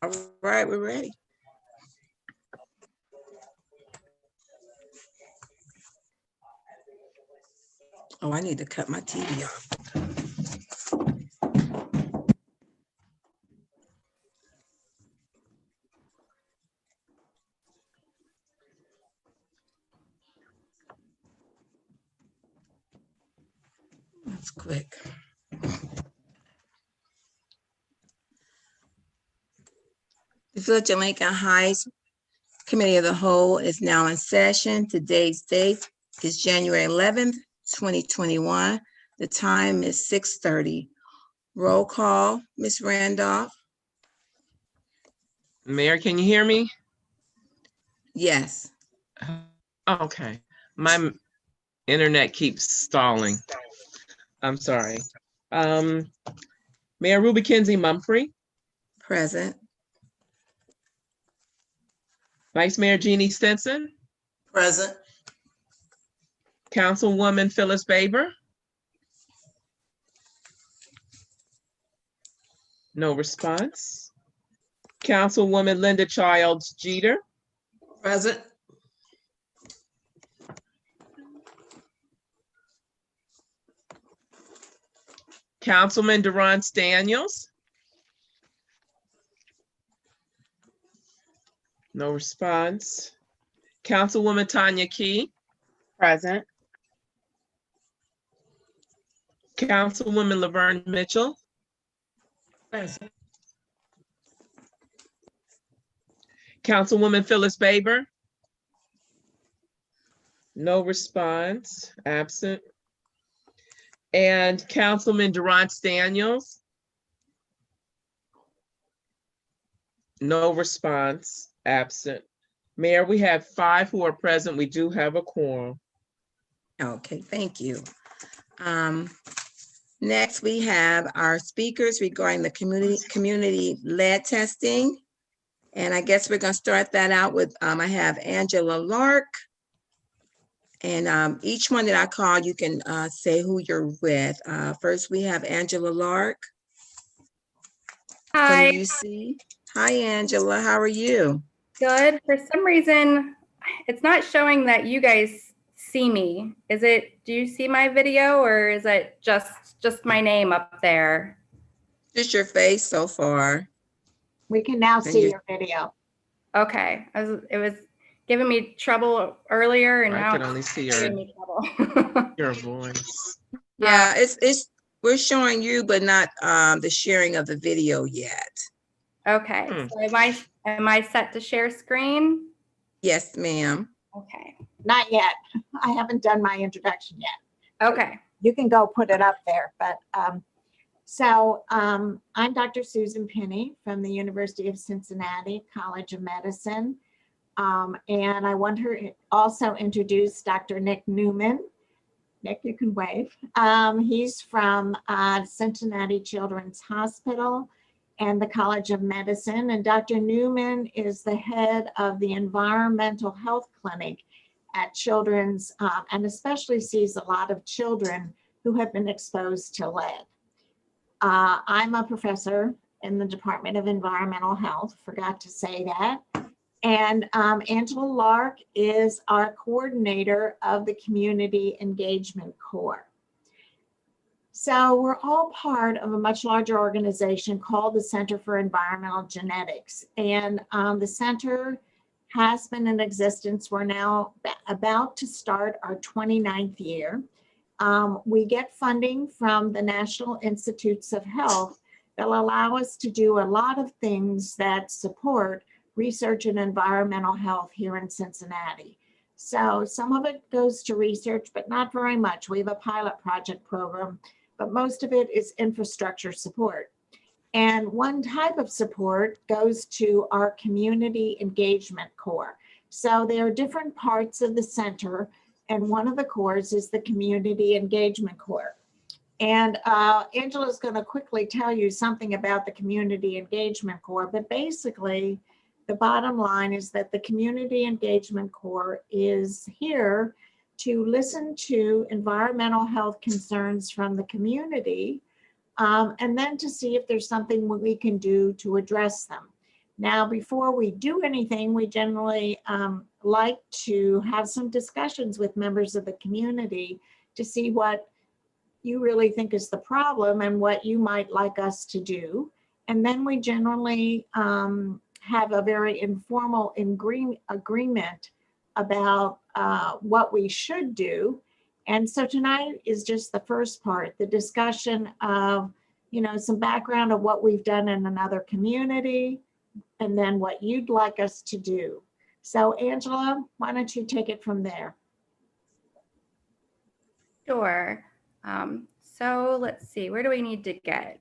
All right, we're ready. Oh, I need to cut my TV off. That's quick. The Village of Lincoln Heights Committee of the Whole is now in session. Today's date is January 11th, 2021. The time is 6:30. Roll call, Ms. Randolph? Mayor, can you hear me? Yes. Okay, my internet keeps stalling. I'm sorry. Mayor Ruby Kinsey Mumphrey, Present. Vice Mayor Jeannie Stinson, Present. Councilwoman Phyllis Baber. No response. Councilwoman Linda Childs Jeter. Present. Councilman Durant Daniels. No response. Councilwoman Tanya Key. Present. Councilwoman Laverne Mitchell. Present. Councilwoman Phyllis Baber. No response, absent. And Councilman Durant Daniels. No response, absent. Mayor, we have 5 who are present. We do have a quorum. Okay, thank you. Next, we have our speakers regarding the community-led testing. And I guess we're gonna start that out with, I have Angela Lark. And each one that I call, you can say who you're with. First, we have Angela Lark. Hi. From UC. Hi, Angela, how are you? Good. For some reason, it's not showing that you guys see me. Is it, do you see my video or is it just my name up there? Just your face so far. We can now And see you- your video. Okay. It was giving me trouble earlier and I now can only see it's giving your, me trouble. your voice. Yeah, we're showing you, but not the sharing of the video yet. Okay. So am I set to share screen? Yes, ma'am. Okay. Not yet. I haven't done my introduction yet. Okay. You can go put it up there. But I'm Dr. Susan Pinney from the University of Cincinnati College of Medicine. And I want to also introduce Dr. Nick Newman. Nick, you can wave. He's from Cincinnati Children's Hospital and the College of Medicine. And Dr. Newman is the head of the Environmental Health Clinic at Children's, and especially sees a lot of children who have been exposed to lead. I'm a professor in the Department of Environmental Health, forgot to say that. And Angela Lark is our coordinator of the Community Engagement Corps. So we're all part of a much larger organization called the Center for Environmental Genetics. And the center has been in existence. We're now about to start our 29th year. We get funding from the National Institutes of Health that will allow us to do a lot of things that support research in environmental health here in Cincinnati. So some of it goes to research, but not very much. We have a pilot project program, but most of it is infrastructure support. And one type of support goes to our Community Engagement Corps. So there are different parts of the center, and one of the cores is the Community Engagement Corps. And Angela's going to quickly tell you something about the Community Engagement Corps, but basically the bottom line is that the Community Engagement Corps is here to listen to environmental health concerns from the community, and then to see if there's something we can do to address them. Now, before we do anything, we generally like to have some discussions with members of the community to see what you really think is the problem and what you might like us to do. And then we generally have a very informal agreement about what we should do. And so tonight is just the first part, the discussion of, some background of what we've done in another community, and then what you'd like us to do. So Angela, why don't you take it from there? Sure. So let's see, where do we need to get?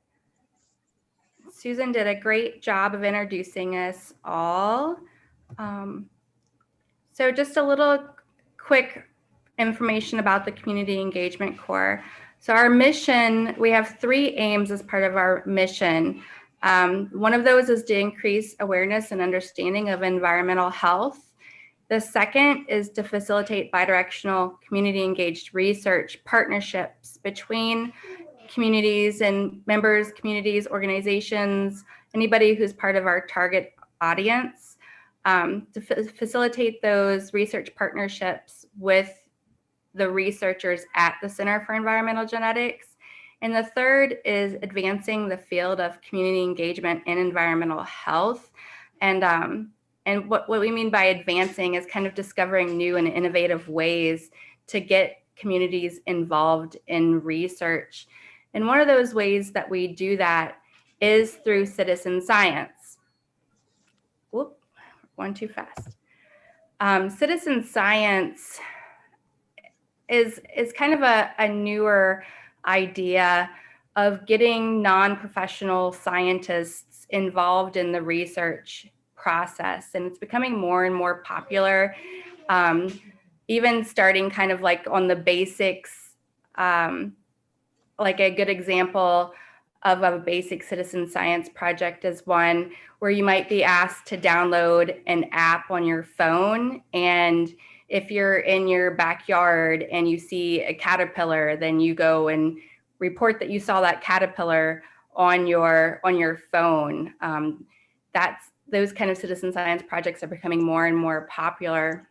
Susan did a great job of introducing us all. So just a little quick information about the Community Engagement Corps. So our mission, we have 3 aims as part of our mission. One of those is to increase awareness and understanding of environmental health. The second is to facilitate bidirectional community engaged research partnerships between communities and members, communities, organizations, anybody who's part of our target audience, to facilitate those research partnerships with the researchers at the Center for Environmental Genetics. And the third is advancing the field of community engagement in environmental health. And what we mean by advancing is kind of discovering new and innovative ways to get communities involved in research. And one of those ways that we do that is through citizen science. Whoop, one too fast. Citizen science is kind of a newer idea of getting non-professional scientists involved in the research process. And it's becoming more and more popular, even starting kind of like on the basics. Like a good example of a basic citizen science project is one where you might be asked to download an app on your phone. And if you're in your backyard and you see a caterpillar, then you go and report that you saw that caterpillar on your phone. Those kind of citizen science projects are becoming more and more popular.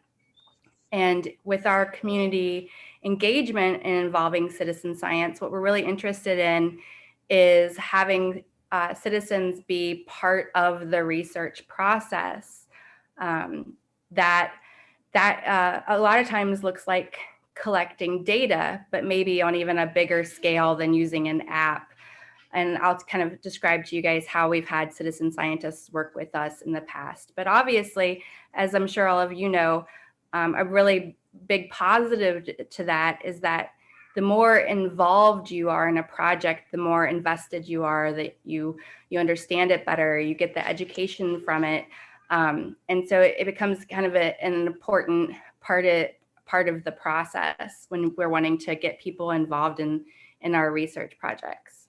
And with our community engagement and involving citizen science, what we're really interested in is having citizens be part of the research process. That a lot of times looks like collecting data, but maybe on even a bigger scale than using an app. And I'll kind of describe to you guys how we've had citizen scientists work with us in the past. But obviously, as I'm sure all of you know, a really big positive to that is that the more involved you are in a project, the more invested you are, that you understand it better, you get the education from it. And so it becomes kind of an important part of the process when we're wanting to get people involved in our research projects.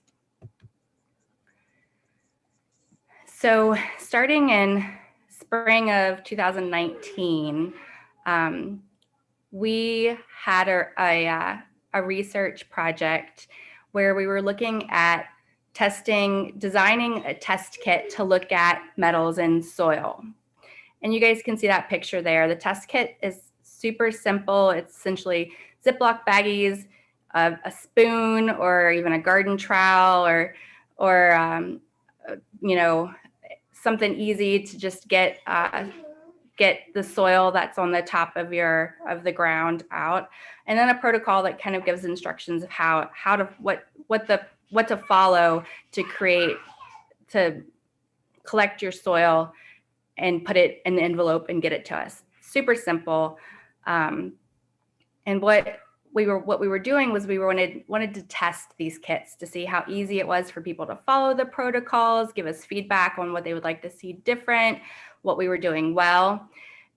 So starting in spring of 2019, we had a research project where we were looking at designing a test kit to look at metals in soil. And you guys can see that picture there. The test kit is super simple. It's essentially Ziploc baggies, a spoon, or even a garden trowel, or something easy to just get the soil that's on the top of the ground out, and then a protocol that kind of gives instructions of what to follow to collect your soil and put it in the envelope and get it to us. Super simple. And what we were doing was we wanted to test these kits to see how easy it was for people to follow the protocols, give us feedback on what they would like to see different, what we were doing well.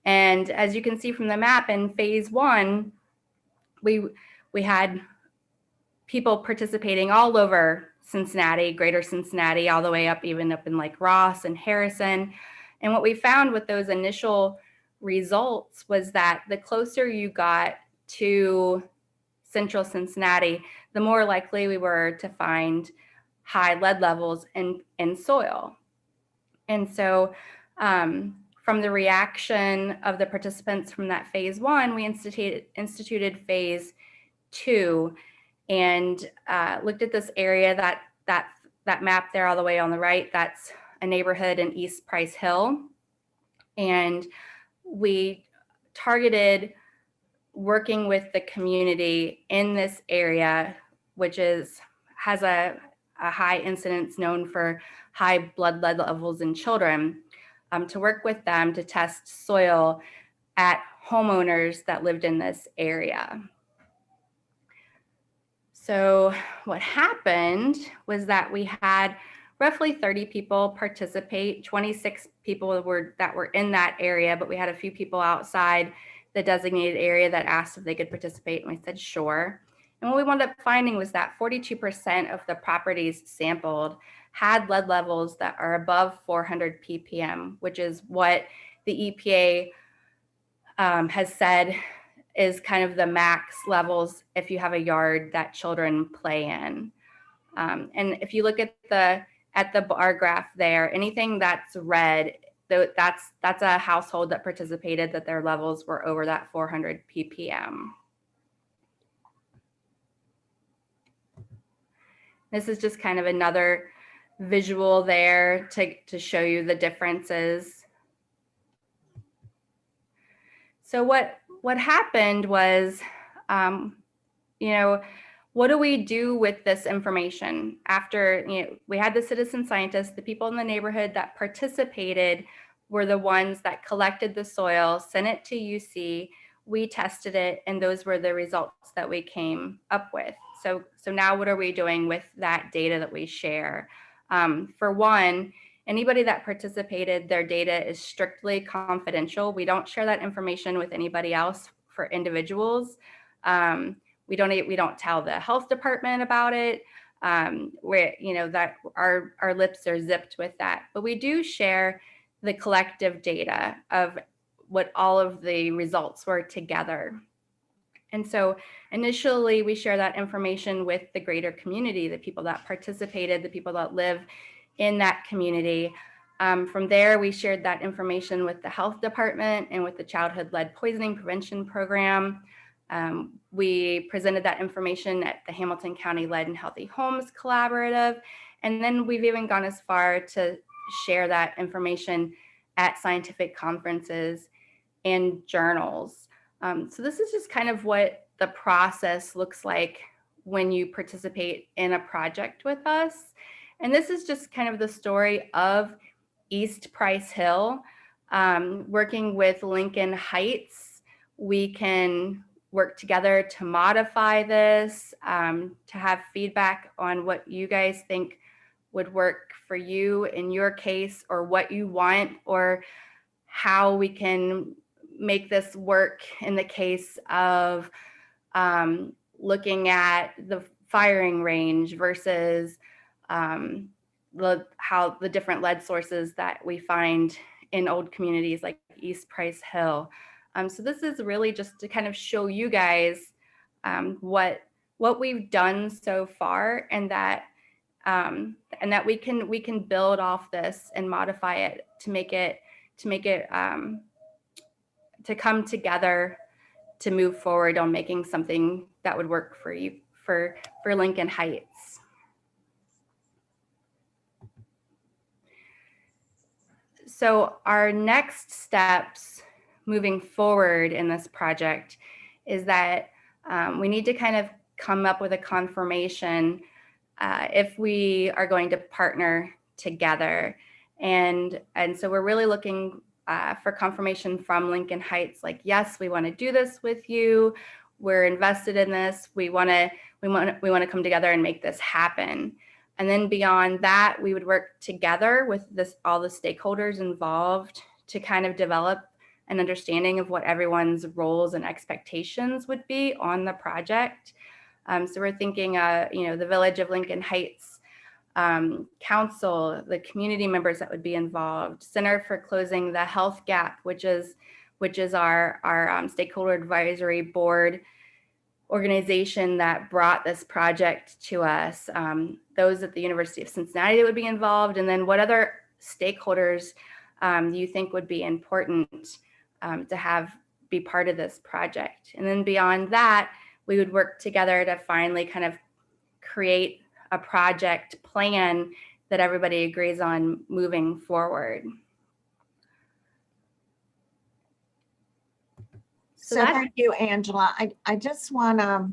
And as you can see from the map, in phase 1, we had people participating all over Cincinnati, greater Cincinnati, all the way up, even up in like Ross and Harrison. And what we found with those initial results was that the closer you got to central Cincinnati, the more likely we were to find high lead levels in soil. And so From the reaction of the participants from that phase 1, we instituted phase 2 and looked at this area that map there all the way on the right. That's a neighborhood in East Price Hill. And we targeted working with the community in this area, which has a high incidence known for high blood lead levels in children, to work with them to test soil at homeowners that lived in this area. So what happened was that we had roughly 30 people participate, 26 people that were in that area, but we had a few people outside the designated area that asked if they could participate, and we said sure. And what we wound up finding was that 42% of the properties sampled had lead levels that are above 400 ppm, which is what the EPA has said is kind of the max levels if you have a yard that children play in. And if you look at the bar graph there, anything that's red, that's a household that participated, that their levels were over that 400 ppm. This is just kind of another visual there to show you the differences. So what happened was, what do we do with this information after, we had the citizen scientists, the people in the neighborhood that participated were the ones that collected the soil, sent it to UC, we tested it, and those were the results that we came up with. So now what are we doing with that data that we share? For one, anybody that participated, their data is strictly confidential. We don't share that information with anybody else for individuals. We don't tell the health department about it. That our lips are zipped with that. But we do share the collective data of what all of the results were together. And so initially we share that information with the greater community, the people that participated, the people that live in that community. From there, we shared that information with the health department and with the childhood lead poisoning prevention program. We presented that information at the Hamilton County Lead and Healthy Homes Collaborative. And then we've even gone as far to share that information at scientific conferences and journals. So this is just kind of what the process looks like when you participate in a project with us. And this is just kind of the story of East Price Hill. Working with Lincoln Heights, we can work together to modify this, to have feedback on what you guys think would work for you in your case, or what you want, or how we can make this work in the case of looking at the firing range versus how the different lead sources that we find in old communities like East Price Hill. So this is really just to kind of show you guys what we've done so far, and that we can build off this and modify it to make it to come together to move forward on making something that would work for you, for Lincoln Heights. So our next steps moving forward in this project is that we need to kind of come up with a confirmation if we are going to partner together. And so we're really looking for confirmation from Lincoln Heights, like, yes, we want to do this with you. We're invested in this. We want to come together and make this happen. And then beyond that, we would work together with all the stakeholders involved to kind of develop an understanding of what everyone's roles and expectations would be on the project. So we're thinking, the Village of Lincoln Heights Council, the community members that would be involved, Center for Closing the Health Gap, which is our stakeholder advisory board organization that brought this project to us, those at the University of Cincinnati that would be involved, and then what other stakeholders you think would be important to be part of this project. And then beyond that, we would work together to finally kind of create a project plan that everybody agrees on moving forward. So thank you, Angela. I just want to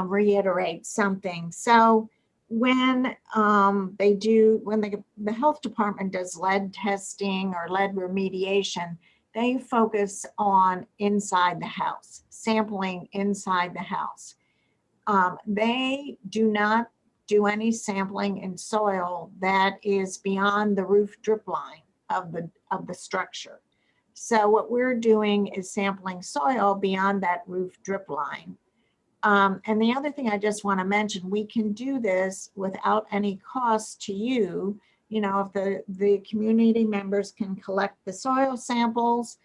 reiterate something. So when the health department does lead testing or lead remediation, they focus on inside the house, sampling inside the house. They do not do any sampling in soil that is beyond the roof drip line of the structure. So what we're doing is sampling soil beyond that roof drip line. And the other thing I just want to mention, we can do this without any cost to you. You know, if the community members can collect the soil samples,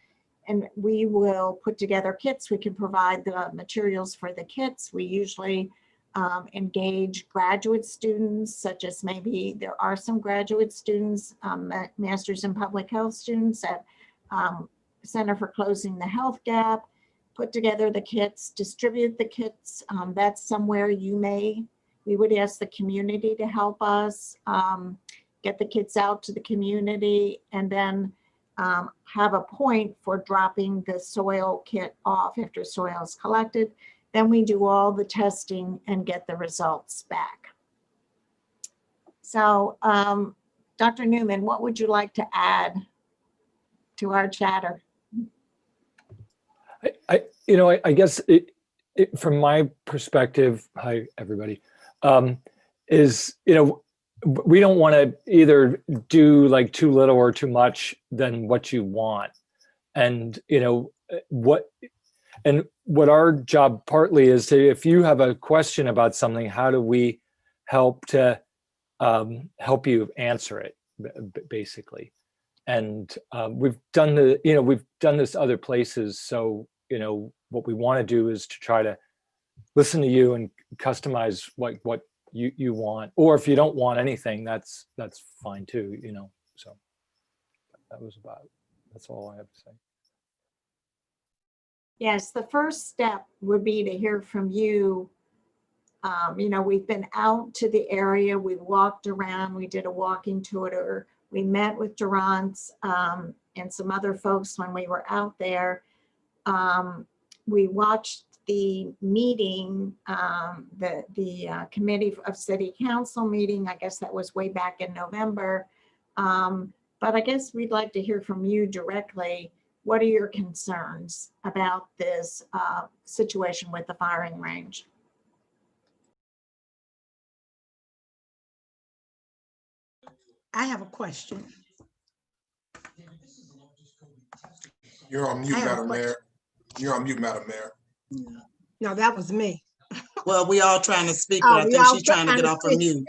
and we will put together kits. We can provide the materials for the kits. We usually engage graduate students, such as maybe there are some graduate students, Masters in Public Health students at Center for Closing the Health Gap, put together the kits, distribute the kits. That's somewhere we would ask the community to help us get the kits out to the community, and then have a point for dropping the soil kit off after soil is collected. Then we do all the testing and get the results back. So Dr. Newman, what would you like to add to our chatter? I guess from my perspective, hi everybody, is, we don't want to either do like too little or too much than what you want. And, what our job partly is to, if you have a question about something, how do we help to help you answer it, basically. And we've done this other places. So, what we want to do is to try to listen to you and customize what you want, or if you don't want anything, that's fine too, so that's all I have to say. Yes, the first step would be to hear from you. We've been out to the area, we walked around, we did a walking tour, we met with Durant's and some other folks when we were out there. We watched the meeting, the Committee of City Council meeting. I guess that was way back in November. But I guess we'd like to hear from you directly. What are your concerns about this situation with the firing range? I have a question. You're on mute, I have a Madam Mayor. You're on mute, Madam Mayor. No, that was me. Well, we all trying to speak, but Oh, I think y'all she's trying to get off of speak. mute.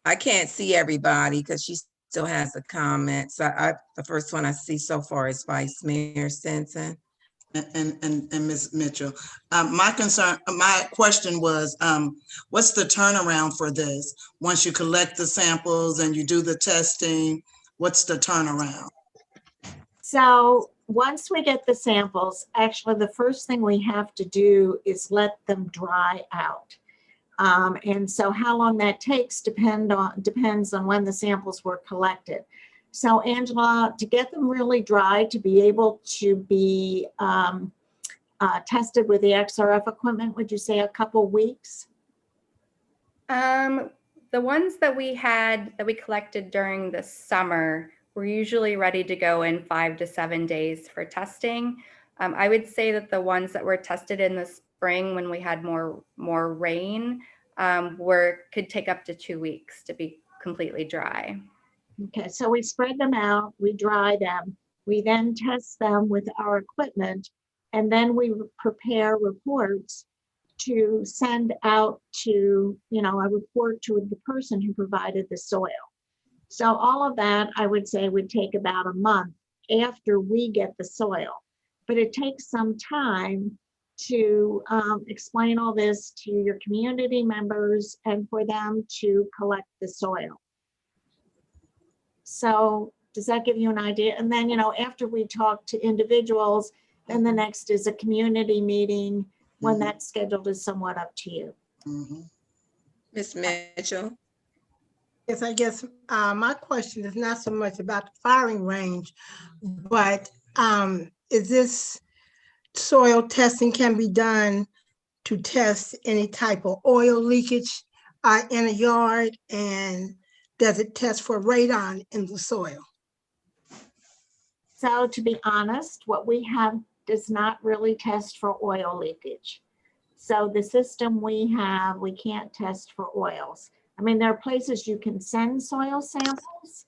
I can't see everybody because she still has a comment. So the first one I see so far is Vice Mayor Stinson. And Ms. Mitchell, my question was, what's the turnaround for this? Once you collect the samples and you do the testing, what's the turnaround? So once we get the samples, actually the first thing we have to do is let them dry out. And so how long that takes depends on when the samples were collected. So Angela, to get them really dry, to be able to be tested with the XRF equipment, would you say a couple weeks? The ones that we collected during the summer were usually ready to go in 5 to 7 days for testing. I would say that the ones that were tested in the spring when we had more rain could take up to 2 weeks to be completely dry. Okay, so we spread them out, we dry them, we then test them with our equipment, and then we prepare reports to send out to, a report to the person who provided the soil. So all of that, I would say, would take about a month after we get the soil. But it takes some time to explain all this to your community members and for them to collect the soil. So does that give you an idea? And then, after we talk to individuals, then the next is a community meeting. When Mhm. that's scheduled is somewhat up to you. Mhm. Ms. Mitchell? Yes, I guess my question is not so much about the firing range, but is this soil testing can be done to test any type of oil leakage in a yard? And does it test for radon in the soil? So to be honest, what we have does not really test for oil leakage. So the system we have, we can't test for oils. I mean, there are places you can send soil samples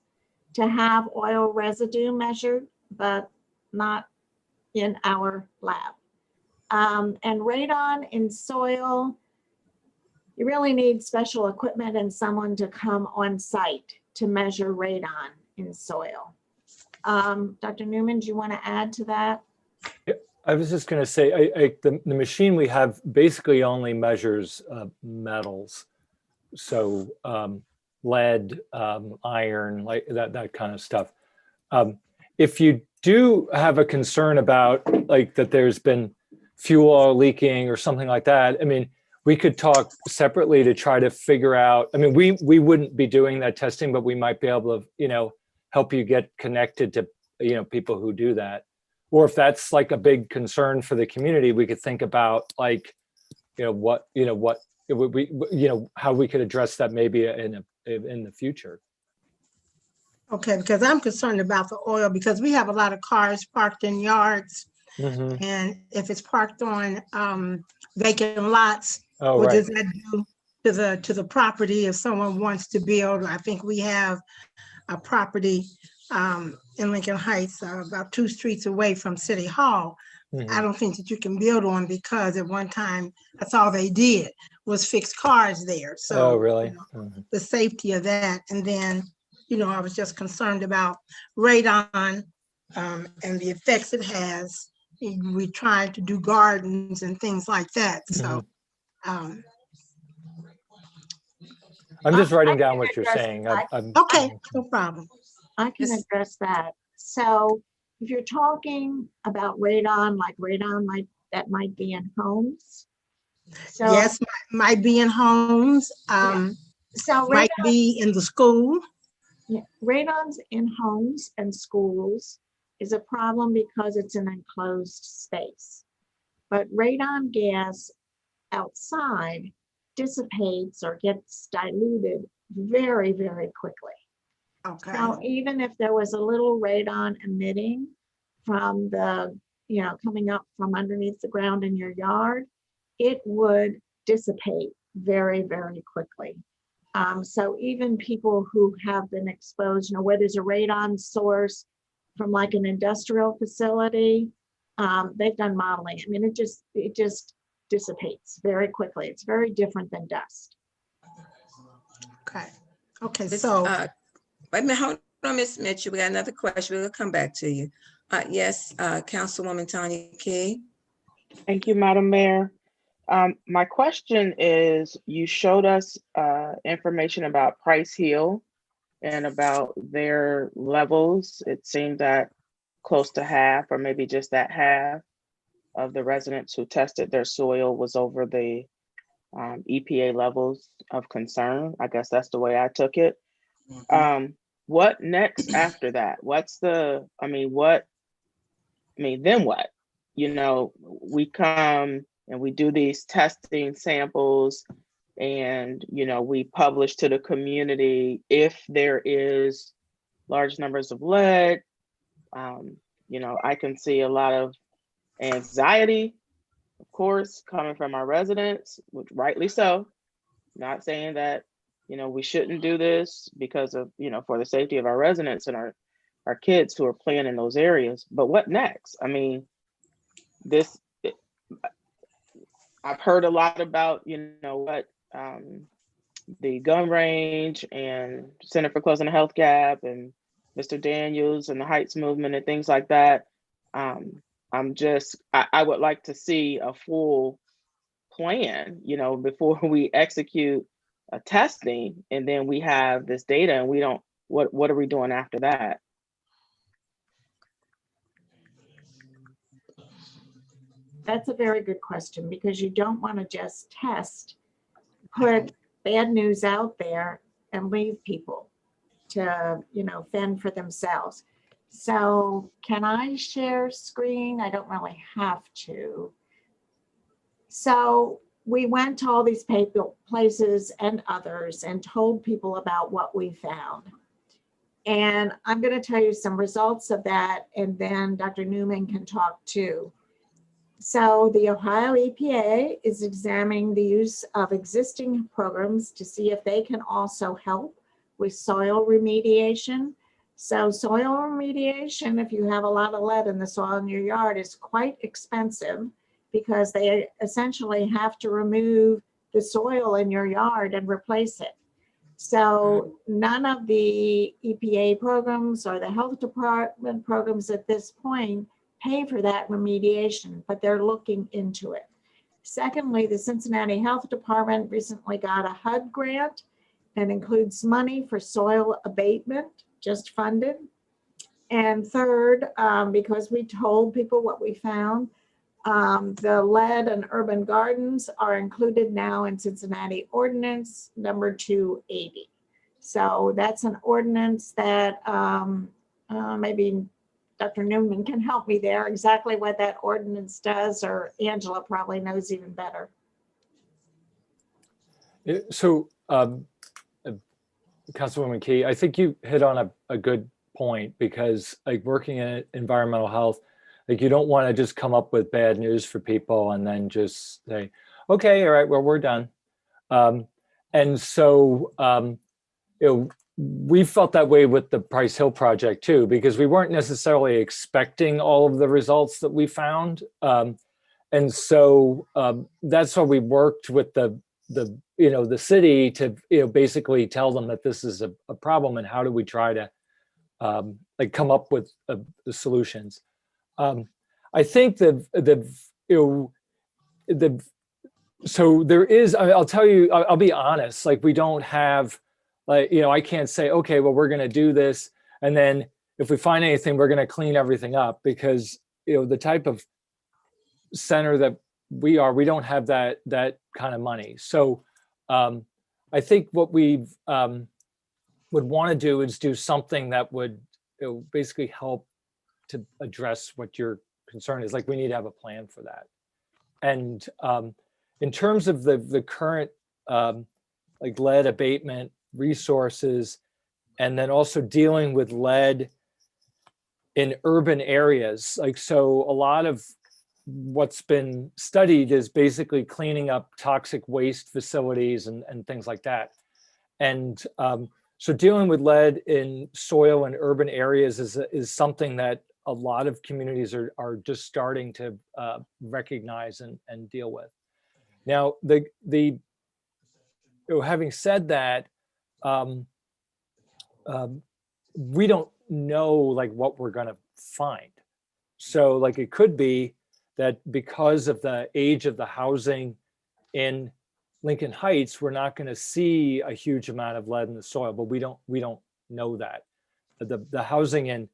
to have oil residue measured, but not in our lab. And radon in soil, you really need special equipment and someone to come on site to measure radon in soil. Dr. Newman, do you want to add to that? I was just going to say, the machine we have basically only measures metals. So lead, iron, like that kind of stuff. If you do have a concern about like that there's been fuel oil leaking or something like that, I mean, we could talk separately to try to figure out, I mean, we wouldn't be doing that testing, but we might be able to, help you get connected to, people who do that. Or if that's like a big concern for the community, we could think about like, how we could address that maybe in the future. Okay, because I'm concerned about the oil because we have a lot of cars parked in yards. Mm-hmm. And if it's parked on vacant lots, Oh, what right. does that do to the property if someone wants to build? I think we have a property in Lincoln Heights, about 2 streets away from City Hall. Mm-hmm. I don't think that you can build on because at one time, that's all they did was fix cars there. So Oh, really? Mm-hmm. the safety of that. And then, I was just concerned about radon and the effects it has. We tried to do gardens and things like that. So I'm just writing down what you're address- saying. okay, no problem. I can address that. So if you're talking about radon, like radon that might be in homes. So Yes, might be in homes, so might be in the school. radons in homes and schools is a problem because it's an enclosed space. But radon gas outside dissipates or gets diluted very, very quickly. Okay, So even if there was a little radon emitting from the, coming up from underneath the ground in your yard, it would dissipate very, very quickly. So even people who have been exposed, where there's a radon source from like an industrial facility, they've done modeling. I mean, it just dissipates very quickly. It's very different than dust. okay, Miss, so wait a minute, hold on, Ms. Mitchell. We got another question. We'll come back to you. Yes, Councilwoman Tanya Key. Thank you, Madam Mayor. My question is, you showed us information about Price Hill and about their levels. It seemed that close to half, or maybe just that half of the residents who tested their soil was over the EPA levels of concern. I guess that's the way I took it. What next after that? Then what? We come and we do these testing samples and, we publish to the community if there is large numbers of lead. I can see a lot of anxiety, of course, coming from our residents, which rightly so. Not saying that, we shouldn't do this because of, for the safety of our residents and our kids who are playing in those areas. But what next? I mean, I've heard a lot about, what the gun range and Center for Closing the Health Gap and Mr. Daniels and the Heights movement and things like that. I would like to see a full plan, before we execute a testing and then we have this data and we don't what are we doing after that? That's a very good question, because you don't want to just test, put bad news out there and leave people to, fend for themselves. So can I share screen? I don't really have to. So we went to all these places and others and told people about what we found. And I'm going to tell you some results of that, and then Dr. Newman can talk too. So the Ohio EPA is examining the use of existing programs to see if they can also help with soil remediation. So soil remediation, if you have a lot of lead in the soil in your yard, is quite expensive, because they essentially have to remove the soil in your yard and replace it. So none of the EPA programs or the health department programs at this point pay for that remediation, but they're looking into it. Secondly, the Cincinnati Health Department recently got a HUD grant that includes money for soil abatement, just funded. And third, because we told people what we found, the lead and urban gardens are included now in Cincinnati Ordinance number 280. So that's an ordinance that maybe Dr. Newman can help me there, exactly what that ordinance does, or Angela probably knows even better. So, Councilwoman Key, I think you hit on a good point, because like working in environmental health, like you don't want to just come up with bad news for people and then just say, okay, all right, well, we're done. And so, we felt that way with the Price Hill project too, because we weren't necessarily expecting all of the results that we found. And so that's why we worked with the city to, basically tell them that this is a problem, and how do we try to like come up with the solutions. I think so there is, I'll tell you, I'll be honest, like we don't have, like, I can't say, okay, well, we're going to do this, and then if we find anything, we're going to clean everything up, because, the type of center that we are, we don't have that kind of money. So I think what we would want to do is do something that would basically help to address what your concern is. Like, we need to have a plan for that. And in terms of the current like lead abatement resources, and then also dealing with lead in urban areas, like, so a lot of what's been studied is basically cleaning up toxic waste facilities and things like that. And so dealing with lead in soil in urban areas is something that a lot of communities are just starting to recognize and deal with. Now, having said that, we don't know like what we're going to find. So like it could be that because of the age of the housing in Lincoln Heights, we're not going to see a huge amount of lead in the soil, but we don't know that. The housing in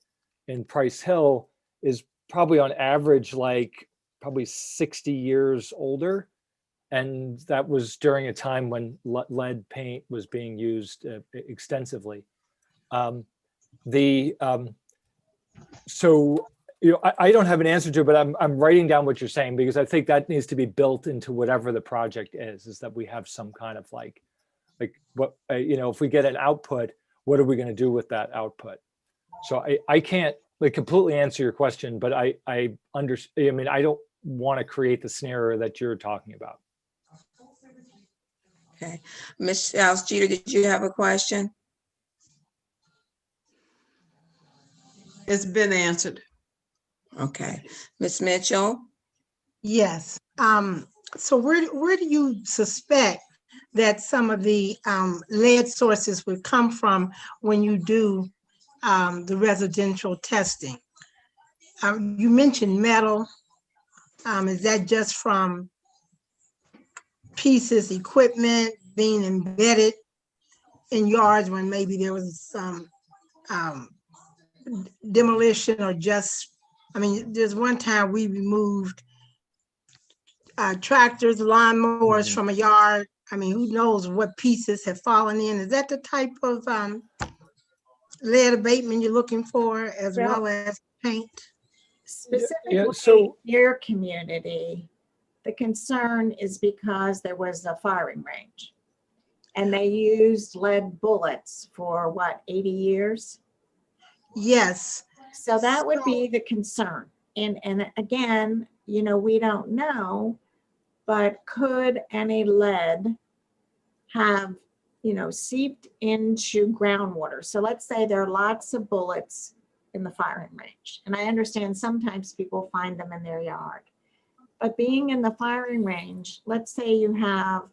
Price Hill is probably on average like probably 60 years older, and that was during a time when lead paint was being used extensively. So I don't have an answer to it, but I'm writing down what you're saying, because I think that needs to be built into whatever the project is that we have some kind of like what, if we get an output, what are we going to do with that output? So I can't like completely answer your question, but I mean, I don't want to create the scenario that you're talking about. Okay. Ms. Jeter, did you have a question? It's been answered. Okay. Ms. Mitchell? Yes. So where do you suspect that some of the lead sources would come from when you do the residential testing? You mentioned metal. Is that just from pieces, equipment being embedded in yards when maybe there was some um, demolition or just, I mean, there's one time we removed tractors, lawnmowers from a yard. I mean, who knows what pieces have fallen in? Is that the type of lead abatement you're looking for, as Well- well as paint? Specifically, so- your community, the concern is because there was a firing range. And they used lead bullets for what, 80 years? Yes. So that would be the concern. And again, you know, we don't know, but could any lead have, you know, seeped into groundwater? So let's say there are lots of bullets in the firing range. And I understand sometimes people find them in their yard. But being in the firing range, let's say you have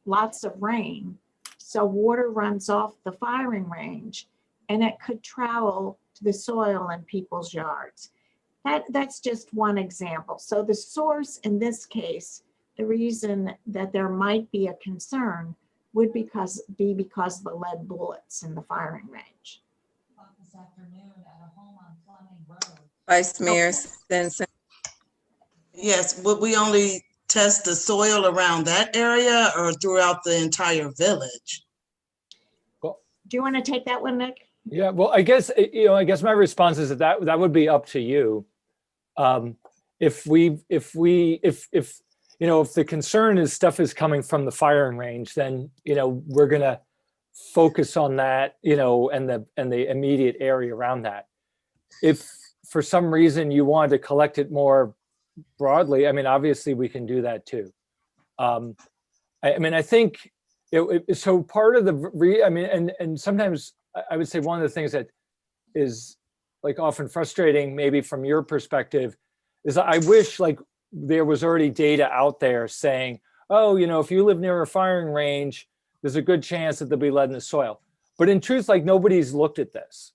lots of rain, so water runs off the firing range and it could travel to the soil in people's yards. That's just one example. So the source in this case, the reason that there might be a concern would be because of the lead bullets in the firing range. Vice Mayor Simpson. Yes, would we only test the soil around that area or throughout the entire village? Do you want to take that one, Nick? Yeah, well, I guess, you know, I guess my response is that would be up to you. If you know, if the concern is stuff is coming from the firing range, then, you know, we're gonna focus on that, you know, and the immediate area around that. If for some reason you wanted to collect it more broadly, I mean, obviously we can do that too. I mean, I think so part of I mean, and sometimes I would say one of the things that is like often frustrating, maybe from your perspective, is I wish like there was already data out there saying, oh, you know, if you live near a firing range, there's a good chance that there'll be lead in the soil. But in truth, like nobody's looked at this.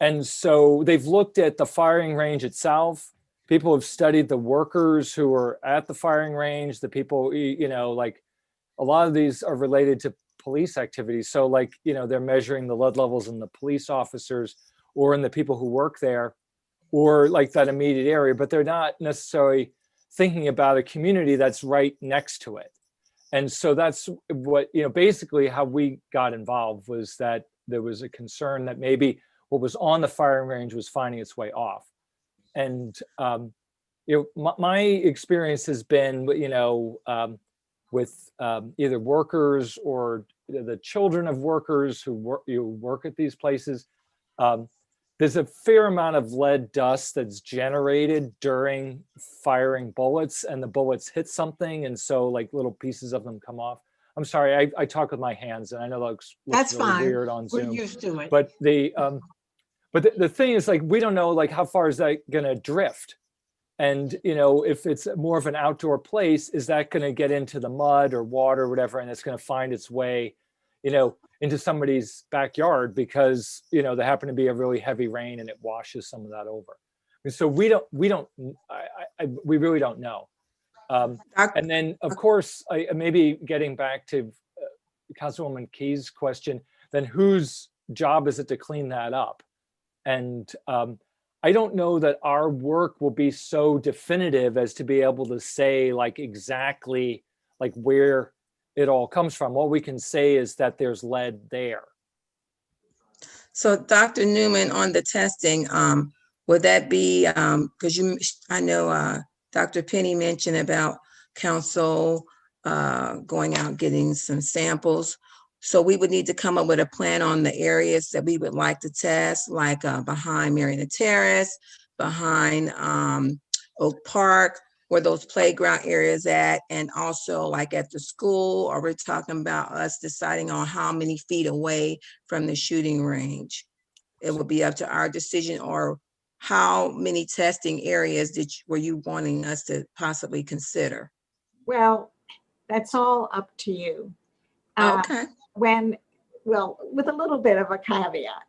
And so they've looked at the firing range itself. People have studied the workers who are at the firing range, the people, you know, like a lot of these are related to police activities. So like, you know, they're measuring the lead levels in the police officers or in the people who work there or like that immediate area, but they're not necessarily thinking about a community that's right next to it. And so that's what, you know, basically how we got involved was that there was a concern that maybe what was on the firing range was finding its way off. And, you know, my experience has been, you know, with either workers or the children of workers who work at these places. There's a fair amount of lead dust that's generated during firing bullets, and the bullets hit something, and so like little pieces of them come off. I'm sorry, I talk with my hands, and I know that looks That's really fine. weird on We're Zoom. used to it. But the thing is, like, we don't know like how far is that going to drift, and you know, if it's more of an outdoor place, is that going to get into the mud or water or whatever, and it's going to find its way, you know, into somebody's backyard because, you know, there happened to be a really heavy rain and it washes some of that over. And so we really don't know. And then of course, maybe getting back to Councilwoman Key's question, then whose job is it to clean that up? And I don't know that our work will be so definitive as to be able to say like exactly like where it all comes from. All we can say is that there's lead there. So Dr. Newman, on the testing, would that be, because I know Dr. Penny mentioned about council going out getting some samples. So we would need to come up with a plan on the areas that we would like to test, like behind Marietta Terrace, behind Oak Park, where those playground areas at, and also like at the school, or we're talking about us deciding on how many feet away from the shooting range. It would be up to our decision, or how many testing areas were you wanting us to possibly consider? Well, that's all up to you. Okay. Well, with a little bit of a caveat,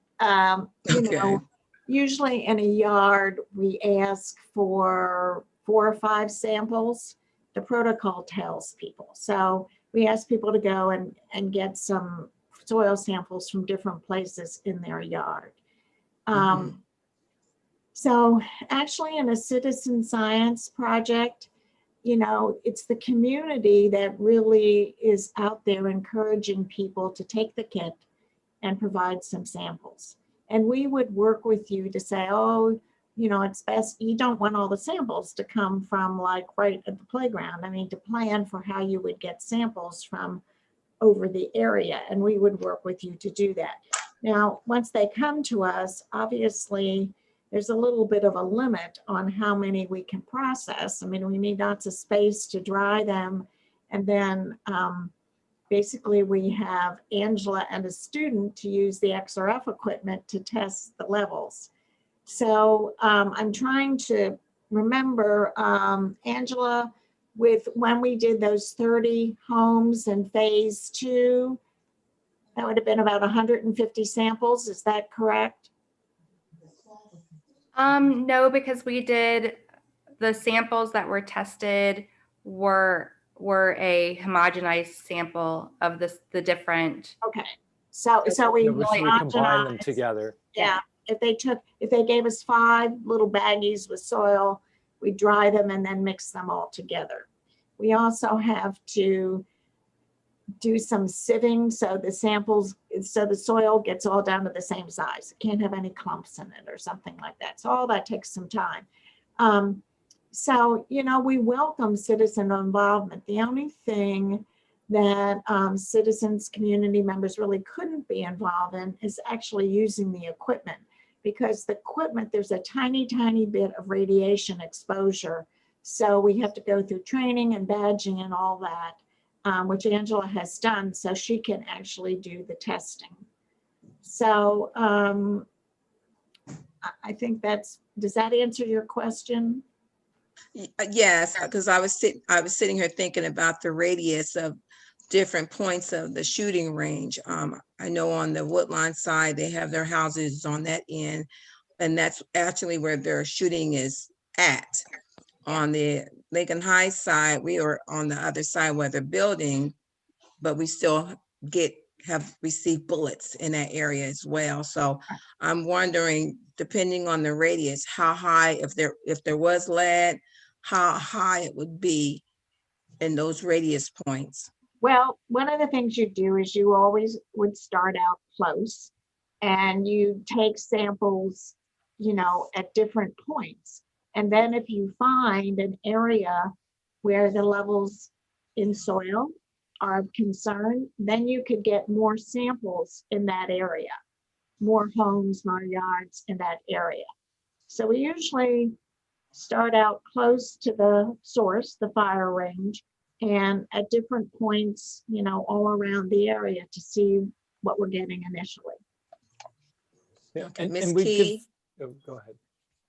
you know, usually in a yard, we ask for 4 or 5 samples. The protocol tells people. So we ask people to go and get some soil samples from different places in their yard. So actually in a citizen science project, you know, it's the community that really is out there encouraging people to take the kit and provide some samples. And we would work with you to say, oh, you know, it's best, you don't want all the samples to come from like right at the playground. I mean, to plan for how you would get samples from over the area, and we would work with you to do that. Now, once they come to us, obviously, there's a little bit of a limit on how many we can process. I mean, we need lots of space to dry them. And then basically we have Angela and a student to use the XRF equipment to test the levels. So I'm trying to remember, Angela, with when we did those 30 homes in phase 2, that would have been about 150 samples. Is that correct? No, because we did, the samples that were tested were a homogenized sample of the different. Okay. So we Yeah, we combine them homogenized. together. Yeah. If they gave us 5 little baggies with soil, we dry them and then mix them all together. We also have to do some sieving so the samples, so the soil gets all down to the same size. It can't have any clumps in it or something like that. So all that takes some time. So, you know, we welcome citizen involvement. The only thing that citizens, community members really couldn't be involved in is actually using the equipment, because the equipment, there's a tiny, tiny bit of radiation exposure. So we have to go through training and badging and all that, which Angela has done, so she can actually do the testing. So I think does that answer your question? Yes, because I was sitting here thinking about the radius of different points of the shooting range. I know on the Woodline side, they have their houses on that end, and that's actually where their shooting is at. On the Lincoln High side, we are on the other side where they're building, but we still have received bullets in that area as well. So I'm wondering, depending on the radius, how high, if there was lead, how high it would be in those radius points. Well, one of the things you do is you always would start out close and you take samples, you know, at different points. And then if you find an area where the levels in soil are of concern, then you could get more samples in that area, more homes, more yards in that area. So we usually start out close to the source, the fire range, and at different points, you know, all around the area to see what we're getting initially. Yeah, Okay, and Ms. we Key. go ahead.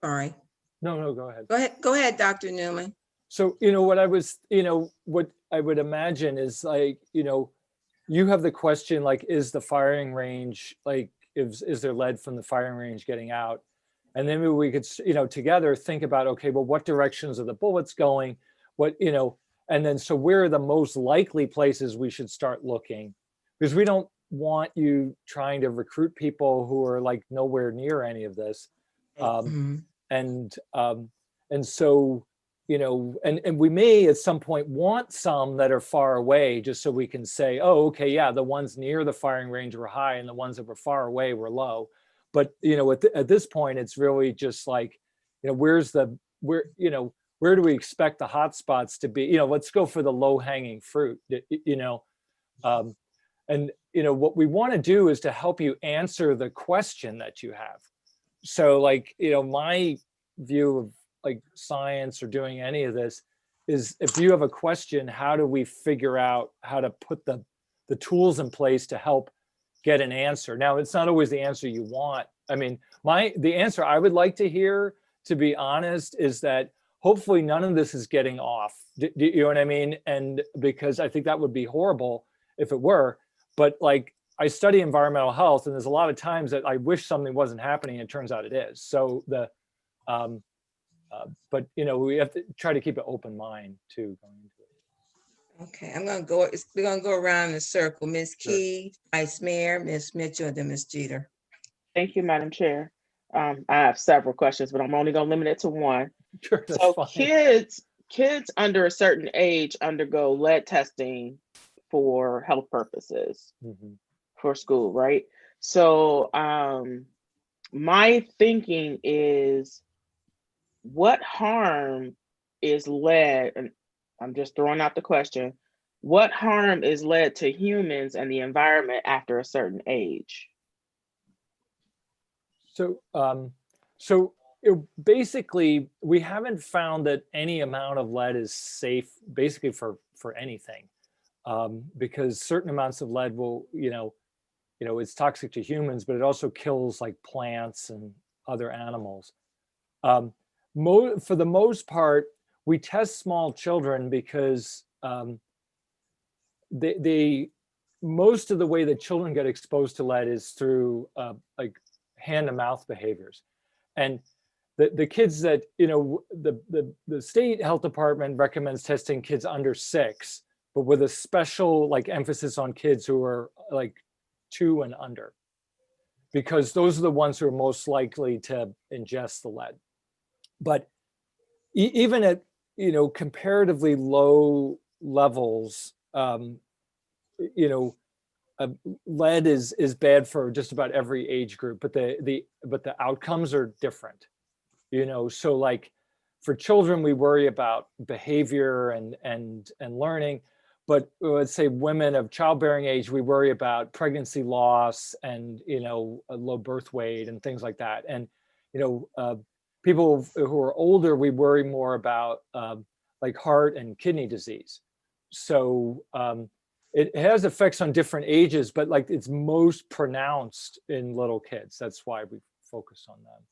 Sorry. No, go ahead. Go ahead, Dr. Newman. So, you know, what I would imagine is like, you know, you have the question, like, is the firing range, like, is there lead from the firing range getting out? And then maybe we could, you know, together think about, okay, well, what directions are the bullets going? What, you know, and then so where are the most likely places we should start looking? Because we don't want you trying to recruit people who are like nowhere near any of this. And so, you know, and we may at some point want some that are far away, just so we can say, oh, okay, yeah, the ones near the firing range were high and the ones that were far away were low. But, you know, at this point, it's really just like, you know, where do we expect the hot spots to be? You know, let's go for the low hanging fruit, you know. And, you know, what we want to do is to help you answer the question that you have. So like, you know, my view of like science or doing any of this is, if you have a question, how do we figure out how to put the tools in place to help get an answer? Now, it's not always the answer you want. I mean, the answer I would like to hear, to be honest, is that hopefully none of this is getting off. Do you know what I mean? And because I think that would be horrible if it were. But like, I study environmental health, and there's a lot of times that I wish something wasn't happening, and it turns out it is. So but you know, we have to try to keep an open mind too going into it. Okay, we're gonna go around in a circle. Ms. Key, Vice Mayor, Ms. Mitchell, and then Ms. Jeter. Thank you, Madam Chair. I have several questions, but I'm only gonna limit it to one. Sure, that's So fine. kids under a certain age undergo lead testing for health purposes Mhm. for school, right? So my thinking is, what harm is lead, and I'm just throwing out the question, what harm is lead to humans and the environment after a certain age? So, basically, we haven't found that any amount of lead is safe, basically for anything, because certain amounts of lead will, it's toxic to humans, but it also kills like plants and other animals. For the most part, we test small children because most of the way that children get exposed to lead is through like hand to mouth behaviors. And the kids that, the state health department recommends testing kids under 6, but with a special like emphasis on kids who are like 2 and under, because those are the ones who are most likely to ingest the lead. But even at, comparatively low levels, lead is bad for just about every age group, but the outcomes are different. So like for children, we worry about behavior and learning, but let's say women of childbearing age, we worry about pregnancy loss and a low birth weight and things like that. And people who are older, we worry more about like heart and kidney disease. So it has effects on different ages, but like it's most pronounced in little kids. That's why we focus on them.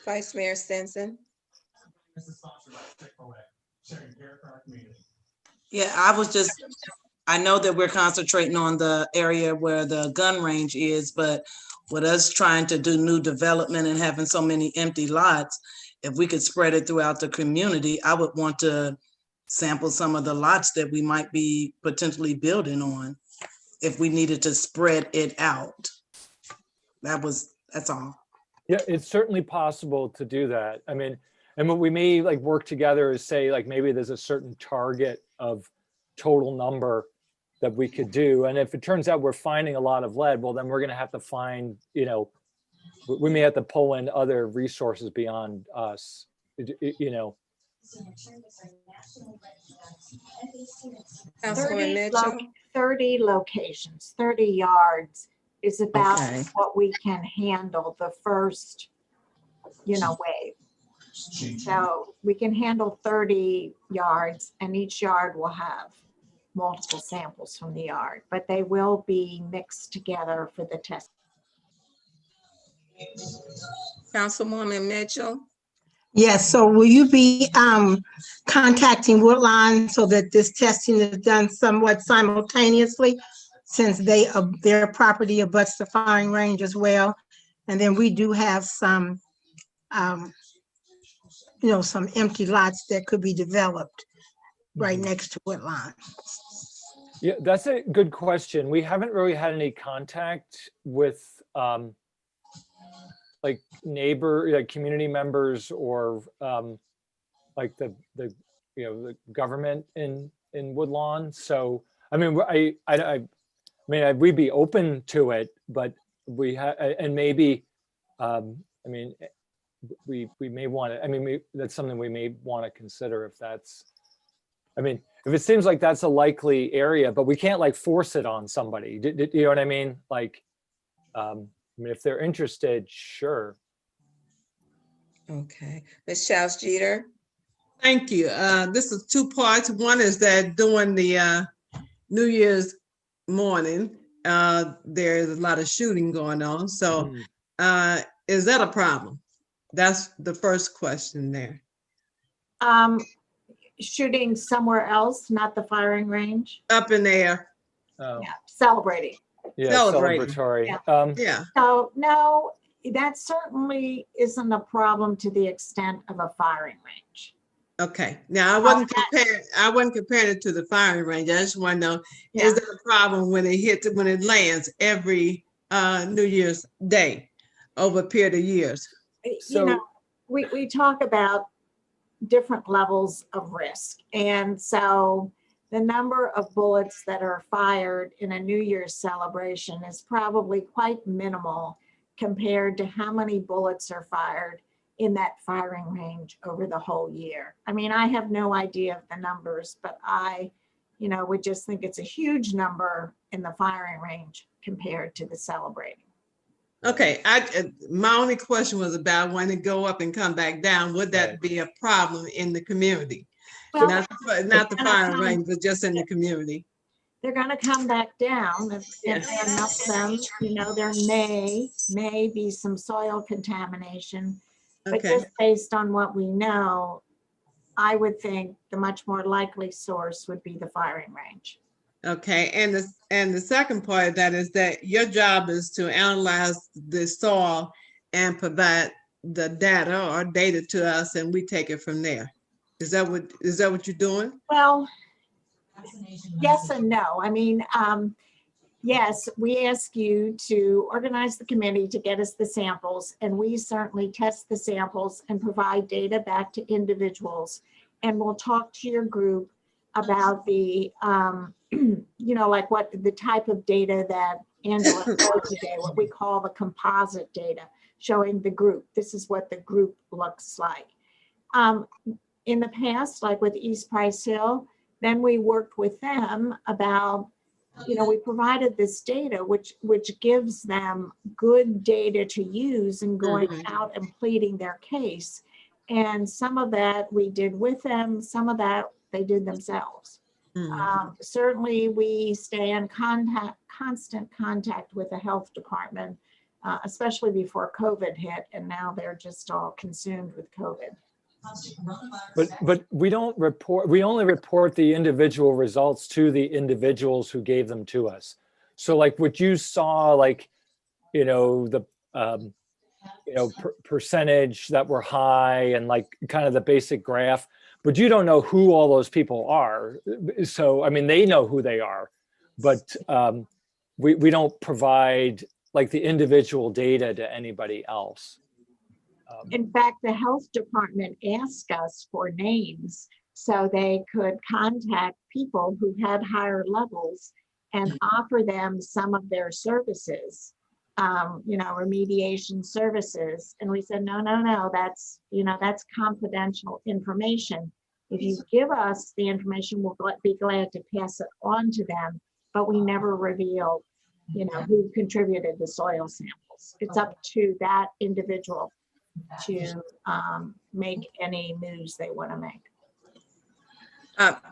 Vice Mayor Stinson. Yeah, I know that we're concentrating on the area where the gun range is, but with us trying to do new development and having so many empty lots, if we could spread it throughout the community, I would want to sample some of the lots that we might be potentially building on if we needed to spread it out. That's all. Yeah, it's certainly possible to do that. I mean, and what we may like work together is say like maybe there's a certain target of total number that we could do. And if it turns out we're finding a lot of lead, well, then we're going to have to find, we may have to pull in other resources beyond us, Councilwoman Mitchell. 30 locations, 30 yards is about Okay. what we can handle the first, wave. So we can handle 30 yards and each yard will have multiple samples from the yard, but they will be mixed together for the test. Councilwoman Mitchell. Yes, so will you be contacting Woodline so that this testing is done somewhat simultaneously, since their property abuts the firing range as well? And then we do have some some empty lots that could be developed right next to Woodline. Yeah, that's a good question. We haven't really had any contact with like community members or like the government in Woodlawn. So I mean, we'd be open to it, but and maybe we may want to. That's something we may want to consider if that's. If it seems like that's a likely area, but we can't like force it on somebody. Do you know what I mean? Like, if they're interested, sure. Okay. Ms. Charles Jeter. Thank you. This is 2 parts. One is that during the New Year's morning, there's a lot of shooting going on. So is that a problem? That's the first question there. Shooting somewhere else, not the firing range? Up in there. Oh. Yeah, celebrating. Yeah, Celebrating. celebratory. Yeah. Yeah. So no, that certainly isn't a problem to the extent of a firing range. Okay. Now I wasn't comparing it to the firing range. I just want to know, is there a problem when it lands every New Year's Day? over a period of years? You know, we talk about different levels of risk. And so the number of bullets that are fired in a New Year's celebration is probably quite minimal compared to how many bullets are fired in that firing range over the whole year. I mean, I have no idea of the numbers, but I, you know, would just think it's a huge number in the firing range compared to the celebrating. Okay, my only question was about when it go up and come back down, would that be a problem in the community? Well, not the firing range, but just in the community. They're going to come back down, and enough of them, you know, there may be some soil contamination, but Okay, just based on what we know, I would think the much more likely source would be the firing range. okay, and the second part of that is that your job is to analyze the soil and provide the data to us, and we take it from there. Is that what you're doing? Well, yes and no. I mean, yes, we ask you to organize the committee to get us the samples, and we certainly test the samples and provide data back to individuals. And we'll talk to your group about the, you know, like what the type of data that Angela showed today, what we call the composite data, showing the group. This is what the group looks like. In the past, like with East Price Hill, then we worked with them about, you know, we provided this data, which gives them good data to use in going out and pleading their case. And some of that we did with them, some of that they did themselves. Certainly we stay in constant contact with the health department, especially before COVID hit, and now they're just all consumed with COVID. But we don't report, we only report the individual results to the individuals who gave them to us. So like what you saw, like, you know, the, you know, percentage that were high and like kind of the basic graph, but you don't know who all those people are. So, I mean, they know who they are, but we don't provide like the individual data to anybody else. In fact, the health department asked us for names so they could contact people who had higher levels and offer them some of their services, you know, remediation services. And we said, no, that's, you know, that's confidential information. If you give us the information, we'll be glad to pass it on to them, but we never reveal, you know, who contributed the soil samples. It's up to that individual to make any moves they want to make.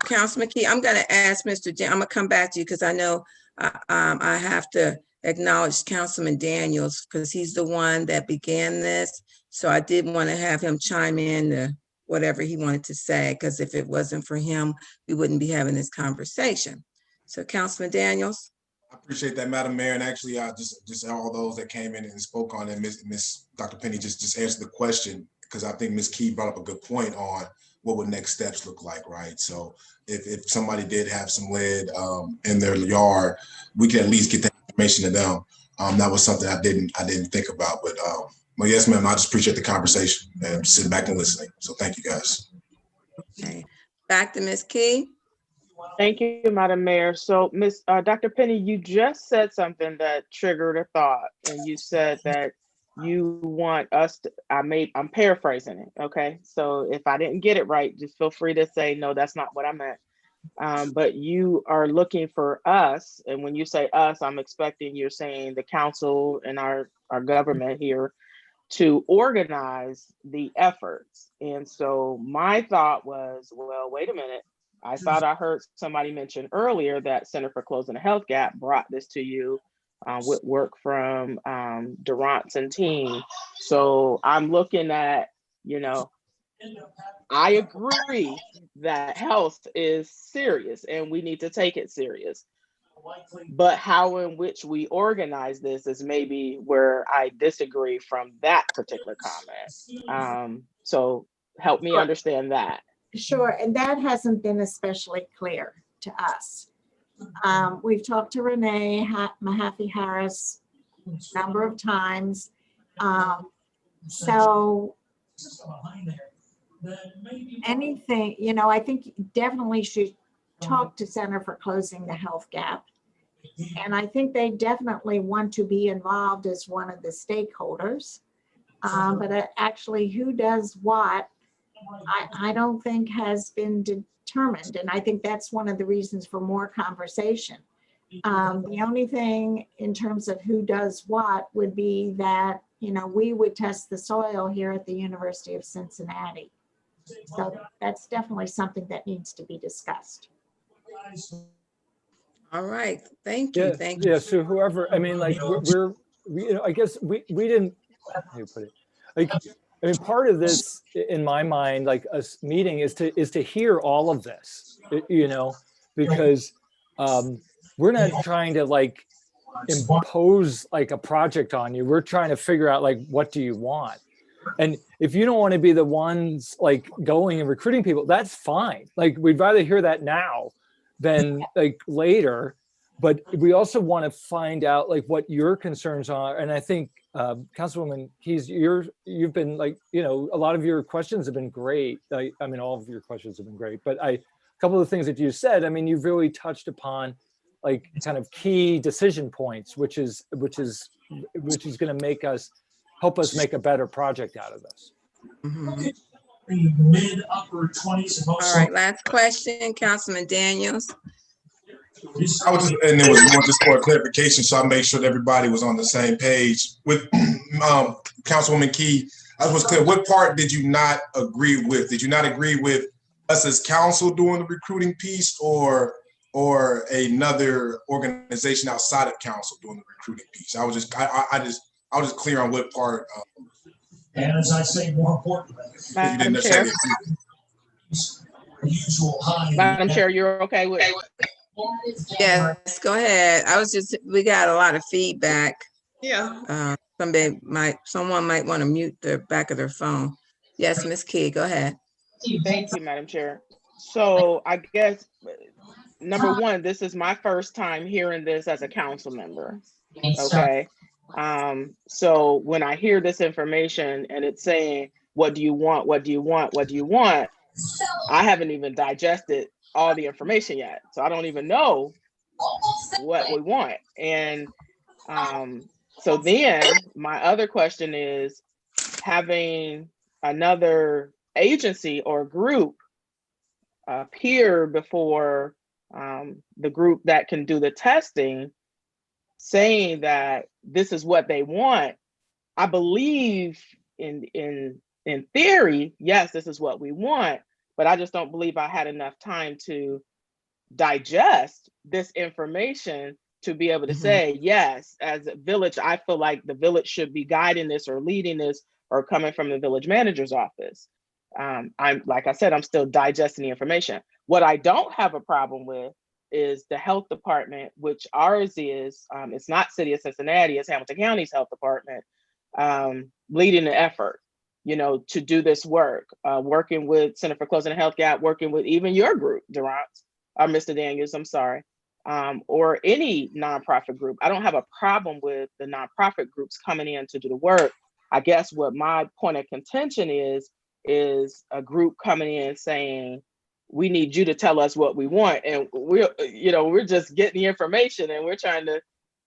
Councilman Key, I'm going to ask Mr. I'm going to come back to you because I know I have to acknowledge Councilman Daniels because he's the one that began this. So I did want to have him chime in to whatever he wanted to say, because if it wasn't for him, we wouldn't be having this conversation. So Councilman Daniels. I appreciate that, Madam Mayor, and actually, just all those that came in and spoke on it. Miss Dr. Penny just answered the question, because I think Ms. Key brought up a good point on what would next steps look like, right? So if somebody did have some lead in their yard, we can at least get that information to them. That was something I didn't think about, but yes, ma'am, I just appreciate the conversation and sitting back and listening. So thank you, guys. Okay, back to Ms. Key. Thank you, Madam Mayor. So, Dr. Penny, you just said something that triggered a thought, and you said that you want us to, I'm paraphrasing it, okay? So if I didn't get it right, just feel free to say, no, that's not what I meant. But you are looking for us, and when you say us, I'm expecting you're saying the council and our government here to organize the efforts. And so my thought was, well, wait a minute. I thought I heard somebody mention earlier that Center for Closing the Health Gap brought this to you with work from Durant's and team. So I'm looking at, you know, I agree that health is serious and we need to take it serious. But how in which we organize this is maybe where I disagree from that particular comment. So help me understand that. Sure, and that hasn't been especially clear to us. We've talked to Renee Mahaffey Harris a number of times, So anything, you know, I think you definitely should talk to Center for Closing the Health Gap. And I think they definitely want to be involved as one of the stakeholders. But actually who does what, I don't think has been determined. And I think that's one of the reasons for more conversation. The only thing in terms of who does what would be that, you know, we would test the soil here at the University of Cincinnati. So that's definitely something that needs to be discussed. All right, thank you, Yeah, thank you. yeah. So whoever, I mean, like we you know, I guess we didn't. How do you put it? Like, I mean, part of this, in my mind, like a meeting, is to hear all of this, you know, because we're not trying to like impose like a project on you. We're trying to figure out like, what do you want? And if you don't want to be the ones like going and recruiting people, that's fine. Like, we'd rather hear that now than like later. But we also want to find out like what your concerns are. And I think Councilwoman Keys, you've been like, you know, a lot of your questions have been great. I mean, all of your questions have been great, but a couple of the things that you said, I mean, you've really touched upon like kind of key decision points, which is going to help us make a better project out of this. Mid upper 20s. All right, last question, Councilman Daniels. And there was more just for clarification, so I made sure that everybody was on the same page. With Councilwoman Key, I was clear, what part did you not agree with? Did you not agree with us as council doing the recruiting piece, or another organization outside of council doing the recruiting piece? I was just clear on what part. And as I say, more importantly, you didn't necessarily Madam Chair, you're okay with it? Yes, go ahead. We got a lot of feedback. Yeah. Someone might want to mute the back of their phone. Yes, Ms. Key, go ahead. Thank you, Madam Chair. So I guess, number one, this is my first time hearing this as a council member. Okay. So when I hear this information and it's saying, what do you want? What do you want? What do you want? I haven't even digested all the information yet. So I don't even know what we want. And so then my other question is, having another agency or group appear before the group that can do the testing, saying that this is what they want. I believe in theory, yes, this is what we want, but I just don't believe I had enough time to digest this information to be able to say, yes, as a village, I feel like the village should be guiding this or leading this or coming from the village manager's office. Like I said, I'm still digesting the information. What I don't have a problem with is the health department, which ours is, it's not City of Cincinnati, it's Hamilton County's health department, leading the effort, you know, to do this work, working with Center for Closing the Health Gap, working with even your group, Durant, or Mr. Daniels, I'm sorry, or any nonprofit group. I don't have a problem with the nonprofit groups coming in to do the work. I guess what my point of contention is a group coming in saying, we need you to tell us what we want. And we're just getting the information and we're trying to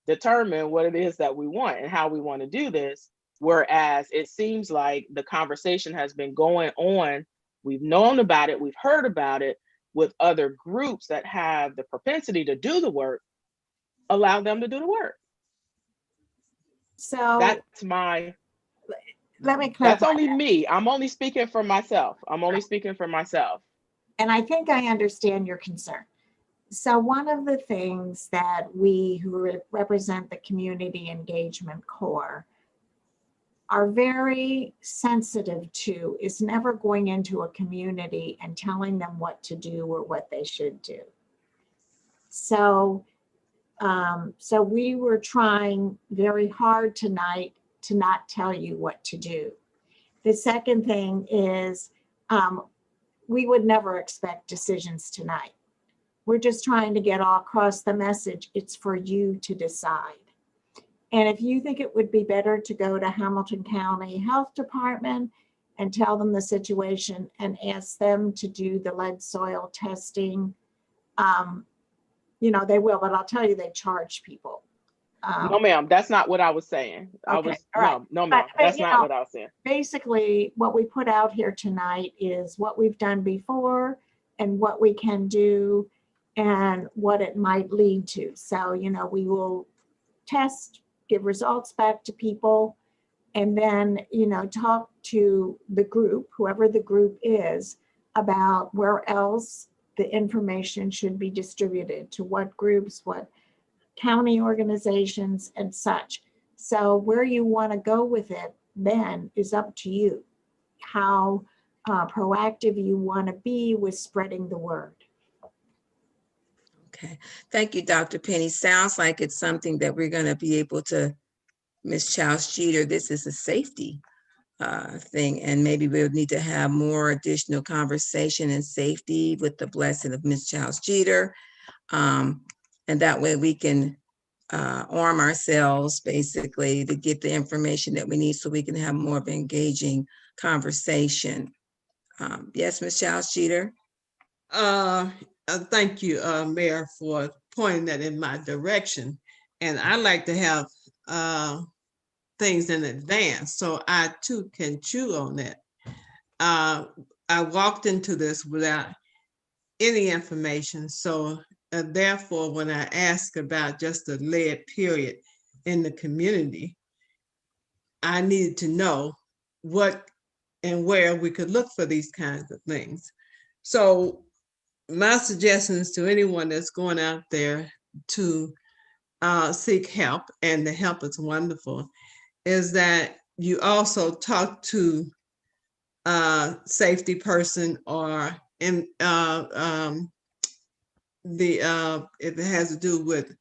determine what it is that we want and how we want to do this. Whereas it seems like the conversation has been going on. We've known about it, we've heard about it with other groups that have the propensity to do the work. Allow them to do the work. So that's my, let me clarify. That's only me. I'm only speaking for myself. And I think I understand your concern. So one of the things that we who represent the Community Engagement Corps are very sensitive to is never going into a community and telling them what to do or what they should do. So, so we were trying very hard tonight to not tell you what to do. The second thing is we would never expect decisions tonight. We're just trying to get all across the message. It's for you to decide. And if you think it would be better to go to Hamilton County Health Department and tell them the situation and ask them to do the lead soil testing, you know, they will, but I'll tell you, they charge people. No, ma'am, that's not what I was saying. Okay, all right. No, ma'am, But, that's you not know, what I was saying. Basically, what we put out here tonight is what we've done before and what we can do and what it might lead to. So, you know, we will test, give results back to people, and then, you know, talk to the group, whoever the group is, about where else the information should be distributed, to what groups, what county organizations and such. So where you want to go with it then is up to you, how proactive you want to be with spreading the word. Okay, thank you, Dr. Penny. Sounds like it's something that we're going to be able to, Ms. Childs Jeter, this is a safety thing, and maybe we'll need to have more additional conversation and safety with the blessing of Ms. Childs Jeter. And that way we can arm ourselves basically to get the information that we need so we can have more of an engaging conversation. Yes, Ms. Childs Jeter. Thank you, Mayor, for pointing that in my direction. And I like to have things in advance so I too can chew on that. I walked into this without any information. So therefore, when I ask about just the lead period in the community, I needed to know what and where we could look for these kinds of things. So my suggestions to anyone that's going out there to seek help, and the help is wonderful, is that you also talk to a safety person, or in if it has to do with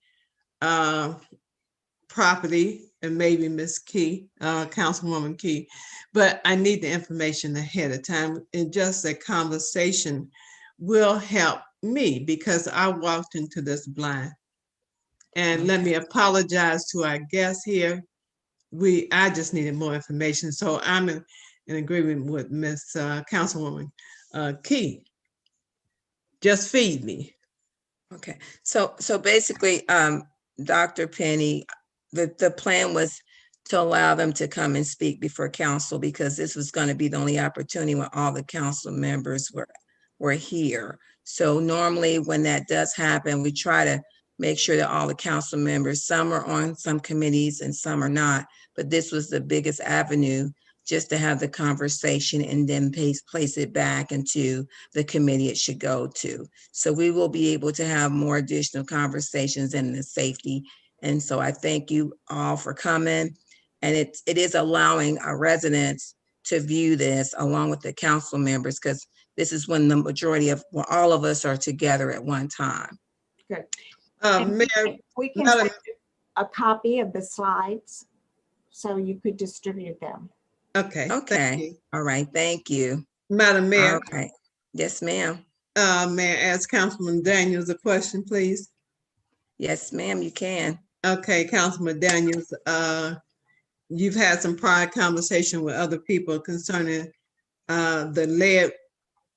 property, and maybe Ms. Key, Councilwoman Key, but I need the information ahead of time, and just a conversation will help me because I walked into this blind. And let me apologize to our guests here. I just needed more information. So I'm in agreement with Ms. Councilwoman Key. Just feed me. Okay, so basically, Dr. Penny, the plan was to allow them to come and speak before council because this was going to be the only opportunity when all the council members were here. So normally when that does happen, we try to make sure that all the council members, some are on some committees and some are not, but this was the biggest avenue just to have the conversation and then place it back into the committee it should go to. So we will be able to have more additional conversations in the safety. And so I thank you all for coming. And it is allowing our residents to view this along with the council members, because this is when the majority of, well, all of us are together at one time. Good. Mayor, we can send a copy of the slides so you could distribute them. Okay. Okay. All right. Thank you. Madam Mayor. Okay. Yes, ma'am. May I ask Councilman Daniels a question, please? Yes, ma'am, you can. Okay, Councilman Daniels, you've had some prior conversation with other people concerning the lead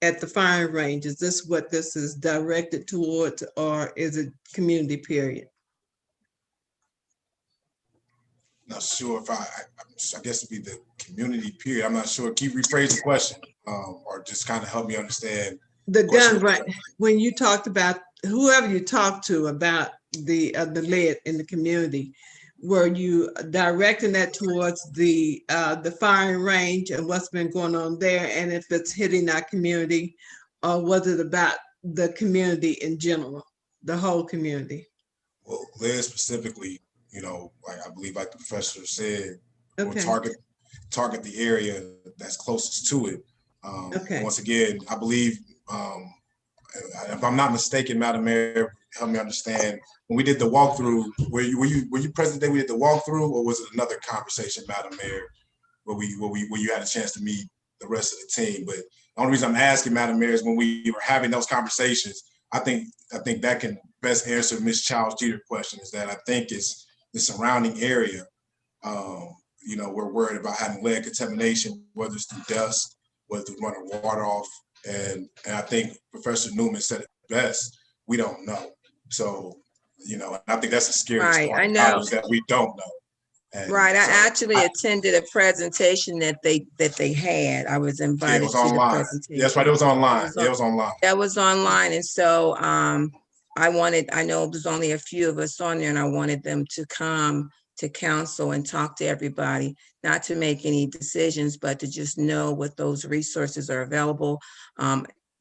at the firing range. Is this what this is directed towards, or is it community period? Not sure if I guess it'd be the community period. I'm not sure. Can you rephrase the question or just kind of help me understand? The gun, right? When you talked about whoever you talked to about the lead in the community, were you directing that towards the firing range and what's been going on there, and if it's hitting our community, or was it about the community in general, the whole community? Well, lead specifically, you know, like I believe, like the professor said, okay. We'll target the area that's closest to it. Okay. Once again, I believe, if I'm not mistaken, Madam Mayor, help me understand. When we did the walkthrough, were you present that we did the walkthrough, or was it another conversation, Madam Mayor, where you had a chance to meet the rest of the team? But the only reason I'm asking, Madam Mayor, is when we were having those conversations, I think that can best answer Ms. Childs' Jeter question. Is that I think it's the surrounding area. You know, we're worried about having lead contamination, whether it's through dust, whether it's running water off. And I think Professor Newman said it best, we don't know. So, you know, I think that's the scariest Right, part I about it, know. is that we don't know. And Right, I so actually attended a presentation that they had. I was yeah, it invited was to the online. presentation. That's right, it was online. was It was online. That was online, and so I know there's only a few of us on there, and I wanted them to come to council and talk to everybody, not to make any decisions, but to just know what those resources are available.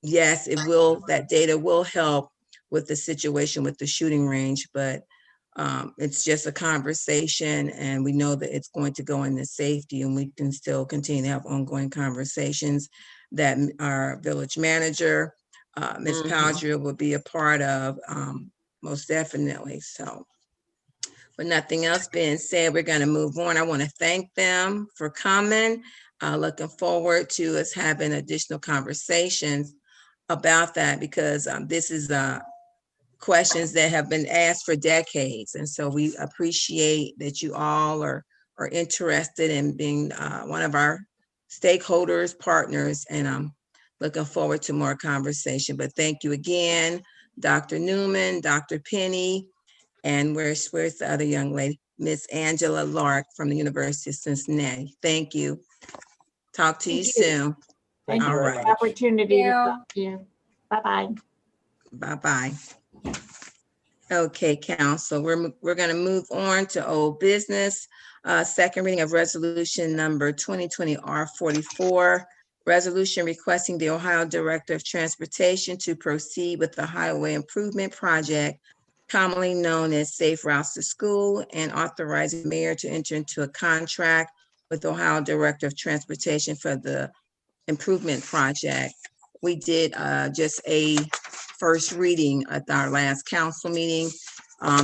Yes, that data will help with the situation with the shooting range, but it's just a conversation, and we know that it's going to go into safety, and we can still continue to have ongoing conversations that our village manager, Ms. Paldria, will be a part of, most definitely. So, with nothing else being said, we're going to move on. I want to thank them for coming. Looking forward to us having additional conversations about that, because this is questions that have been asked for decades. And so we appreciate that you all are interested in being one of our stakeholders, partners, and I'm looking forward to more conversation. But thank you again, Dr. Newman, Dr. Penny, and where's the other young lady? Miss Angela Lark from the University of Cincinnati. Thank you. Talk to you soon. Thank you All for right. the opportunity to Thank you. talk to you. Bye-bye. Bye-bye. Okay, council, we're going to move on to old business. Second reading of resolution number 2020 R44, resolution requesting the Ohio Director of Transportation to proceed with the highway improvement project, commonly known as Safe Routes to School, and authorizing the mayor to enter into a contract with Ohio Director of Transportation for the improvement project. We did just a first reading at our last council meeting.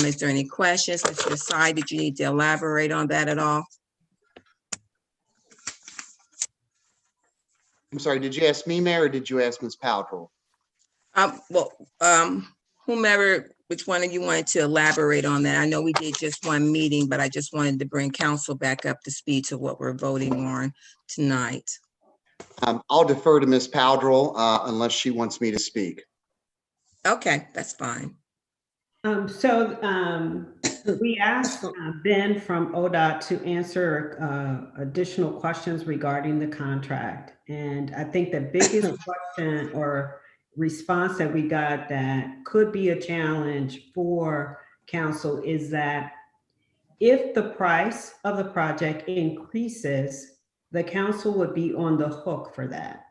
Is there any questions? Mr. Desai, did you need to elaborate on that at all? I'm sorry, did you ask me, Mayor, or did you ask Ms. Powdrell? Whomever, which one of you wanted to elaborate on that? I know we did just one meeting, but I just wanted to bring council back up to speed to what we're voting on tonight. I'll defer to Ms. Powdrell unless she wants me to speak. Okay, that's fine. We asked Ben from ODOT to answer additional questions regarding the contract. And I think the biggest question or response that we got that could be a challenge for council is that if the price of the project increases, the council would be on the hook for that.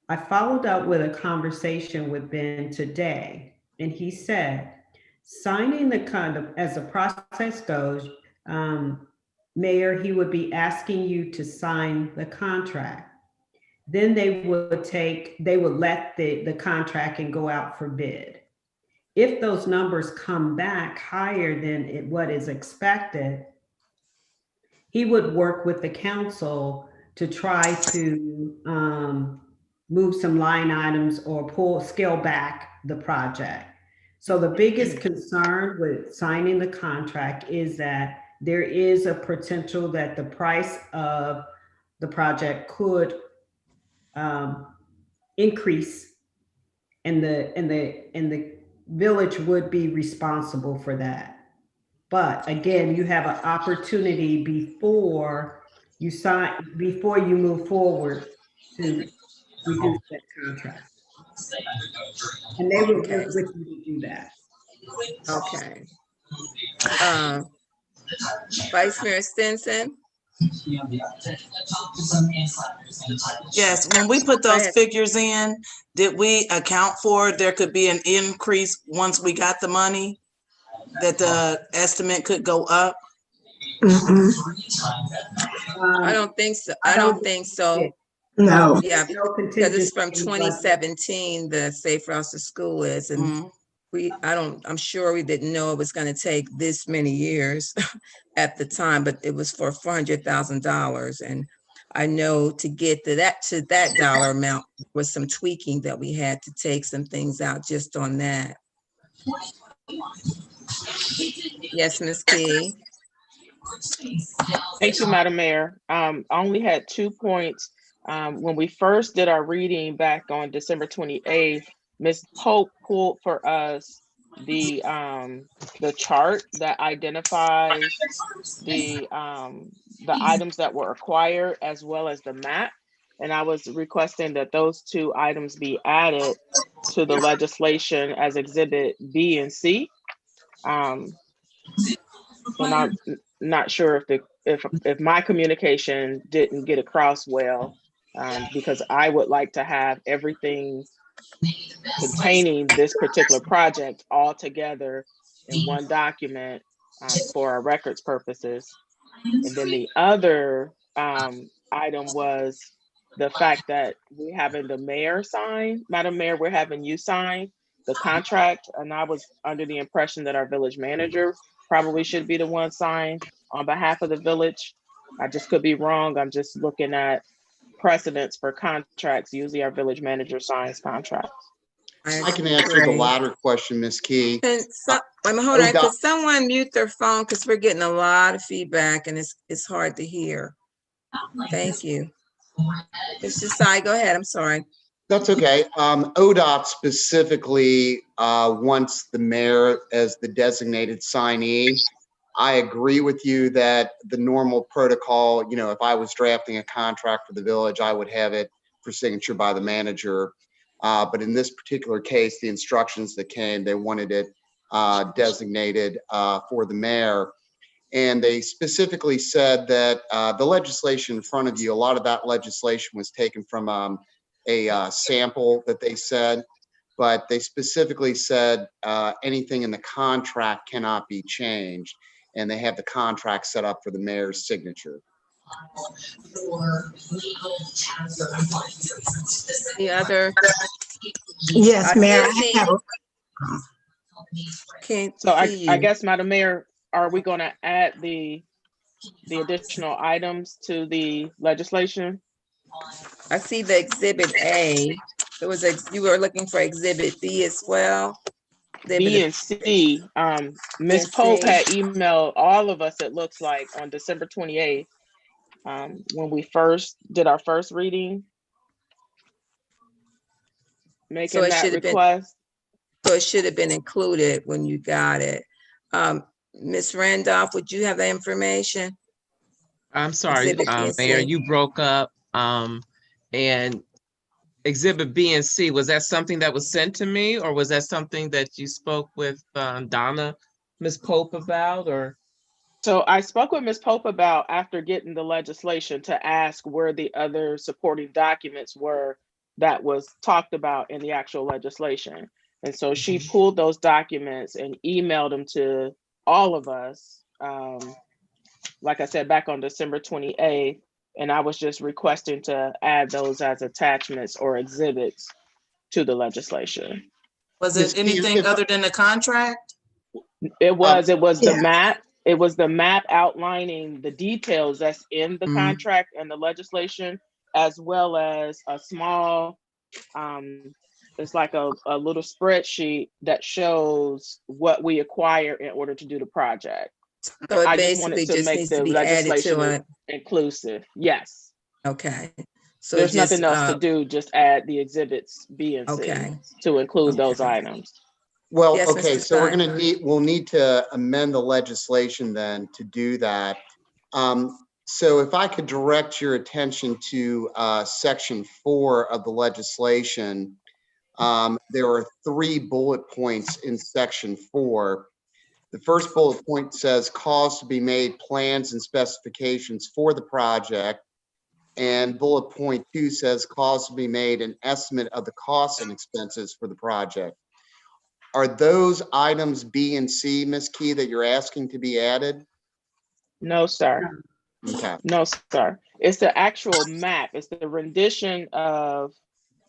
I followed up with a conversation with Ben today, and he said, signing the contract, as the process goes, Mayor, he would be asking you to sign the contract. Then they would let the contract and go out for bid. If those numbers come back higher than what is expected, he would work with the council to try to move some line items or scale back the project. So the biggest concern with signing the contract is that there is a potential that the price of the project could increase, and the village would be responsible for that. But again, you have an opportunity before you move forward to reduce that contract. And they would work with you to do that. Okay. Vice Mayor Stinson? Yes, when we put those figures in, did we account for there could be an increase once we got the money, that the estimate could go up? I don't think so. I don't think so. No. Yeah, because it's from 2017, the Safe Routes to School is, and I'm sure we didn't know it was going to take this many years at the time, but it was for $400,000. And I know to get to that dollar amount was some tweaking that we had to take some things out just on that. Yes, Ms. Key. Thank you, Madam Mayor. I only had 2 points. When we first did our reading back on December 28th, Ms. Pope pulled for us the chart that identifies the items that were acquired as well as the map. And I was requesting that those 2 items be added to the legislation as Exhibit B and C. And I'm not sure if my communication didn't get across well, because I would like to have everything containing this particular project all together in one document for our records purposes. And then the other item was the fact that we're having the mayor sign. Madam Mayor, we're having you sign the contract. And I was under the impression that our village manager probably should be the one signed on behalf of the village. I just could be wrong. I'm just looking at precedents for contracts. Usually our village manager signs contracts. I can answer the latter question, Ms. Key. And so, hold on, could someone mute their phone, because we're getting a lot of feedback and it's hard to hear. Thank you. Mr. Sai, go ahead, I'm sorry. That's okay. ODOT specifically wants the mayor as the designated signee. I agree with you that the normal protocol, you know, if I was drafting a contract for the village, I would have it for signature by the manager. But in this particular case, the instructions that came, they wanted it designated for the mayor. And they specifically said that the legislation in front of you, a lot of that legislation was taken from a sample that they said, but they specifically said anything in the contract cannot be changed. And they have the contract set up for the mayor's signature. The other. Yes, Mayor. So I guess, Madam Mayor, are we going to add the additional items to the legislation? I see the Exhibit A. It was, you were looking for Exhibit B as well. B and C. Ms. Pope had emailed all of us, it looks like, on December 28th, when we first did our first reading, making that request. So it should have been included when you got it. Ms. Randolph, would you have the information? I'm sorry, Mayor, you broke up. And Exhibit B and C, was that something that was sent to me, or was that something that you spoke with Donna, Ms. Pope about, or? So I spoke with Ms. Pope about, after getting the legislation, to ask where the other supporting documents were that was talked about in the actual legislation. And so she pulled those documents and emailed them to all of us, like I said, back on December 28th. And I was just requesting to add those as attachments or exhibits to the legislation. Was it anything other than the contract? It was the map. It was the map outlining the details that's in the contract and the legislation, as well as a small, it's like a little spreadsheet that shows what we acquire in order to do the project. So it I basically just wanted to make the legislation inclusive. Yes. Okay. So there's nothing else to do, just add the exhibits B and C to include those items. Well, yes, okay, so we'll need to amend the legislation then to do that. So if I could direct your attention to Section 4 of the legislation, there are 3 bullet points in Section 4. The first bullet point says calls to be made, plans and specifications for the project. And bullet point 2 says calls to be made, an estimate of the costs and expenses for the project. Are those items B and C, Ms. Key, that you're asking to be added? No, sir. Okay. No, sir. It's the actual map. It's the rendition of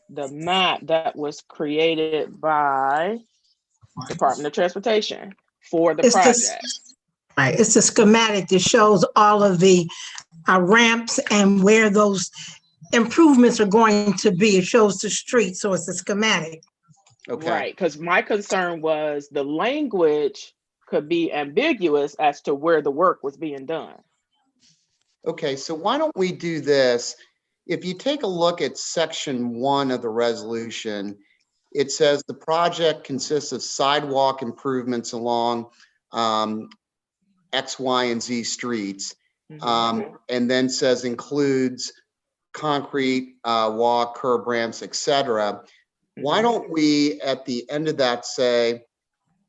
the map that was created by Department of Transportation for the project. Right. It's a schematic that shows all of the ramps and where those improvements are going to be. It shows the street, so it's a schematic. Okay. Right, because my concern was the language could be ambiguous as to where the work was being done. Okay, so why don't we do this? If you take a look at section 1 of the resolution, it says the project consists of sidewalk improvements along X, Y, and Z streets. And then says includes concrete, walk, curb ramps, etc. Why don't we, at the end of that, say,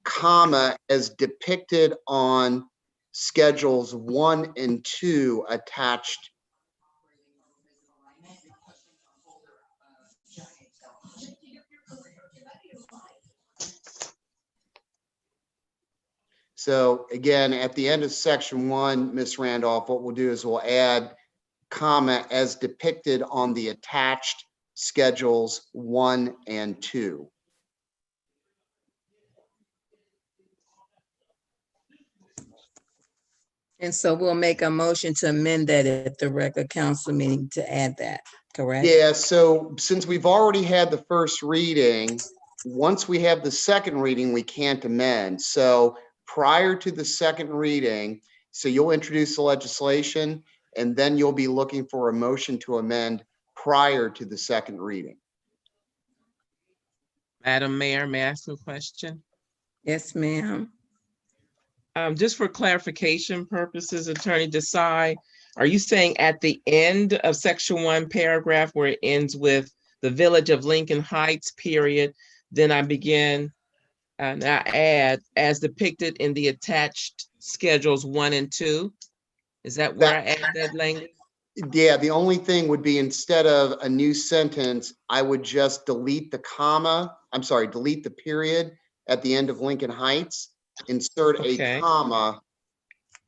comma, as depicted on schedules 1 and 2 attached. So again, at the end of section 1, Ms. Randolph, what we'll do is we'll add comma as depicted on the attached schedules 1 and 2. And so we'll make a motion to amend that at the regular council meeting to add that, correct? Yeah, so since we've already had the first reading, once we have the second reading, we can't amend. So prior to the second reading, so you'll introduce the legislation and then you'll be looking for a motion to amend prior to the second reading. Madam Mayor, may I ask a question? Yes, ma'am. Just for clarification purposes, Attorney Desai, are you saying at the end of section 1 paragraph where it ends with the Village of Lincoln Heights, period, then I begin and I add as depicted in the attached schedules 1 and 2? Is that where I add that language? Yeah, the only thing would be instead of a new sentence, I would just delete the comma, I'm sorry, delete the period at the end of Lincoln Heights, insert a comma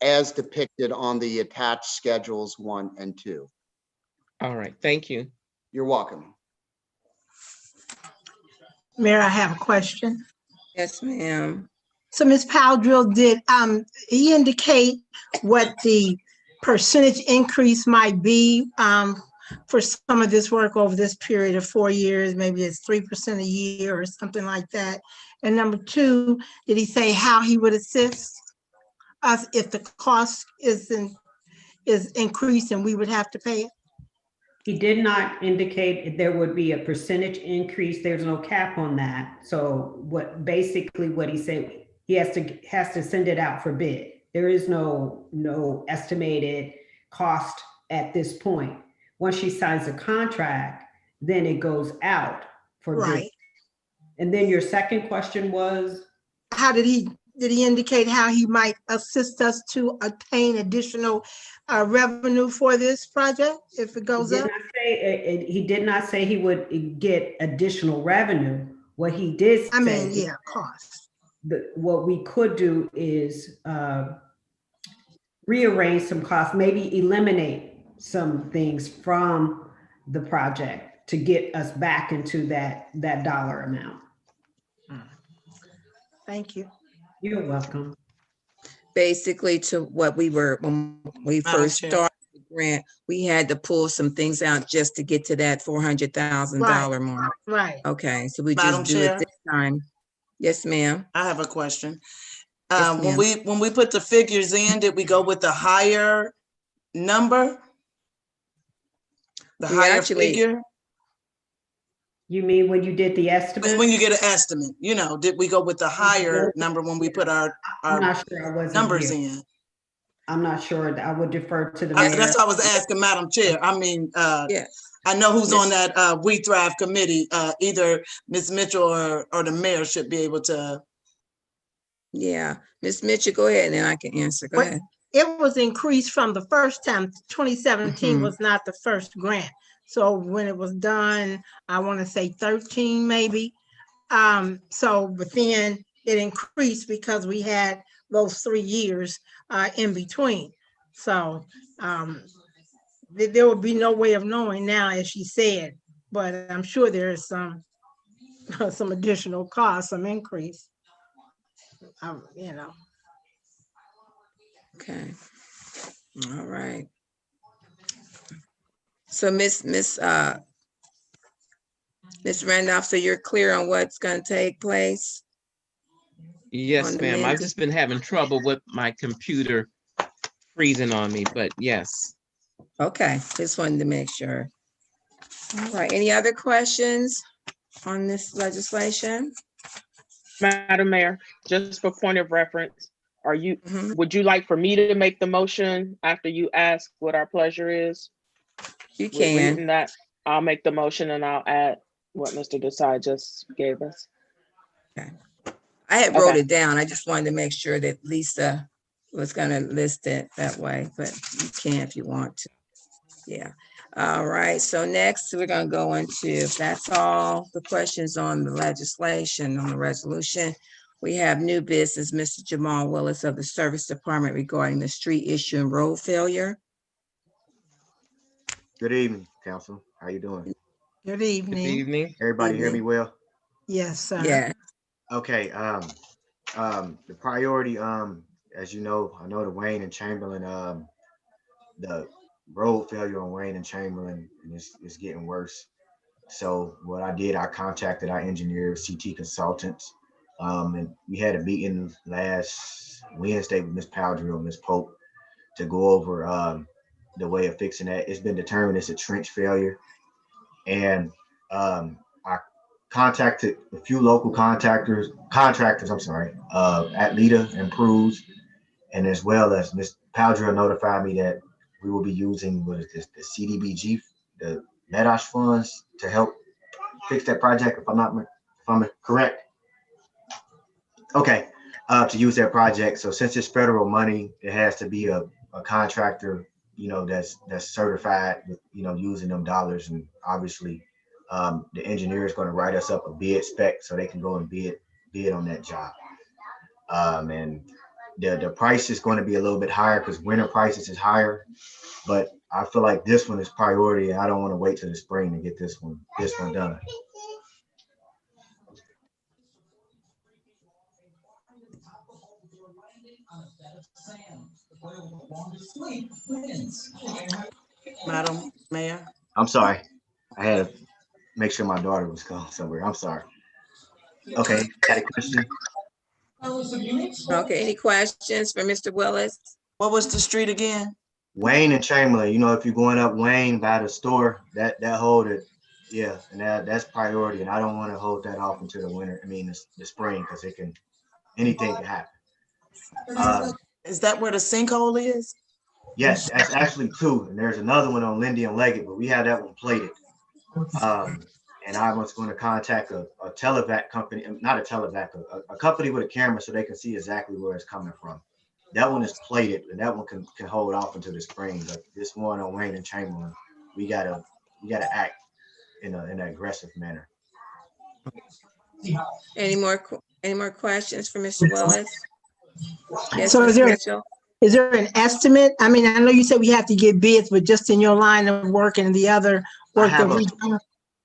as depicted on the attached schedules 1 and 2. All right, thank you. You're welcome. Mayor, I have a question. Yes, ma'am. So Ms. Powdrill, did he indicate what the percentage increase might be for some of this work over this period of 4 years? Maybe it's 3% a year or something like that. And number 2, did he say how he would assist us if the cost is increased and we would have to pay it? He did not indicate there would be a percentage increase. There's no cap on that. So what he said, he has to send it out for bid. There is no estimated cost at this point. Once she signs a contract, then it goes out for bid. And then your second question was? How did he indicate how he might assist us to obtain additional revenue for this project if it goes up? He did not say he would get additional revenue. What he did say, cost. What we could do is rearrange some costs, maybe eliminate some things from the project to get us back into that dollar amount. Thank you. You're welcome. Basically, to what we were, when we first started the grant, we had to pull some things out just to get to that $400,000 mark. Right. Okay, so we Madam just do Chair? it this time. Yes, ma'am. I have a question. Yes, When ma'am. we put the figures in, did we go with the higher number? The We higher actually- figure? You mean when you did the estimate? When you get an estimate, did we go with the higher number when we put our I'm not sure. I wasn't numbers here. in? I'm not sure. I would defer to the mayor. That's what I was asking, Madam Chair. I mean, Yes. I know who's on that We Thrive committee. Either Ms. Mitchell or the mayor should be able to. Yeah, Ms. Mitchell, go ahead and then I can answer. Go ahead. It was increased from the first time. 2017 was not the first grant. So when it was done, I want to say 13 maybe. But then it increased because we had those 3 years in between. So there would be no way of knowing now, as she said, but I'm sure there is some additional cost, some increase. Okay. All right. So Miss Randolph, so you're clear on what's going to take place? Yes, On the ma'am. I've minutes. just been having trouble with my computer freezing on me, but yes. Okay, just wanted to make sure. All right, any other questions on this legislation? Madam Mayor, just for point of reference, Mhm. would you like for me to make the motion after you ask what our pleasure is? You With can. reading that, I'll make the motion and I'll add what Mr. Desai just gave us. I had wrote Okay. it down. I just wanted to make sure that Lisa was gonna list it that way, but you can if you want to. Yeah. All right, so next we're gonna go into, if that's all the questions on the legislation, on the resolution, we have new business, Mr. Jamal Willis of the Service Department regarding the street issue and road failure. Good evening, Council. How you doing? Good Good evening. evening. Everybody hear me well? Yes, sir. Yeah, Okay, the priority, as you know, I know the Wayne and Chamberlain, the road failure on Wayne and Chamberlain is getting worse. So what I did, I contacted our engineer, CT Consultants, and we had a meeting last Wednesday with Ms. Powdrill and Ms. Pope to go over the way of fixing that. It's been determined it's a trench failure. And I contacted a few local contractors, I'm sorry, at Lita and Prues, and as well as Ms. Powdrill notified me that we will be using what is this, the CDBG, the NEDOSH funds to help fix that project, if I'm correct. Okay, to use that project. So since it's federal money, it has to be a contractor, you know, that's certified with, you know, using them dollars. And obviously the engineer is going to write us up a bid spec so they can go and bid on that job. And the price is going to be a little bit higher because winter prices is higher, but I feel like this one is priority. And I don't want to wait till the spring to get this one done. Madam Mayor. I'm sorry. I had to make sure my daughter was going somewhere. I'm sorry. Okay, got a question? okay, any questions for Mr. Willis? What was the street again? Wayne and Chamberlain, you know, if you're going up Wayne by the store, that hold it, yeah, and that's priority. And I don't want to hold that off until the winter, the spring, because anything can happen. Is that where the sinkhole is? Yes, that's actually two. And there's another one on Lindy and Leggett, but we have that one plated. And I was going to contact a televac company, not a televac, a company with a camera so they can see exactly where it's coming from. That one is plated, and that one can hold off until the spring. But this one on Wayne and Chamberlain, we gotta act in an aggressive manner. Any more questions for Mr. Willis? Yes, So Ms. Mitchell? is there an estimate? I mean, I know you said we have to get bids, but just in your line of work and the other work that we do.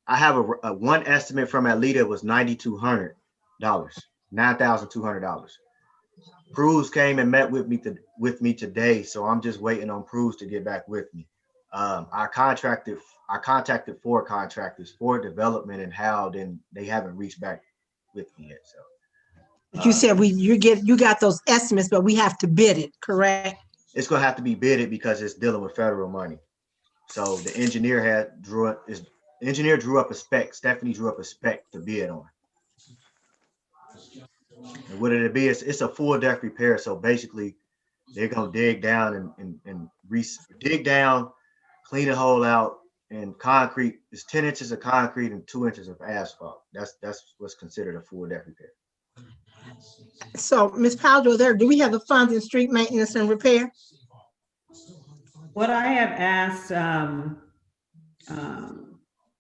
I have a one estimate from Alita was $9,200, $9,200. Cruz came and met with me today, so I'm just waiting on Cruz to get back with me. I contacted 4 contractors for development and how, then they haven't reached back with me yet. So You said you got those estimates, but we have to bid it, correct? it's gonna have to be bidded because it's dealing with federal money. So the engineer drew up a spec. Stephanie drew up a spec to bid on. And what it'll be is it's a full depth repair. So basically, they're gonna dig down and dig down, clean the hole out, and concrete. It's 10 inches of concrete and 2 inches of asphalt. That's what's considered a full depth repair. So, Ms. Powdrill, do we have the funds in street maintenance and repair? What I have asked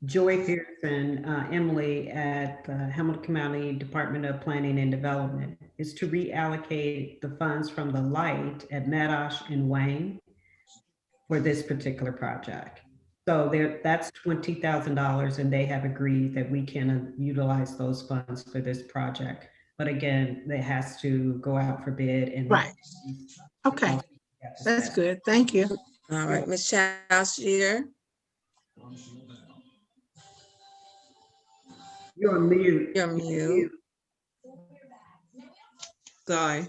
Joy Pearson, Emily at the Hamilton County Department of Planning and Development is to reallocate the funds from the light at Medosh and Wayne for this particular project. So that's $20,000, and they have agreed that we can utilize those funds for this project. But again, it has to go out for bid and right. Okay, that's good. Thank you. All right, Ms. Childs-Jeter. You're on mute. You're mute. Sorry.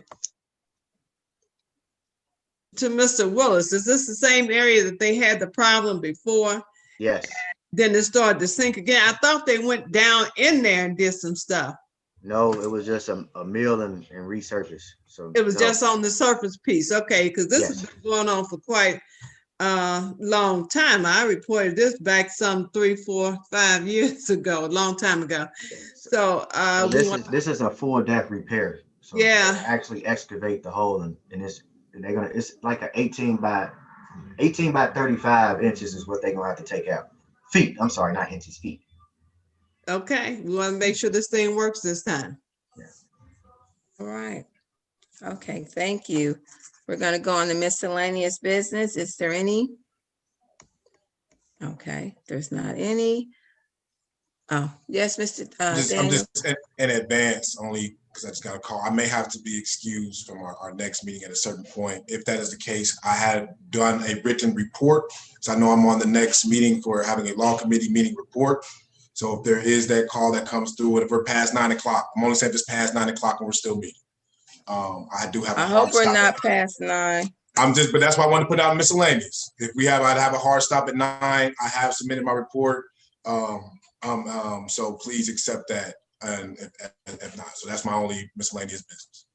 To Mr. Willis, is this the same area that they had the problem before? Yes. Then it started to sink again. I thought they went down in there and did some stuff. No, it was just a mill and resurface. So It was no. just on the surface piece. Okay, because this Yes. has been going on for quite a long time. I reported this back some 3, 4, 5 years ago, a long time ago. So So this is a full depth repair. So Yeah. they actually excavate the hole and it's like a 18 by 35 inches is what they're gonna have to take out. Feet. I'm sorry, not inches, feet. Okay, we want to make sure this thing works this time. All right. Okay, thank you. We're going to go on to miscellaneous business. Is there any? Okay, there's not any. Oh, yes, Mr. I'm Daniel. just in advance only because I just got a call. I may have to be excused from our next meeting at a certain point. If that is the case, I had done a written report. So I know I'm on the next meeting for having a law committee meeting report. So if there is that call that comes through, and if we're past 9 o'clock, I'm only saying if it's past 9 o'clock and we're still meeting. I do have a I hard hope we're stop not at- past 9. but that's why I want to put out miscellaneous. If I'd have a hard stop at 9. I have submitted my report. So please accept that. And if not, so that's my only miscellaneous business.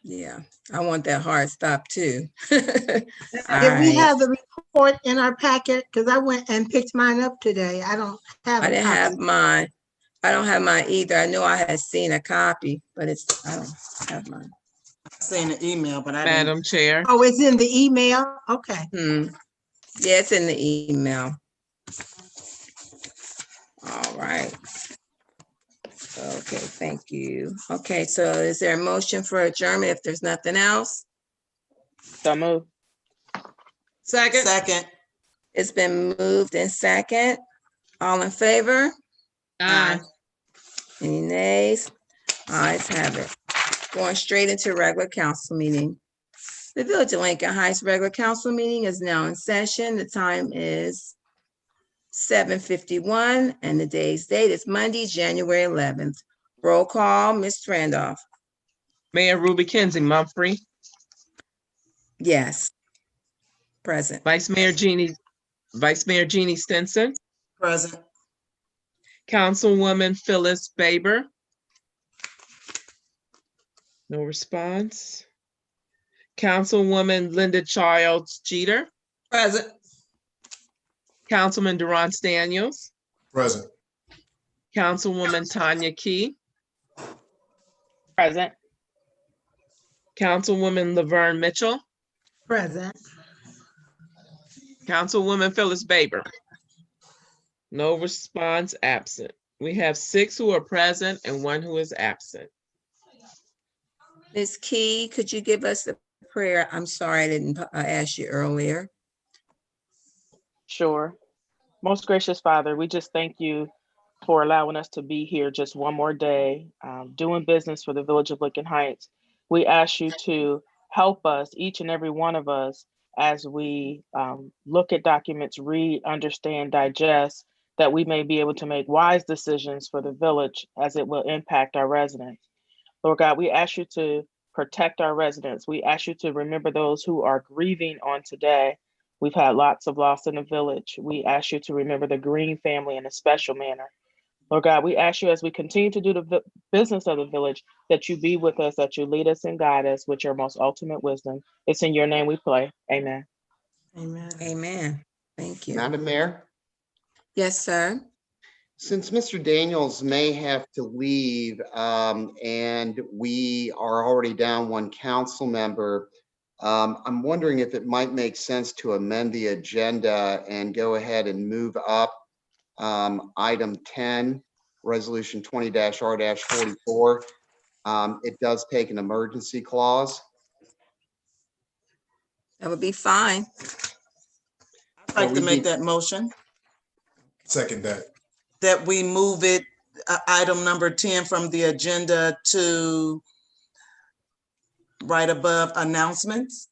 Yeah, I want that hard stop too. Did we have the report in our packet? Because I went and picked mine up today. I don't have. I didn't have mine. I don't have mine either. I know I had seen a copy, but I don't have mine. Seen an email, but I didn't. Madam Chair. Oh, it's in the email? Okay. Yeah, it's in the email. All right. Okay, thank you. Okay, so is there a motion for adjournment if there's nothing else? So moved. Second. Second. It's been moved and second. All in favor? Aye. Any nays? Ayes have it. Going straight into regular council meeting. The Village of Lincoln Heights regular council meeting is now in session. The time is 7:51 and the day's date is Monday, January 11th. Roll call, Ms. Randolph. Mayor Ruby Kinsey Mumphrey. Yes. Present. Vice Mayor Jeannie Stinson. Present. Councilwoman Phyllis Baber. No response. Councilwoman Linda Childs Jeter. Present. Councilman Durance Daniels. Present. Councilwoman Tanya Key. Present. Councilwoman Laverne Mitchell. Present. Councilwoman Phyllis Baber. No response, absent. We have 6 who are present and 1 who is absent. Ms. Key, could you give us the prayer? I'm sorry, I didn't ask you earlier. Sure. Most gracious Father, we just thank you for allowing us to be here just one more day, doing business for the Village of Lincoln Heights. We ask you to help us, each and every one of us, as we look at documents, read, understand, digest, that we may be able to make wise decisions for the village as it will impact our residents. Lord God, we ask you to protect our residents. We ask you to remember those who are grieving on today. We've had lots of loss in the village. We ask you to remember the Green family in a special manner. Lord God, we ask you as we continue to do the business of the village, that you be with us, that you lead us and guide us with your most ultimate wisdom. It's in your name we pray. Amen. Amen. Amen. Thank you. Madam Mayor, Yes, sir. since Mr. Daniels may have to leave and we are already down 1 council member, I'm wondering if it might make sense to amend the agenda and go ahead and move up item 10, resolution 20-R-44. It does take an emergency clause. That would be fine. I'd like to make that motion Second that. that we move it, item number 10 from the agenda to right above announcements.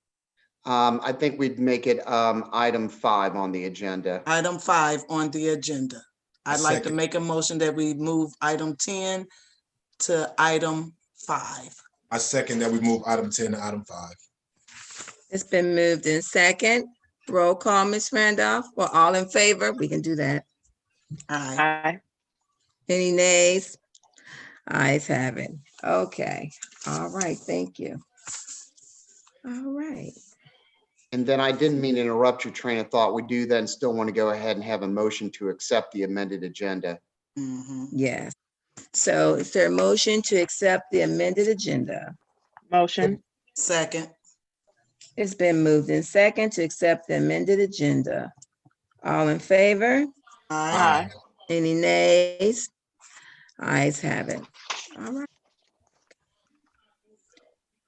I think we'd make it item 5 on the agenda. Item 5 on the agenda. I'd like to make a motion that we move item 10 to item 5. I second that we move item 10 to item 5. It's been moved in second. Roll call, Ms. Randolph. Well, all in favor? We can do that. Aye. Aye. Any nays? Ayes have it. Okay. All right. Thank you. All right. And then I didn't mean to interrupt your train of thought. We do then still want to go ahead and have a motion to accept the amended agenda. Mhm. Yes. So is there a motion to accept the amended agenda? Motion. Second. It's been moved in second to accept the amended agenda. All in favor? Aye. Aye. Any nays? Ayes have it. All right.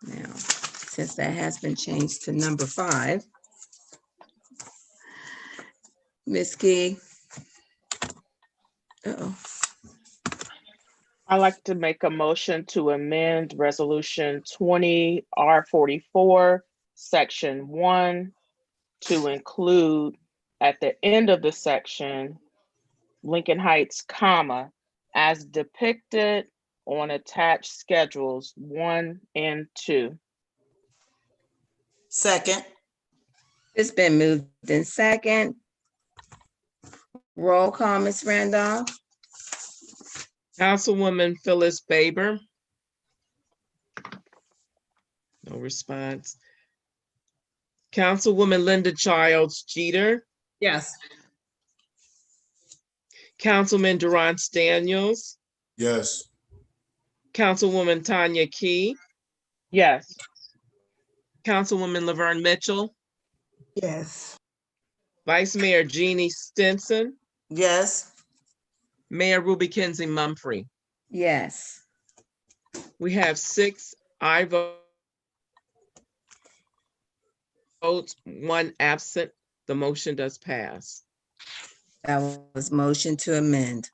Now, since that has been changed to number 5, Ms. Key. Uh-oh. I'd like to make a motion to amend Resolution 20 R44, Section 1, to include at the end of the section, Lincoln Heights, comma, as depicted on attached schedules 1 and 2. Second. It's been moved in second. Roll call, Ms. Randolph. Councilwoman Phyllis Baber. No response. Councilwoman Linda Childs Jeter. Yes. Councilman Durant Daniels. Yes. Councilwoman Tanya Key. Yes. Councilwoman Laverne Mitchell. Yes. Vice Mayor Jeannie Stinson. Yes. Mayor Ruby Kinsey Mumphrey. Yes. We have 6 aye votes, 1 absent. The motion does pass. That was motion to amend.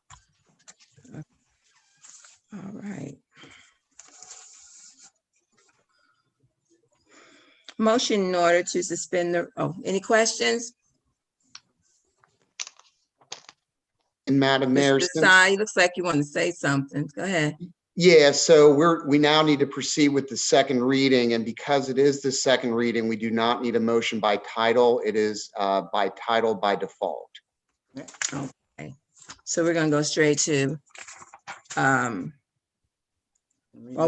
All right. Motion in order to suspend the, any questions? And Madam Mayor, Mr. Desai, looks like you want to say something. Go ahead. yeah, so we now need to proceed with the second reading, and because it is the second reading, we do not need a motion by title. It is by title by default. Okay. So we're gonna go straight to, well,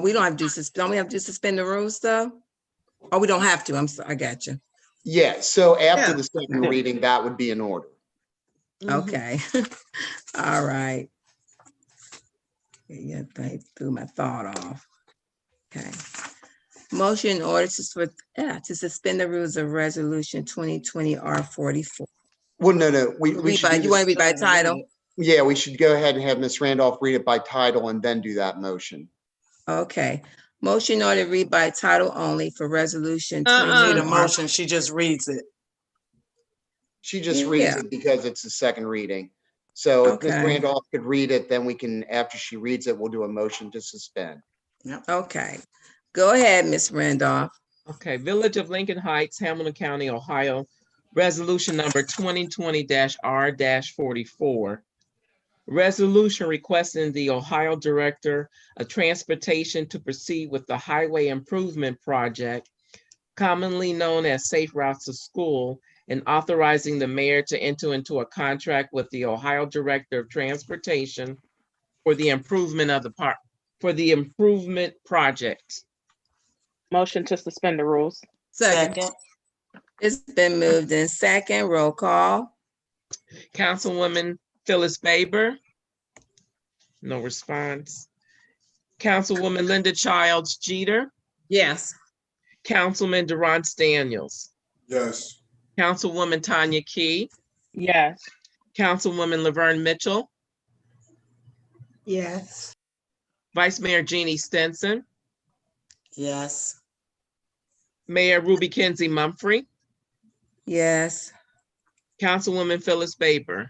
we don't have to do, don't we have to suspend the rules though? Oh, we don't have to. I'm sorry, I got you. Yeah, so after Yeah. the second reading, that would be in order. Okay. All right. Yeah, I threw my thought off. Okay. Motion in order to suspend the rules of resolution 2020 R44. Well, no, we should do You want to this. read by title? Yeah, we should go ahead and have Ms. Randolph read it by title and then do that motion. Okay. Motion in order to read by title only for resolution Need 2020 a motion. She just reads it. She just reads Yeah. it because it's the second reading. So if Ms. Okay. Randolph could read it, then we can, after she reads it, we'll do a motion to suspend. Okay. Go ahead, Ms. Randolph. Okay, Village of Lincoln Heights, Hamilton County, Ohio, resolution number 2020-R-44. Resolution requesting the Ohio Director of Transportation to proceed with the Highway Improvement Project, commonly known as Safe Routes to School, and authorizing the mayor to enter into a contract with the Ohio Director of Transportation for the improvement of the improvement project. Motion to suspend the rules. Second. It's been moved in second. Roll call. Councilwoman Phyllis Baber. No response. Councilwoman Linda Childs Jeter. Yes. Councilman Durant Daniels. Yes. Councilwoman Tanya Key. Yes. Councilwoman Laverne Mitchell. Yes. Vice Mayor Jeannie Stinson. Yes. Mayor Ruby Kinsey Mumphrey. Yes. Councilwoman Phyllis Baber.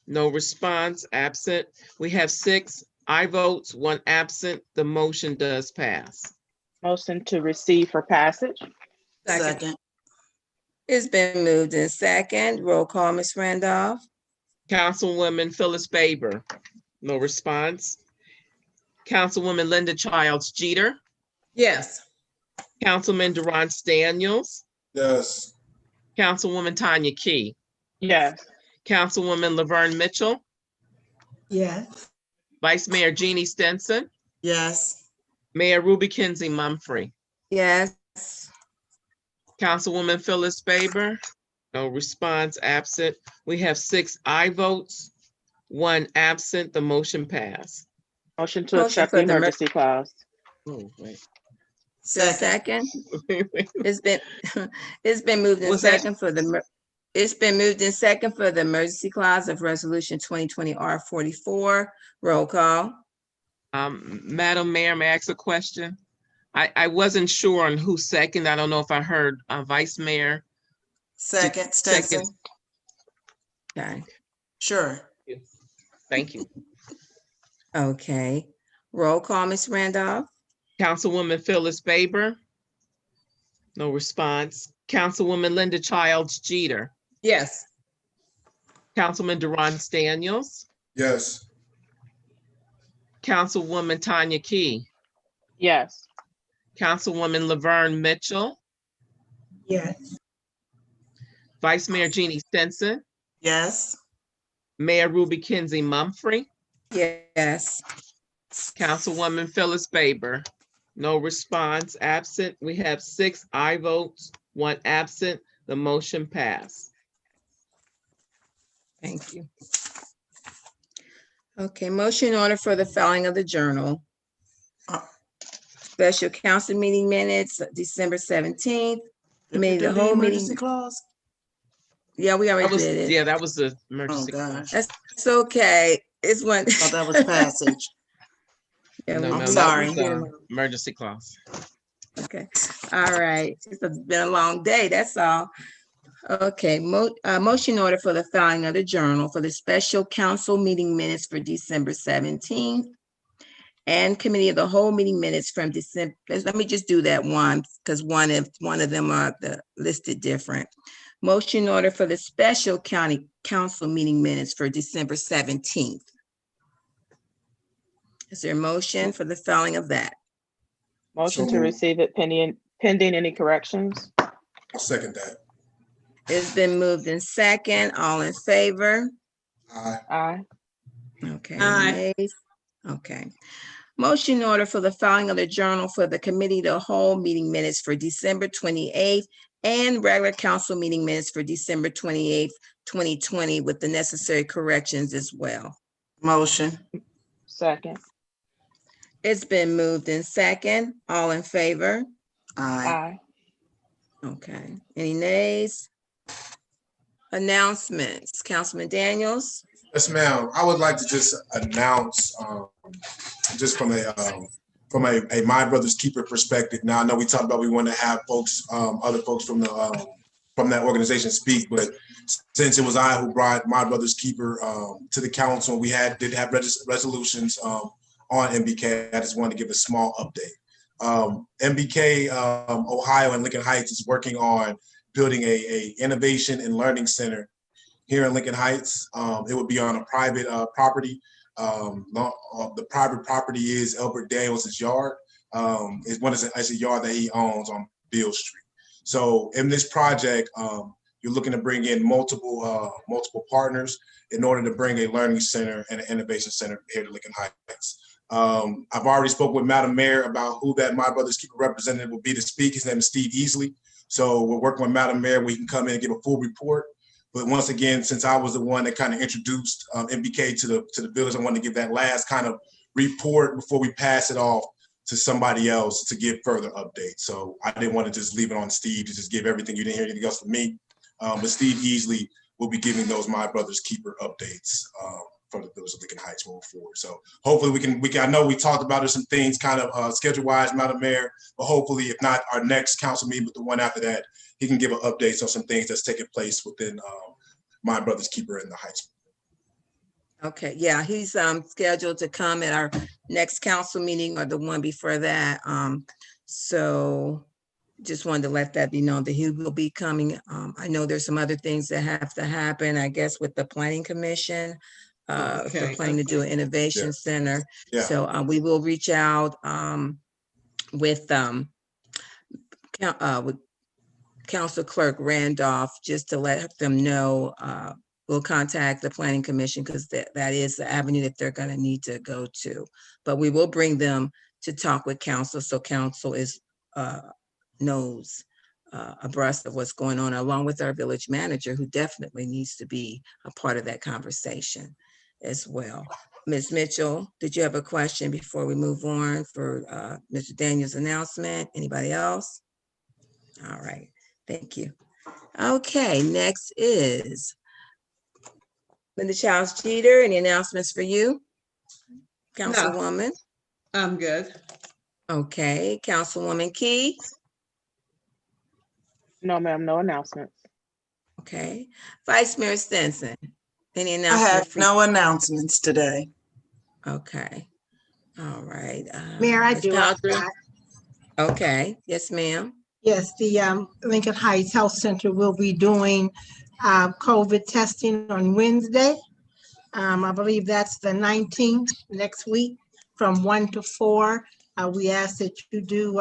No response, absent. We have 6 aye votes, 1 absent. The motion does pass. Motion to receive for passage. Second. It's been moved in second. Roll call, Ms. Randolph. Councilwoman Phyllis Baber. No response. Councilwoman Linda Childs Jeter. Yes. Councilman Durant Daniels, Yes. Councilwoman Tanya Key, Yes. Councilwoman Laverne Mitchell, Yes. Vice Mayor Jeannie Stinson, Yes. Mayor Ruby Kinsey Mumphrey, Yes. Councilwoman Phyllis Faber, no response, absent. We have 6 aye votes, 1 absent. The motion passed. Motion to Motion accept for the the emergency clause. Oh, wait. Second. It's been, it's been moved in Was that- second for the, it's been moved in second for the emergency clause of resolution 2020 R44. Roll call. Madam Mayor, may I ask a question? I wasn't sure on who second. I don't know if I heard Vice Mayor. Second, Stinson. Okay. Sure. Thank you. Okay. Roll call, Ms. Randolph. Councilwoman Phyllis Faber. No response. Councilwoman Linda Childs Jeter. Yes. Councilman Durant Daniels. Yes. Councilwoman Tanya Key. Yes. Councilwoman Laverne Mitchell. Yes. Vice Mayor Jeannie Stinson. Yes. Mayor Ruby Kinsey Mumphrey. Yes. Councilwoman Phyllis Faber. No response, absent. We have 6 aye votes, 1 absent. The motion passed. Thank you. Okay, motion in order for the filing of the journal. Special council meeting minutes, December 17th. Committee of the whole meeting. Emergency clause? Yeah, we That already was, did it. yeah, that was the Oh, emergency. gosh. That's okay. It's one. Oh, that was passage. Yeah, No, we- no, we- that sorry. was, emergency clause. Okay, all right. It's been a long day, that's all. Okay, motion order for the filing of the journal for the special council meeting minutes for December 17th. And committee of the whole meeting minutes from December, let me just do that one, because one of them are listed different. Motion order for the special county council meeting minutes for December 17th. Is there a motion for the filing of that? Motion So to moved. receive it pending any corrections. I'll second that. It's been moved in second, all in favor? Aye. Aye. Okay. Aye. Nays? Okay. Motion order for the filing of the journal for the committee of the whole meeting minutes for December 28th and regular council meeting minutes for December 28th, 2020 with the necessary corrections as well. Motion. Second. It's been moved in second, all in favor? Aye. Aye. Okay. Any nays? Announcements, Councilman Daniels? Yes, ma'am. I would like to just announce, just from a My Brother's Keeper perspective. Now, I know we talked about we want to have folks, other folks from that organization speak, but since it was I who brought My Brother's Keeper to the council, we did have resolutions on MBK. I just wanted to give a small update. MBK Ohio and Lincoln Heights is working on building a innovation and learning center here in Lincoln Heights. It would be on a private property. The private property is Albert Daniels' yard. It's a yard that he owns on Beale Street. So in this project, you're looking to bring in multiple partners in order to bring a learning center and an innovation center here to Lincoln Heights. I've already spoke with Madam Mayor about who that My Brother's Keeper representative will be to speak. His name is Steve Easley. So we're working with Madam Mayor. We can come in and give a full report. But once again, since I was the one that kind of introduced MBK to the village, I wanted to give that last kind of report before we pass it off to somebody else to give further updates. So I didn't want to just leave it on Steve to just give everything. You didn't hear anything else from me. But Steve Easley will be giving those My Brother's Keeper updates from the village of Lincoln Heights moving forward. So hopefully we can, I know we talked about there's some things kind of schedule-wise, Madam Mayor, but hopefully if not our next council meeting, but the one after that, he can give an update on some things that's taking place within My Brother's Keeper in the Heights. Okay, yeah, he's scheduled to come at our next council meeting or the one before that. So just wanted to let that be known that he will be coming. I know there's some other things that have to happen, I guess, with the planning commission. If they're planning to do an innovation center. Yeah. So we will reach out with Council Clerk Randolph, just to let them know, we'll contact the Planning Commission because that is the avenue that they're going to need to go to. But we will bring them to talk with council, so council is knows abreast of what's going on, along with our village manager, who definitely needs to be a part of that conversation as well. Ms. Mitchell, did you have a question before we move on for Mr. Daniels' announcement? Anybody else? All right, thank you. Okay, next is Linda Childs Jeter. Any announcements for you, Councilwoman? I'm good. Okay, Councilwoman Key. No, ma'am, no announcements. Okay, Vice Mayor Stinson. Any I announcements? have no announcements today. Okay, all right. Mayor, I Ms. do. Powdry? Okay, yes, ma'am. Yes, the Lincoln Heights Health Center will be doing COVID testing on Wednesday. I believe that's the 19th, next week, from 1 to 4. We ask that you do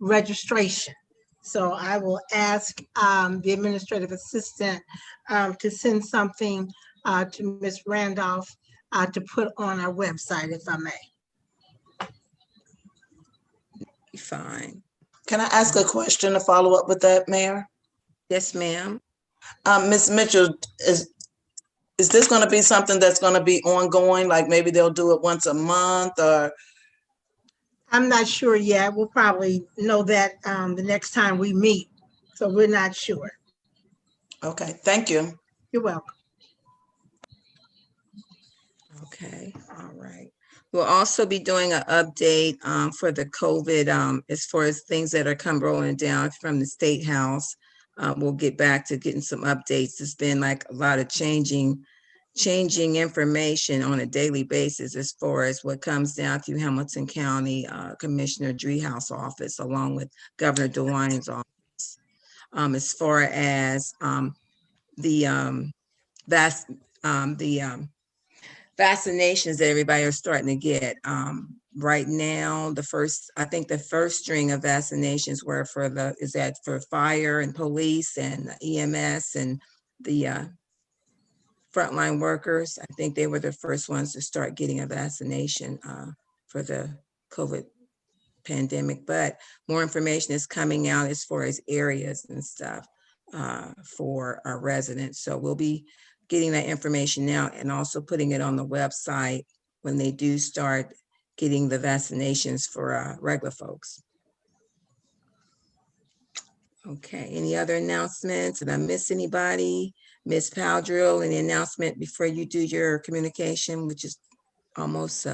registration. So I will ask the administrative assistant to send something to Ms. Randolph to put on our website, if I may. Fine. Can I ask a question to follow up with that, Mayor? Yes, ma'am. Ms. Mitchell, is this going to be something that's going to be ongoing? Like maybe they'll do it once a month, or? I'm not sure yet. We'll probably know that the next time we meet. So we're not sure. Okay, thank you. You're welcome. Okay, all right. We'll also be doing an update for the COVID as far as things that are rolling down from the State House. We'll get back to getting some updates. It's been like a lot of changing information on a daily basis as far as what comes down through Hamilton County Commissioner Driehaus' office, along with Governor DeWine's office. As far as the vaccinations that everybody are starting to get. Right now, I think the first string of vaccinations were for fire and police and EMS and the frontline workers. I think they were the first ones to start getting a vaccination for the COVID pandemic, but more information is coming out as far as areas and stuff for our residents. So we'll be getting that information now and also putting it on the website when they do start getting the vaccinations for regular folks. Okay, any other announcements? Did I miss anybody? Ms. Powdrill, any announcement before you do your communication, which is almost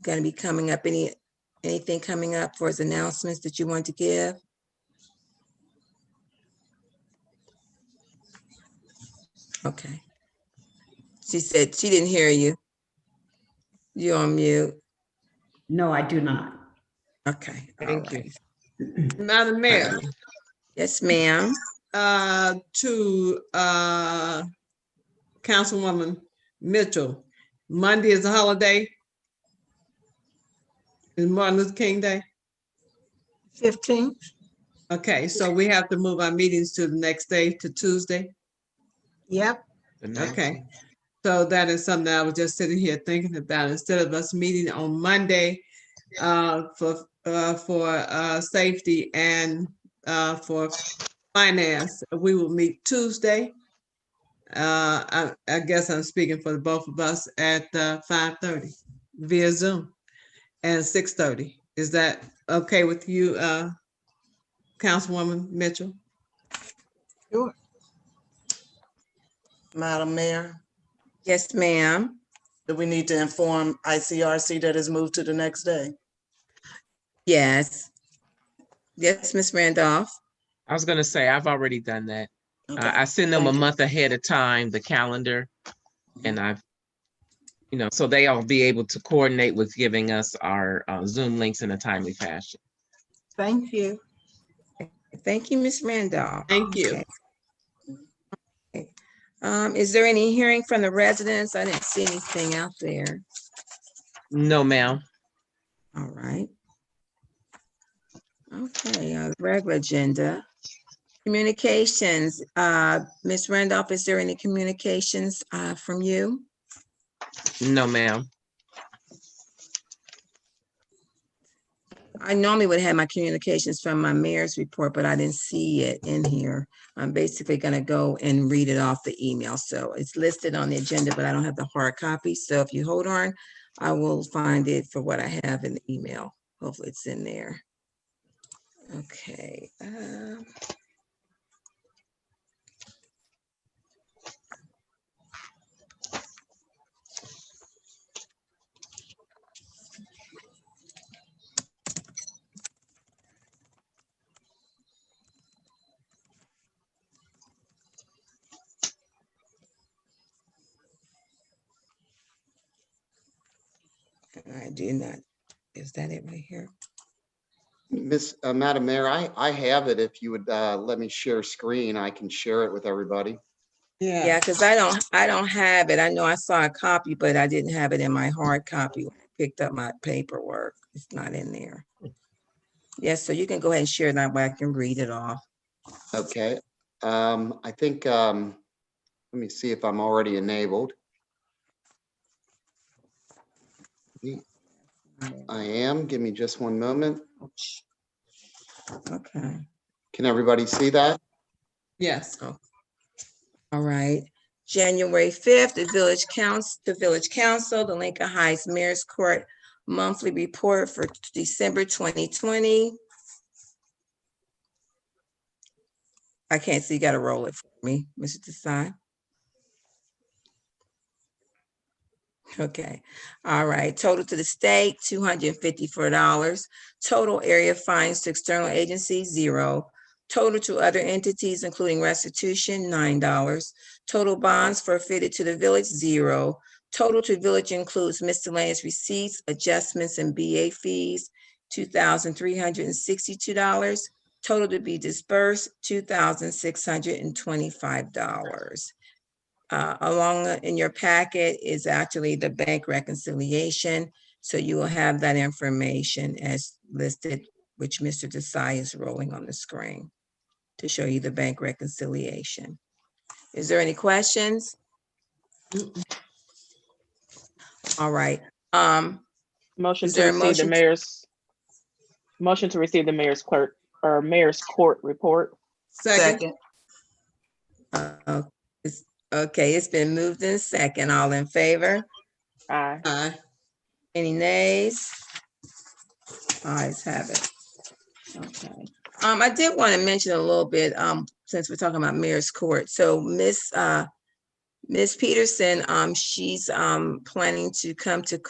going to be coming up? Anything coming up for his announcements that you want to give? Okay. She said she didn't hear you. You're on mute. No, I do not. Okay. Thank you. Madam Mayor. Yes, ma'am. To Councilwoman Mitchell, Monday is a holiday. Is Martin Luther King Day? 15th. Okay, so we have to move our meetings to the next day, to Tuesday. Yep. Okay, so that is something I was just sitting here thinking about. Instead of us meeting on Monday for safety and for finance, we will meet Tuesday. I guess I'm speaking for the both of us at 5:30 via Zoom and 6:30. Is that okay with you, Councilwoman Mitchell? Sure. Madam Mayor, Yes, ma'am. do we need to inform ICRC that it's moved to the next day? Yes. Yes, Ms. Randolph. I was gonna say, I've already done that. Okay. I send them Thank a you. month ahead of time, the calendar, and I've, so they'll be able to coordinate with giving us our Zoom links in a timely fashion. Thank you. Thank you, Ms. Randolph. Thank you. Okay. Is there any hearing from the residents? I didn't see anything out there. No, ma'am. All right. Okay, regular agenda. Communications, Ms. Randolph, is there any communications from you? No, ma'am. I normally would have my communications from my mayor's report, but I didn't see it in here. I'm basically gonna go and read it off the email. So it's listed on the agenda, but I don't have the hard copy. So if you hold on, I will find it for what I have in the email. Hopefully it's in there. Okay. I do not. Is that it right here? Madam Mayor, I have it. If you would let me share screen, I can share it with everybody. Yeah, because I don't have it. I know I saw a copy, but I didn't have it in my hard copy when I picked up my paperwork. It's not in there. Yes, so you can go ahead and share that way I can read it off. Okay. I think, let me see if I'm already enabled. I am. Give me just one moment. Okay. Can everybody see that? Yes. Oh. All right. January 5th, the Village Council, the Lincoln Heights Mayor's Court monthly report for December 2020. I can't see, you got to roll it for me, Mr. Desai. Okay, all right. Total to the state, $254. Total area fines to external agencies, $0. Total to other entities, including restitution, $9. Total bonds forfeited to the village, $0. Total to village includes miscellaneous receipts, adjustments, and BA fees, $2,362. Total to be dispersed, $2,625. Along in your packet is actually the bank reconciliation. So you will have that information as listed, which Mr. Desai is rolling on the screen to show you the bank reconciliation. Is there any questions? All right. Motion Is to there a receive the motion? motion to receive the mayor's clerk or mayor's court report. Second. Okay, it's been moved in second. All in favor? Aye. Aye. Any nays? Ayes have it. Okay. I did want to mention a little bit, since we're talking about mayor's court. So Miss Peterson, she's planning to come to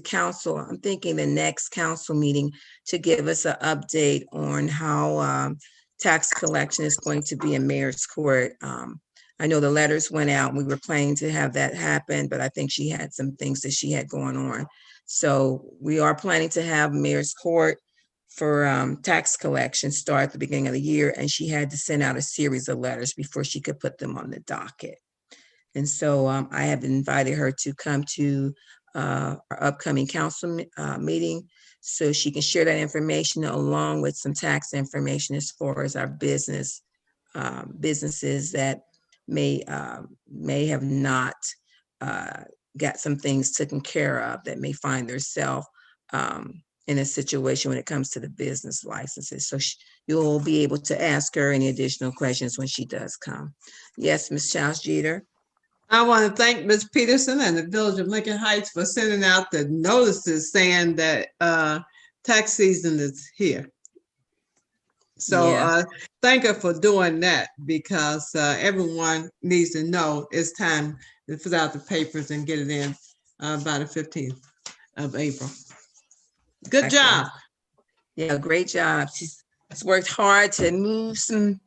council. I'm thinking the next council meeting to give us an update on how tax collection is going to be in mayor's court. I know the letters went out. We were planning to have that happen, but I think she had some things that she had going on. So we are planning to have mayor's court for tax collection start at the beginning of the year, and she had to send out a series of letters before she could put them on the docket. And so I have invited her to come to our upcoming council meeting so she can share that information along with some tax information as far as our businesses that may have not got some things taken care of, that may find themselves in a situation when it comes to the business licenses. So you'll be able to ask her any additional questions when she does come. Yes, Ms. Childs Jeter. I want to thank Ms. Peterson and the Village of Lincoln Heights for sending out the notices saying that tax season is here. So thank her for doing that, because everyone needs to know it's time to fill out the papers and get it in by the 15th of April. Good job. Yeah, great job. She's worked hard to move some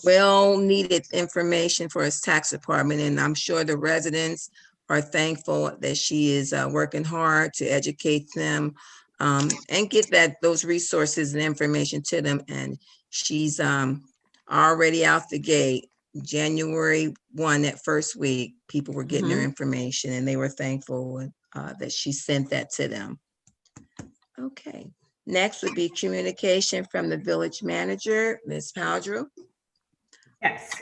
well-needed information for his tax department, and I'm sure the residents are thankful that she is working hard to educate them and get those resources and information to them. And she's already out the gate. January 1, that first week, people were getting their information, and they were thankful that she sent that to them. Okay. Next would be communication from the village manager, Ms. Powdrill. Yes,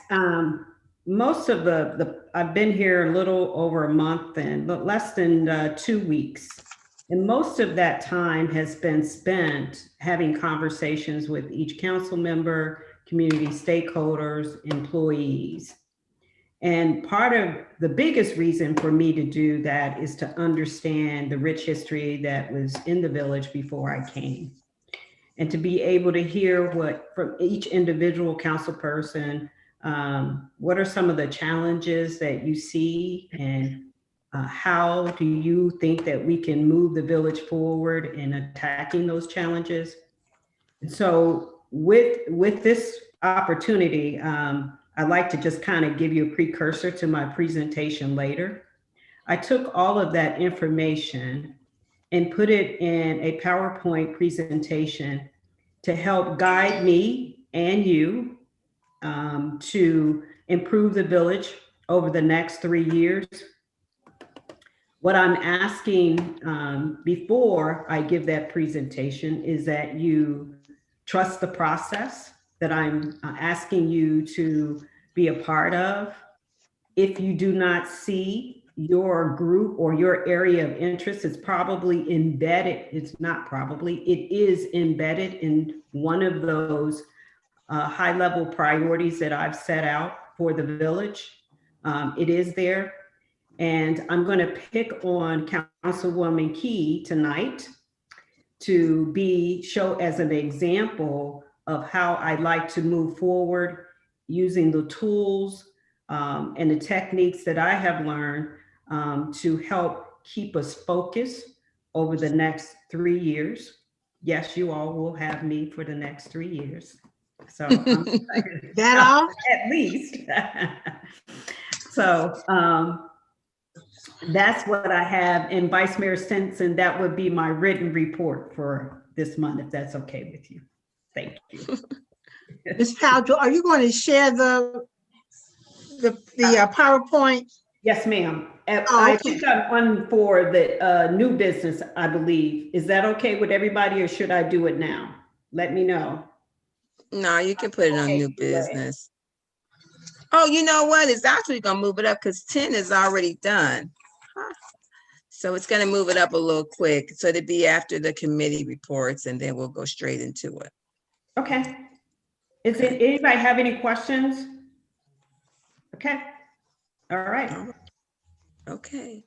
most of I've been here a little over a month but less than 2 weeks. And most of that time has been spent having conversations with each council member, community stakeholders, employees. And part of the biggest reason for me to do that is to understand the rich history that was in the village before I came. And to be able to hear what from each individual council person, what are some of the challenges that you see, and how do you think that we can move the village forward in attacking those challenges? And so with this opportunity, I'd like to just kind of give you a precursor to my presentation later. I took all of that information and put it in a PowerPoint presentation to help guide me and you to improve the village over the next 3 years. What I'm asking before I give that presentation is that you trust the process that I'm asking you to be a part of. If you do not see your group or your area of interest, it's probably embedded. It's not probably, it is embedded in one of those high-level priorities that I've set out for the village. It is there. And I'm going to pick on Councilwoman Key tonight to show as an example of how I'd like to move forward using the tools and the techniques that I have learned to help keep us focused over the next 3 years. Yes, you all will have me for the next 3 years. So I'm that all? At least. So that's what I have. And Vice Mayor Stinson, that would be my written report for this month, if that's okay with you. Thank you. Ms. Powdrill, are you going to share the PowerPoint? Yes, ma'am. Oh, I okay. think I'm on for the new business, I believe. Is that okay with everybody, or should I do it now? Let me know. No, you can put it on Okay, new go ahead. business. Oh, you know what? It's actually gonna move it up because 10 is already done. Huh. So it's gonna move it up a little quick. So it'd be after the committee reports, and then we'll go straight into it. Okay. Is it anybody have any questions? Okay. All right. Okay.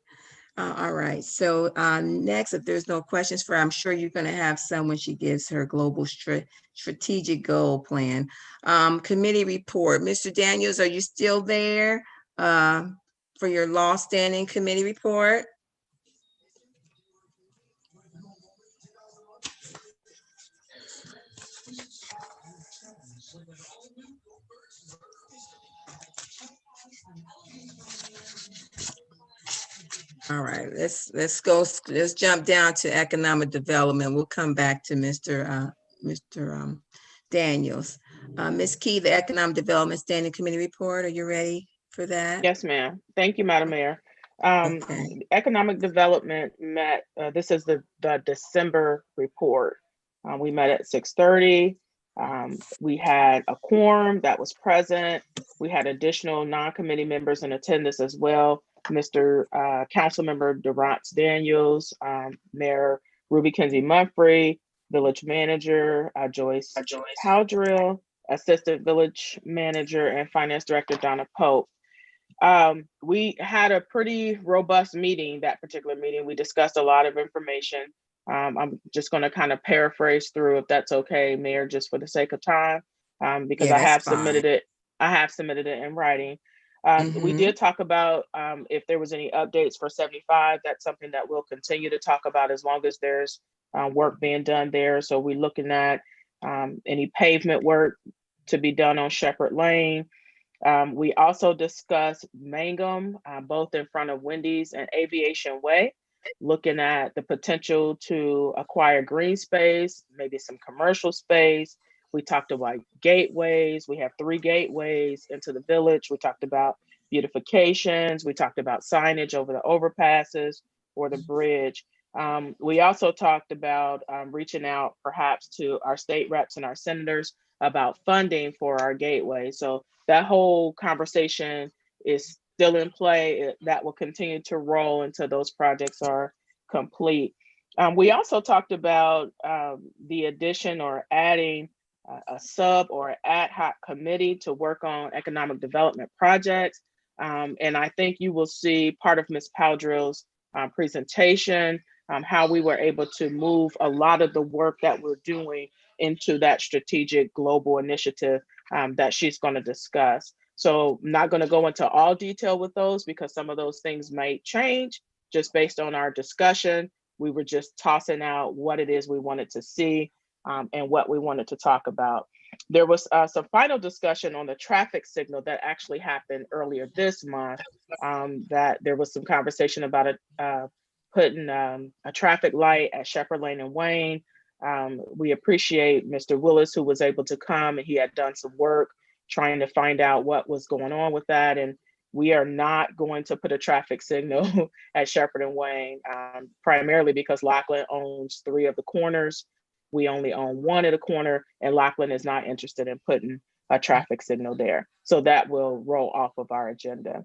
All right. So next, if there's no questions for her, I'm sure you're going to have some when she gives her global strategic goal plan. Committee report. Mr. Daniels, are you still there for your law standing committee report? All right, let's jump down to economic development. We'll come back to Mr. Daniels. Ms. Key, the Economic Development Standing Committee report. Are you ready for that? Yes, ma'am. Thank you, Madam Mayor. Okay. Economic Development met, this is the December report. We met at 6:30. We had a quorum that was present. We had additional non-committee members in attendance as well. Mr. Councilmember Durance Daniels, Mayor Ruby Kenzie Mumphrey, Village Manager Joyce Powdrill, Assistant Village Manager and Finance Director Donna Pope. We had a pretty robust meeting, that particular meeting. We discussed a lot of information. I'm just going to kind of paraphrase through, if that's okay, Mayor, just for the sake of time, because Yeah, I have fine. submitted it. I have submitted it in writing. We did talk about if there was any updates for 75. That's something that we'll continue to talk about as long as there's work being done there. So we're looking at any pavement work to be done on Shepherd Lane. We also discussed Mangum, both in front of Wendy's and Aviation Way, looking at the potential to acquire green space, maybe some commercial space. We talked about gateways. We have 3 gateways into the village. We talked about beautifications. We talked about signage over the overpasses or the bridge. We also talked about reaching out perhaps to our state reps and our senators about funding for our gateway. So that whole conversation is still in play. That will continue to roll until those projects are complete. We also talked about the addition or adding a sub or ad hoc committee to work on economic development projects. And I think you will see part of Ms. Powdrill's presentation, how we were able to move a lot of the work that we're doing into that strategic global initiative that she's going to discuss. So I'm not going to go into all detail with those because some of those things might change just based on our discussion. We were just tossing out what it is we wanted to see and what we wanted to talk about. There was some final discussion on the traffic signal that actually happened earlier this month, that there was some conversation about it, putting a traffic light at Shepherd Lane and Wayne. We appreciate Mr. Willis, who was able to come, and he had done some work trying to find out what was going on with that. And we are not going to put a traffic signal at Shepherd and Wayne, primarily because Lackland owns 3 of the corners. We only own 1 at a corner, and Lackland is not interested in putting a traffic signal there. So that will roll off of our agenda.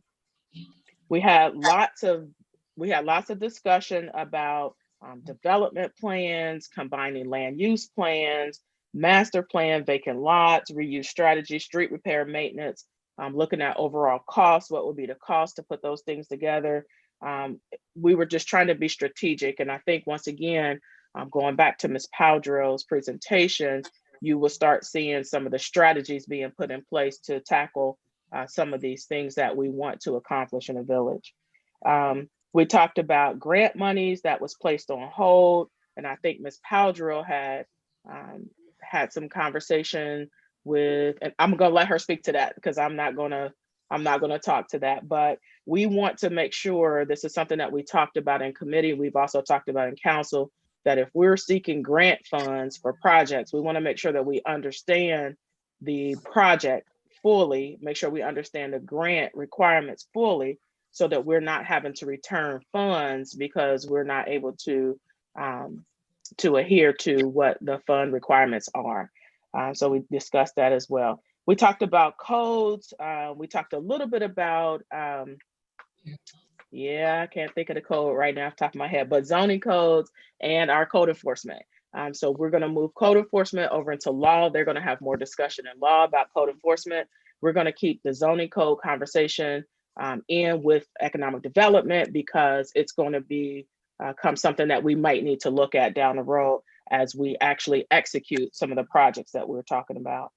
We had lots of discussion about development plans, combining land use plans, master plan, vacant lots, reuse strategy, street repair, maintenance, looking at overall costs, what would be the cost to put those things together. We were just trying to be strategic. And I think once again, going back to Ms. Powdrill's presentation, you will start seeing some of the strategies being put in place to tackle some of these things that we want to accomplish in a village. We talked about grant monies that was placed on hold. And I think Ms. Powdrill had some conversation with, and I'm gonna let her speak to that because I'm not gonna talk to that, but we want to make sure this is something that we talked about in committee. We've also talked about in council, that if we're seeking grant funds for projects, we want to make sure that we understand the project fully, make sure we understand the grant requirements fully, so that we're not having to return funds because we're not able to adhere to what the fund requirements are. So we discussed that as well. We talked about codes. We talked a little bit about, I can't think of the code right now off the top of my head, but zoning codes and our code enforcement. So we're going to move code enforcement over into law. They're going to have more discussion in law about code enforcement. We're going to keep the zoning code conversation in with economic development because it's going to become something that we might need to look at down the road as we actually execute some of the projects that we're talking about.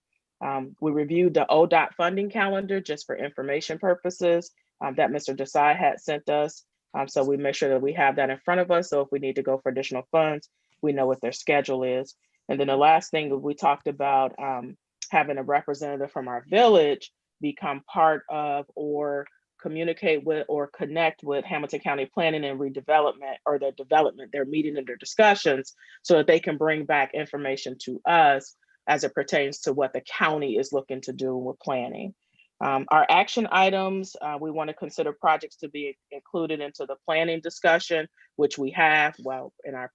We reviewed the ODOT funding calendar just for information purposes that Mr. Desai had sent us. So we make sure that we have that in front of us. So if we need to go for additional funds, we know what their schedule is. And then the last thing we talked about, having a representative from our village become part of or communicate with or connect with Hamilton County Planning and Redevelopment, or their development, their meeting and their discussions, so that they can bring back information to us as it pertains to what the county is looking to do with planning. Our action items, we want to consider projects to be included into the planning discussion, which we have. Well, in our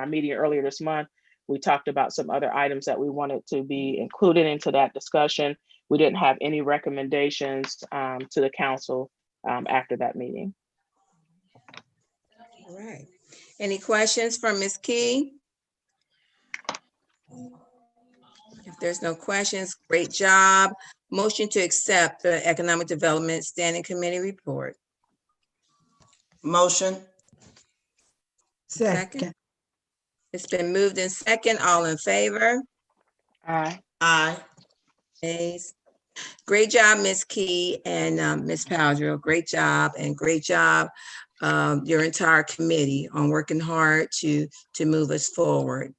meeting earlier this month, we talked about some other items that we wanted to be included into that discussion. We didn't have any recommendations to the council after that meeting. All right. Any questions from Ms. Key? If there's no questions, great job. Motion to accept the Economic Development Standing Committee report. Motion. Second. It's been moved in second. All in favor? Aye. Aye. Ayes. Great job, Ms. Key and Ms. Powdrill. Great job, and great job, your entire committee on working hard to move us forward.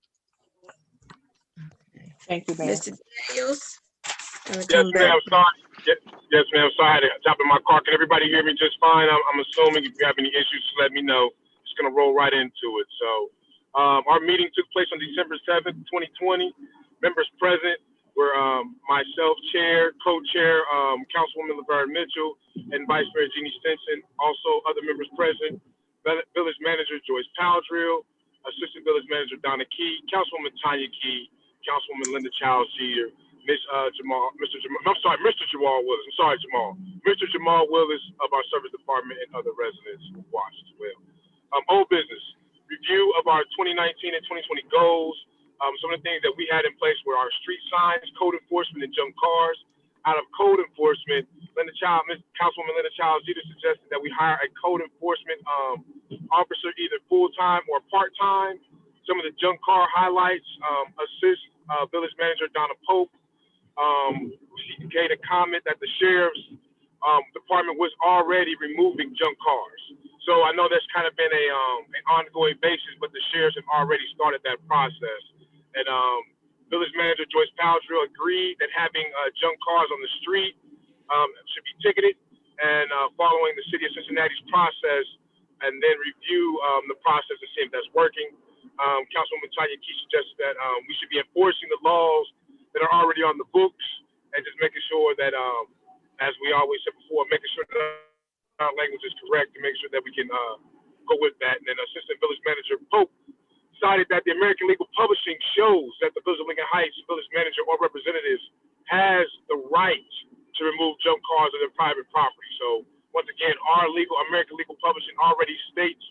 Thank you, Mayor. Mr. Daniels? Yes, ma'am. Sorry. Yes, ma'am. Sorry, I had to jump in my car. Can everybody hear me just fine? I'm assuming if you have any issues, just let me know. Just gonna roll right into it. So, our meeting took place on December 7th, 2020. Members present were myself, chair, co-chair, Councilwoman Laverne Mitchell, and Vice Mayor Jeannie Stinson. Also, other members present Village Manager Joyce Powdrill, Assistant Village Manager Donna Key, Councilwoman Tanya Key, Councilwoman Linda Childs Sr., Mr. Jamal Willis. I'm sorry, Jamal. Mr. Jamal Willis of our Service Department and other residents who watched as well. Old business, review of our 2019 and 2020 goals. Some of the things that we had in place were our street signs, code enforcement, and junk cars. Out of code enforcement, Councilwoman Linda Childs Sr. suggested that we hire a code enforcement officer, either full-time or part-time. Some of the junk car highlights, assist Village Manager Donna Pope. She gave a comment that the Sheriff's Department was already removing junk cars. So I know that's kind of been an ongoing basis, but the Sheriffs have already started that process. And Village Manager Joyce Powdrill agreed that having junk cars on the street should be ticketed, and following the City of Cincinnati's process, and then review the process and see if that's working. Councilwoman Tanya Key suggested that we should be enforcing the laws that are already on the books, and just making sure that, as we always said before, making sure that our language is correct to make sure that we can go with that. And then Assistant Village Manager Pope decided that the American Legal Publishing shows that the Village of Lincoln Heights Village Manager or representatives has the right to remove junk cars on their private property. So once again, our American Legal Publishing already states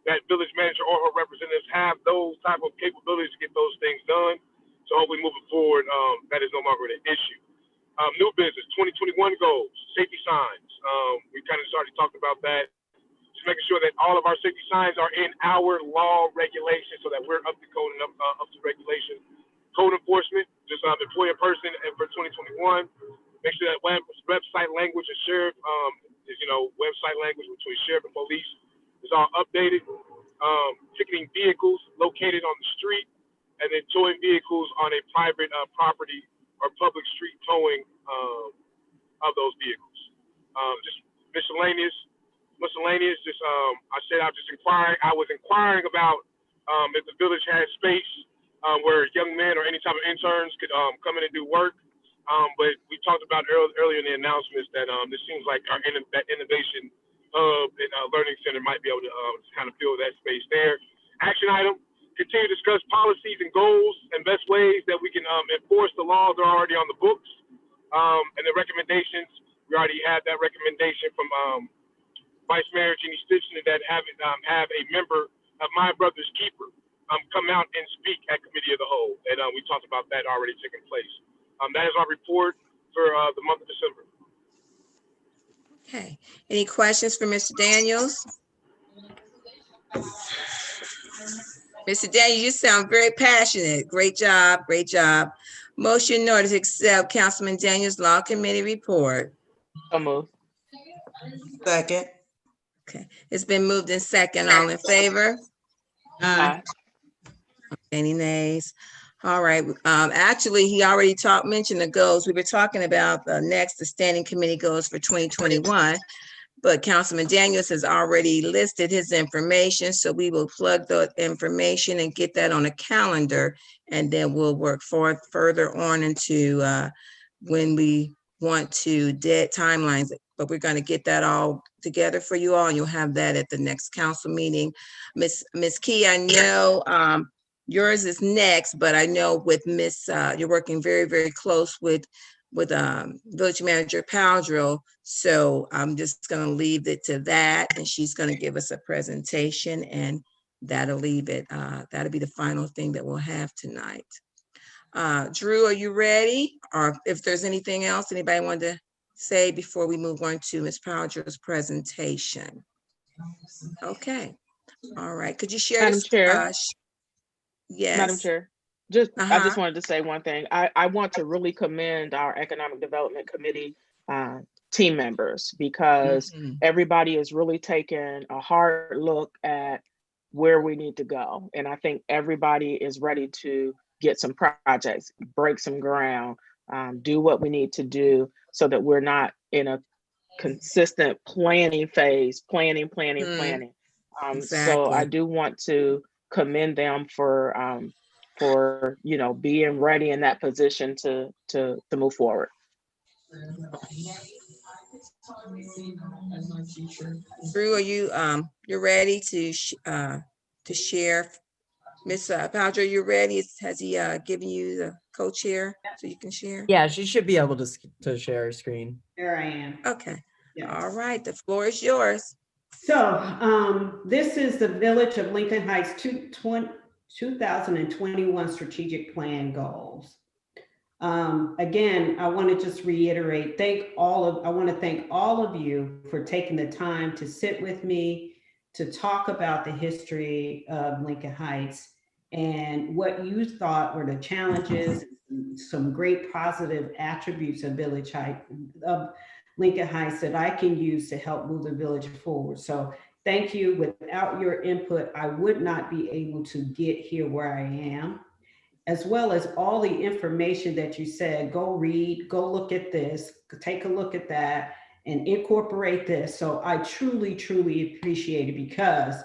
that Village Manager or her representatives have those type of capabilities to get those things done. So hopefully moving forward, that is no longer an issue. New business, 2021 goals, safety signs. We kind of already talked about that. Just making sure that all of our safety signs are in our law regulations so that we're up to code and up to regulation. Code enforcement, just employ a person for 2021. Make sure that website language and sheriff is, website language between sheriff and police is all updated. Ticketing vehicles located on the street, and then towing vehicles on a private property or public street towing of those vehicles. Just miscellaneous. Just I was inquiring about if the village had space where young men or any type of interns could come in and do work. But we talked about earlier in the announcements that this seems like our innovation hub and learning center might be able to kind of fill that space there. Action item. Continue to discuss policies and goals and best ways that we can enforce the laws that are already on the books. And the recommendations, we already had that recommendation from Vice Mayor Jeannie Stitchner that have a member of My Brother's Keeper come out and speak at Committee of the Whole. And we talked about that already taking place. That is our report for the month of December. Okay. Any questions for Mr. Daniels? Mr. Daniels, you sound very passionate. Great job. Great job. Motion in order to accept Councilman Daniels' Law Committee report. So moved. Second. Okay. It's been moved in second. All in favor? Aye. Any nays? All right. Actually, he already mentioned the goals. We were talking about the standing committee goals for 2021. But Councilman Daniels has already listed his information, so we will plug the information and get that on a calendar, and then we'll work further on into when we want to dead timelines. But we're going to get that all together for you all, and you'll have that at the next council meeting. Miss Key, I know yours is next, but I know with you're working very, very close with Village Manager Powdrill. So I'm just going to leave it to that, and she's going to give us a presentation, and that'll leave it. That'll be the final thing that we'll have tonight. Drew, are you ready? Or if there's anything else anybody wanted to say before we move on to Ms. Powdrill's presentation? Okay. All right. Could you share? Madam Chair? Yes. Madam Chair. I just wanted to say one thing. I want to really commend our Economic Development Committee team members, because everybody is really taking a hard look at where we need to go. And I think everybody is ready to get some projects, break some ground, do what we need to do so that we're not in a consistent planning phase, planning. Exactly. So I do want to commend them for being ready in that position to move forward. Drew, are you you're ready to share? Miss Padra, you ready? Has he given you the co-chair so you can share? Yeah, she should be able to share her screen. There I am. Okay. Yes. All right, the floor is yours. So this is the Village of Lincoln Heights 2021 strategic plan goals. Again, I want to just reiterate, I want to thank all of you for taking the time to sit with me, to talk about the history of Lincoln Heights and what you thought were the challenges, some great positive attributes of Lincoln Heights that I can use to help move the village forward. So thank you. Without your input, I would not be able to get here where I am, as well as all the information that you said, go read, go look at this, take a look at that, and incorporate this. So I truly, truly appreciate it, because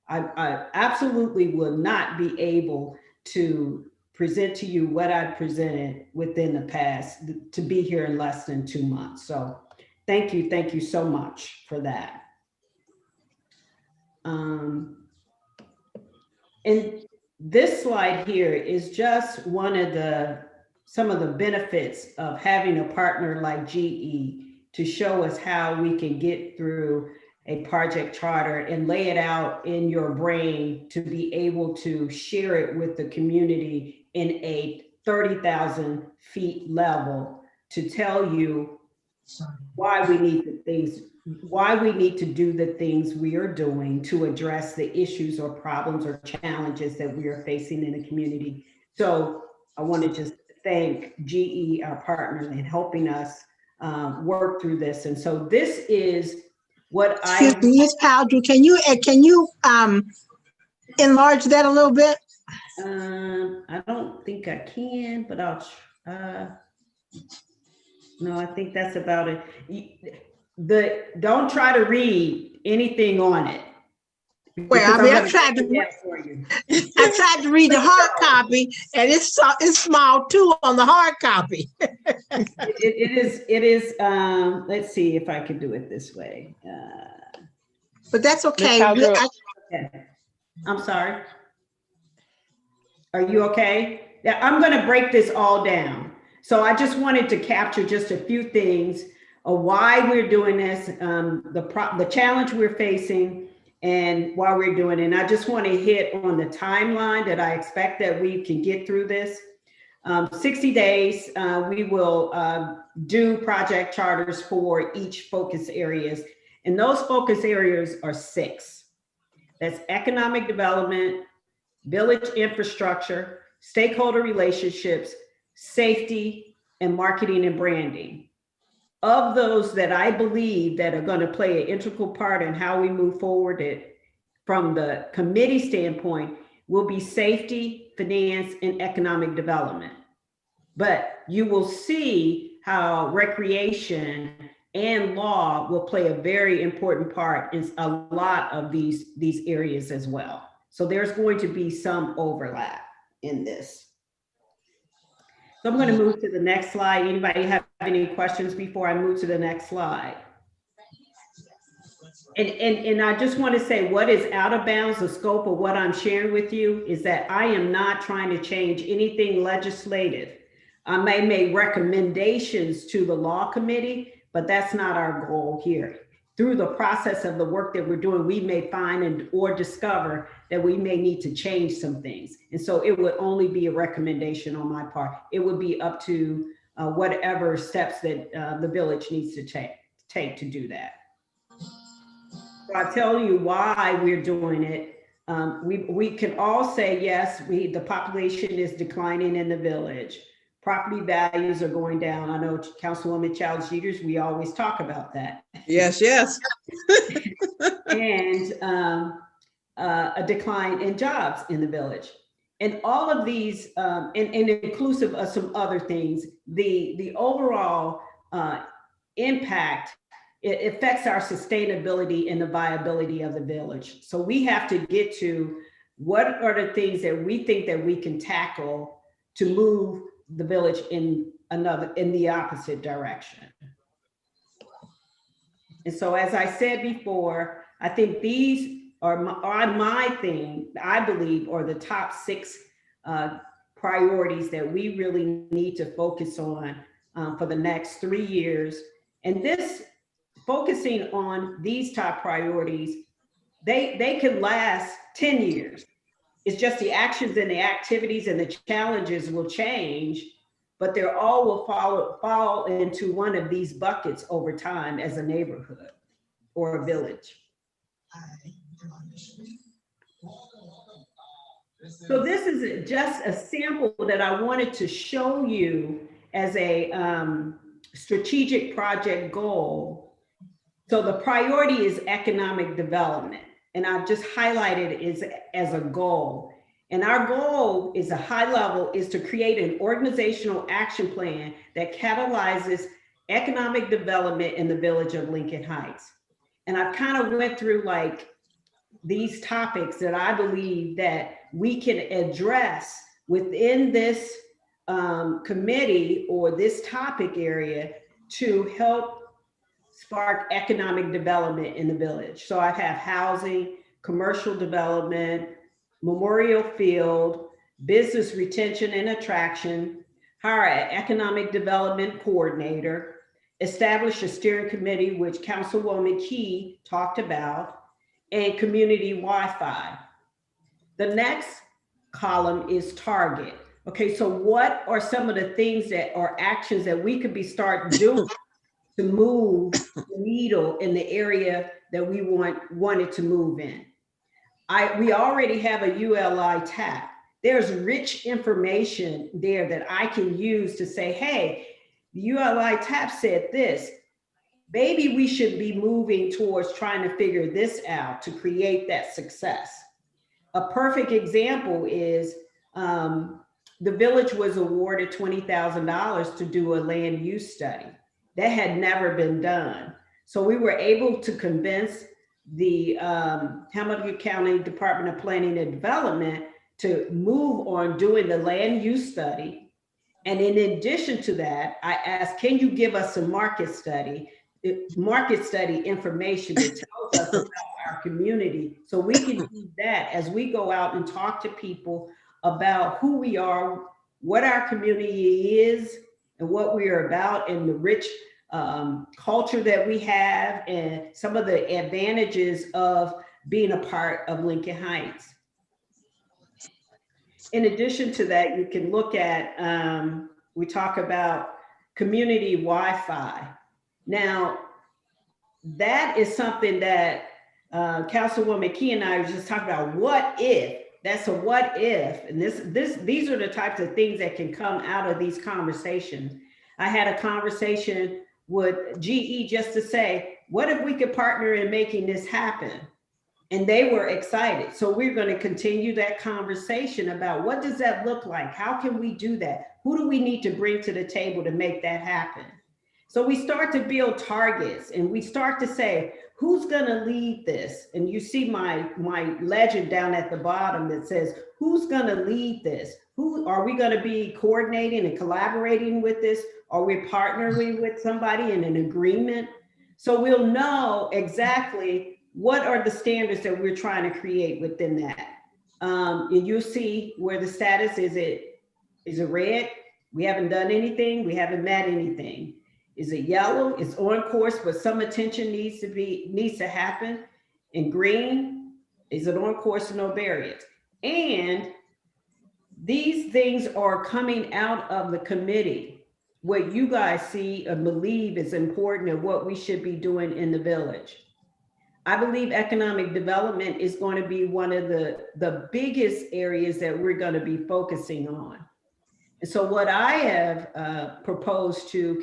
I absolutely will not be able to present to you what I presented within the past, to be here in less than 2 months. So thank you so much for that. And this slide here is just some of the benefits of having a partner like GE to show us how we can get through a project charter and lay it out in your brain to be able to share it with the community in a 30,000 feet level, to tell you why we need to do the things we are doing to address the issues or problems or challenges that we are facing in the community. So I want to just thank GE, our partner, in helping us work through this. And so this is what Excuse me, Ms. Powdry, can you enlarge that a little bit? I don't think I can, but I'll no, I think that's about it. Don't try to read anything on it. Well, I mean, I tried to read the hard copy, and it's small too on the hard copy. It is. Let's see if I can do it this way. But that's okay. I'm sorry. Are you okay? Yeah, I'm going to break this all down. So I just wanted to capture just a few things of why we're doing this, the challenge we're facing, and why we're doing it. And I just want to hit on the timeline that I expect that we can get through this. 60 days, we will do project charters for each focus areas. And those focus areas are 6. That's economic development, village infrastructure, stakeholder relationships, safety, and marketing and branding. Of those that I believe that are going to play an integral part in how we move forward from the committee standpoint will be safety, finance, and economic development. But you will see how recreation and law will play a very important part in a lot of these areas as well. So there's going to be some overlap in this. So I'm going to move to the next slide. Anybody have any questions before I move to the next slide? And I just want to say what is out of bounds, the scope of what I'm sharing with you is that I am not trying to change anything legislative. I may make recommendations to the law committee, but that's not our goal here. Through the process of the work that we're doing, we may find or discover that we may need to change some things. And so it would only be a recommendation on my part. It would be up to whatever steps that the village needs to take to do that. So I'll tell you why we're doing it. We can all say, yes, the population is declining in the village. Property values are going down. I know Councilwoman Childs Jeters, we always talk about that. Yes, yes. And a decline in jobs in the village. And all of these, and inclusive of some other things, the overall impact, it affects our sustainability and the viability of the village. So we have to get to what are the things that we think that we can tackle to move the village in the opposite direction. And so, as I said before, I think these are my thing, I believe, are the top 6 priorities that we really need to focus on for the next 3 years. And this, focusing on these top priorities, they could last 10 years. It's just the actions and the activities and the challenges will change, but they're all will fall into one of these buckets over time as a neighborhood or a village. So this is just a sample that I wanted to show you as a strategic project goal. So the priority is economic development, and I've just highlighted it as a goal. And our goal is a high level, is to create an organizational action plan that catalyzes economic development in the village of Lincoln Heights. And I've kind of went through like these topics that I believe that we can address within this committee or this topic area to help spark economic development in the village. So I have housing, commercial development, memorial field, business retention and attraction, hire an economic development coordinator, establish a steering committee, which Councilwoman Key talked about, and community Wi-Fi. The next column is target. Okay, so what are some of the things that are actions that we could start doing to move the needle in the area that we wanted to move in? We already have a ULI TAP. There's rich information there that I can use to say, hey, the ULI TAP said this. Maybe we should be moving towards trying to figure this out to create that success. A perfect example is the village was awarded $20,000 to do a land use study. That had never been done. So we were able to convince the Hamilton County Department of Planning and Development to move on doing the land use study. And in addition to that, I asked, can you give us some market study information that tells us about our community, so we can do that as we go out and talk to people about who we are, what our community is, and what we are about, and the rich culture that we have, and some of the advantages of being a part of Lincoln Heights. In addition to that, you can look at, we talk about community Wi-Fi. Now, that is something that Councilwoman Key and I were just talking about. What if? That's a what if. And these are the types of things that can come out of these conversations. I had a conversation with GE just to say, what if we could partner in making this happen? And they were excited. So we're going to continue that conversation about what does that look like? How can we do that? Who do we need to bring to the table to make that happen? So we start to build targets, and we start to say, who's going to lead this? And you see my legend down at the bottom that says, who's going to lead this? Who are we going to be coordinating and collaborating with this? Are we partnering with somebody in an agreement? So we'll know exactly what are the standards that we're trying to create within that. And you'll see where the status is. Is it red? We haven't done anything. We haven't met anything. Is it yellow? It's on course, but some attention needs to happen. In green, is it on course and no barriers? And these things are coming out of the committee. What you guys see and believe is important and what we should be doing in the village. I believe economic development is going to be one of the biggest areas that we're going to be focusing on. And so what I have proposed to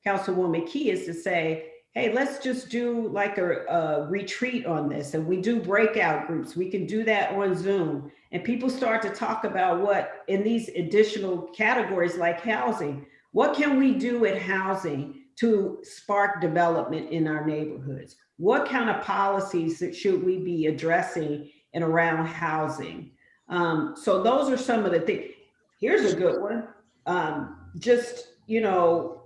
Councilwoman Key is to say, hey, let's just do like a retreat on this, and we do breakout groups. We can do that on Zoom, and people start to talk about what in these additional categories like housing, what can we do at housing to spark development in our neighborhoods? What kind of policies should we be addressing and around housing? So those are some of the things. Here's a good one. Just, you know,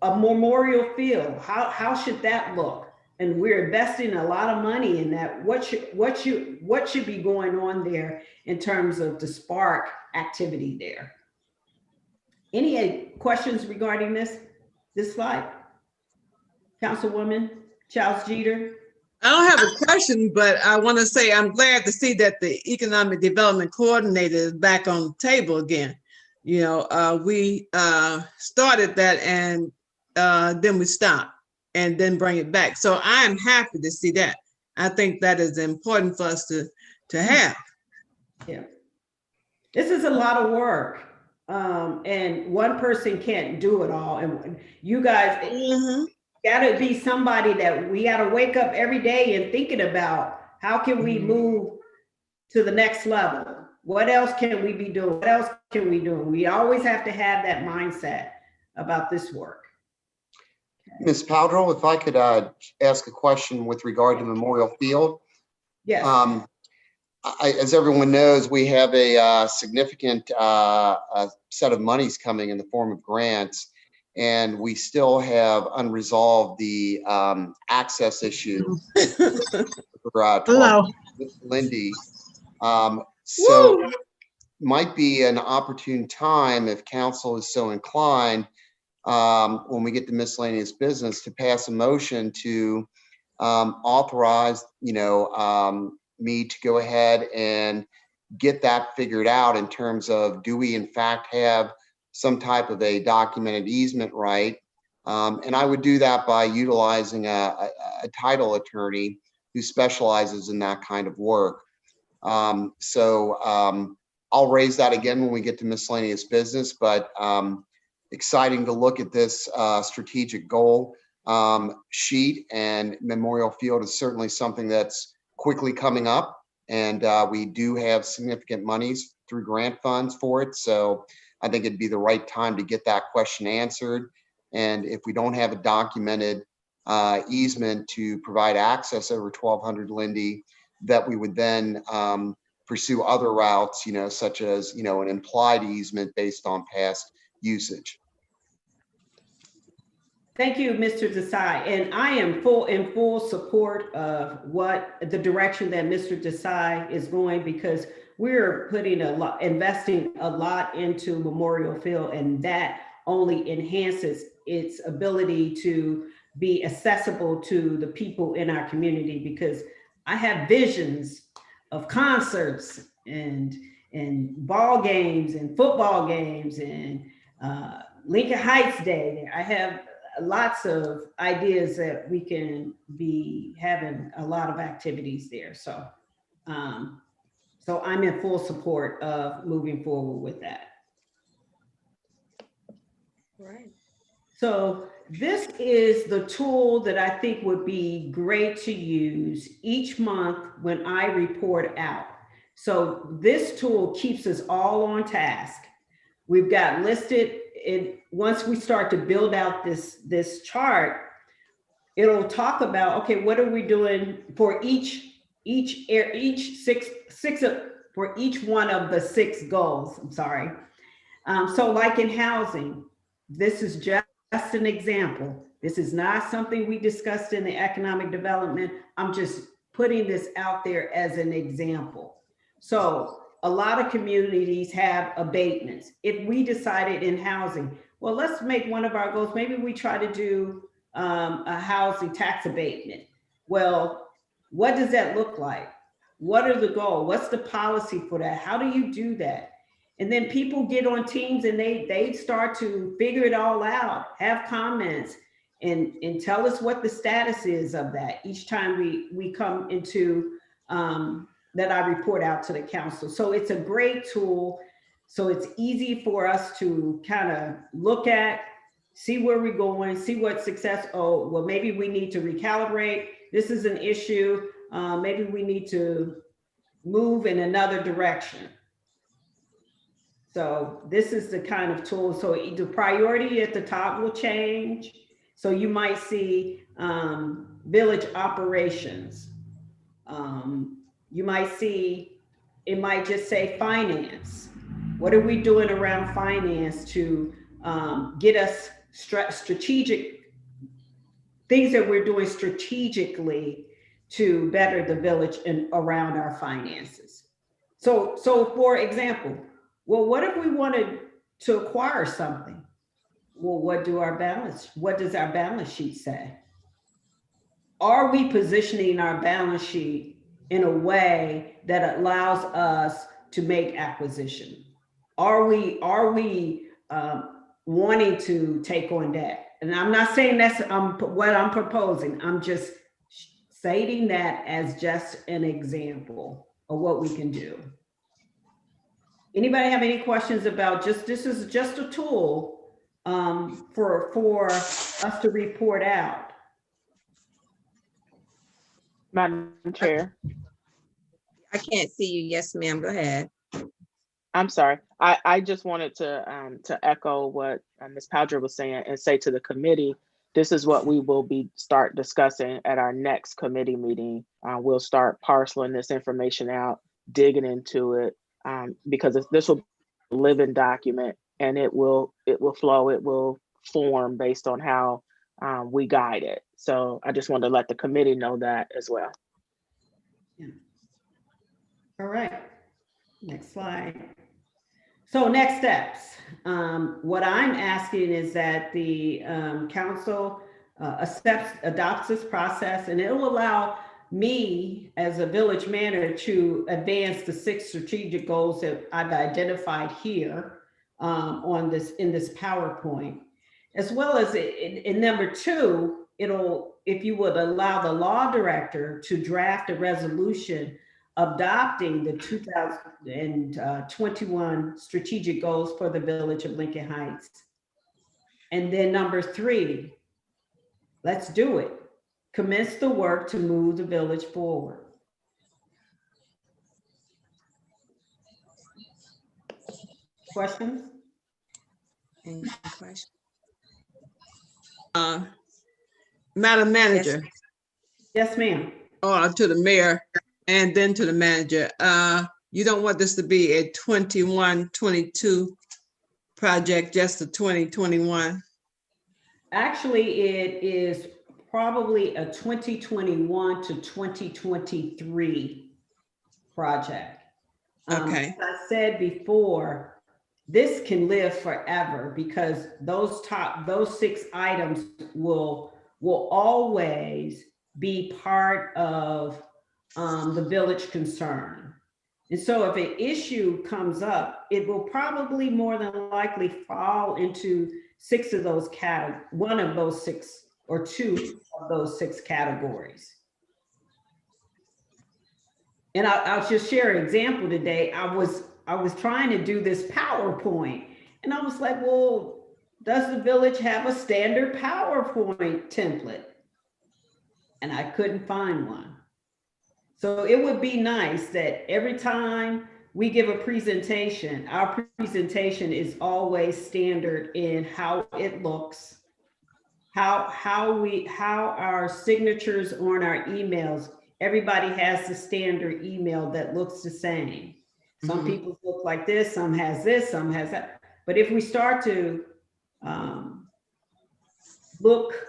A memorial field, how should that look? And we're investing a lot of money in that. What should be going on there in terms of the spark activity there? Any questions regarding this slide? Councilwoman Charles Jeter? I don't have a question, but I want to say I'm glad to see that the Economic Development Coordinator is back on the table again. You know, we started that and then we stopped and then bring it back. So I'm happy to see that. I think that is important for us to have. Yeah. This is a lot of work. And one person can't do it all. And you guys, gotta be somebody that we gotta wake up every day and thinking about how can we move to the next level? What else can we be doing? What else can we do? We always have to have that mindset about this work. Ms. Powdrell, if I could ask a question with regard to Memorial Field. Yes. As everyone knows, we have a significant set of monies coming in the form of grants, and we still have unresolved the access issue for Lindy. So might be an opportune time, if council is so inclined, when we get to miscellaneous business, to pass a motion to authorize, me to go ahead and get that figured out in terms of, do we in fact have some type of a documented easement right? And I would do that by utilizing a title attorney who specializes in that kind of work. I'll raise that again when we get to miscellaneous business, but exciting to look at this strategic goal sheet, and Memorial Field is certainly something that's quickly coming up, and we do have significant monies through grant funds for it. So I think it'd be the right time to get that question answered. And if we don't have a documented easement to provide access over 1200 Lindy, that we would then pursue other routes, such as, an implied easement based on past usage. Thank you, Mr. Desai. And I am in full support of what the direction that Mr. Desai is going, because we're investing a lot into Memorial Field, and that only enhances its ability to be accessible to the people in our community, because I have visions of concerts and ball games and football games and Lincoln Heights Day. I have lots of ideas that we can be having a lot of activities there. So, so I'm in full support of moving forward with that. Right. So this is the tool that I think would be great to use each month when I report out. So this tool keeps us all on task. We've got listed, once we start to build out this chart, it'll talk about, okay, what are we doing for each one of the 6 goals, I'm sorry. So like in housing, this is just an example. This is not something we discussed in the economic development. I'm just putting this out there as an example. So a lot of communities have abatements. If we decided in housing, well, let's make one of our goals, maybe we try to do a housing tax abatement. Well, what does that look like? What are the goals? What's the policy for that? How do you do that? And then people get on teams and they start to figure it all out, have comments, and tell us what the status is of that each time we come into that I report out to the council. So it's a great tool. So it's easy for us to kind of look at, see where we're going, see what success. Oh, well, maybe we need to recalibrate. This is an issue. Maybe we need to move in another direction. So this is the kind of tool. So the priority at the top will change. So you might see village operations. You might see, it might just say finance. What are we doing around finance to get us strategic things that we're doing strategically to better the village and around our finances. So for example, well, what if we wanted to acquire something? Well, what does our balance sheet say? Are we positioning our balance sheet in a way that allows us to make acquisition? Are we wanting to take on debt? And I'm not saying that's what I'm proposing. I'm just stating that as just an example of what we can do. Anybody have any questions about this is just a tool for us to report out? Madam Chair. I can't see you. Yes, ma'am. Go ahead. I'm sorry. I just wanted to echo what Ms. Powdra was saying and say to the committee, this is what we will start discussing at our next committee meeting. We'll start parceling this information out, digging into it, because this will be a living document, and it will flow, it will form based on how we guide it. So I just wanted to let the committee know that as well. Yeah. All right, next slide. So next steps. What I'm asking is that the council adopts this process, and it will allow me as a village manager to advance the 6 strategic goals that I've identified here in this PowerPoint, as well as in number 2, if you would allow the law director to draft a resolution adopting the 2021 strategic goals for the village of Lincoln Heights. And then number 3, let's do it. Commence the work to move the village forward. Questions? Any questions? Madam Manager. Yes, ma'am. Or to the mayor and then to the manager. You don't want this to be a 21-22 project, just a 2021? Actually, it is probably a 2021 to 2023 project. Okay. As I said before, this can live forever because those 6 items will always be part of the village concern. And so if an issue comes up, it will probably more than likely fall into 6 of those one of those 6 or 2 of those 6 categories. And I'll just share an example today. I was trying to do this PowerPoint, and I was like, well, does the village have a standard PowerPoint template? And I couldn't find one. So it would be nice that every time we give a presentation, our presentation is always standard in how it looks, how our signatures on our emails. Everybody has the standard email that looks the same. Some people look like this, some has this, some has that. But if we start to look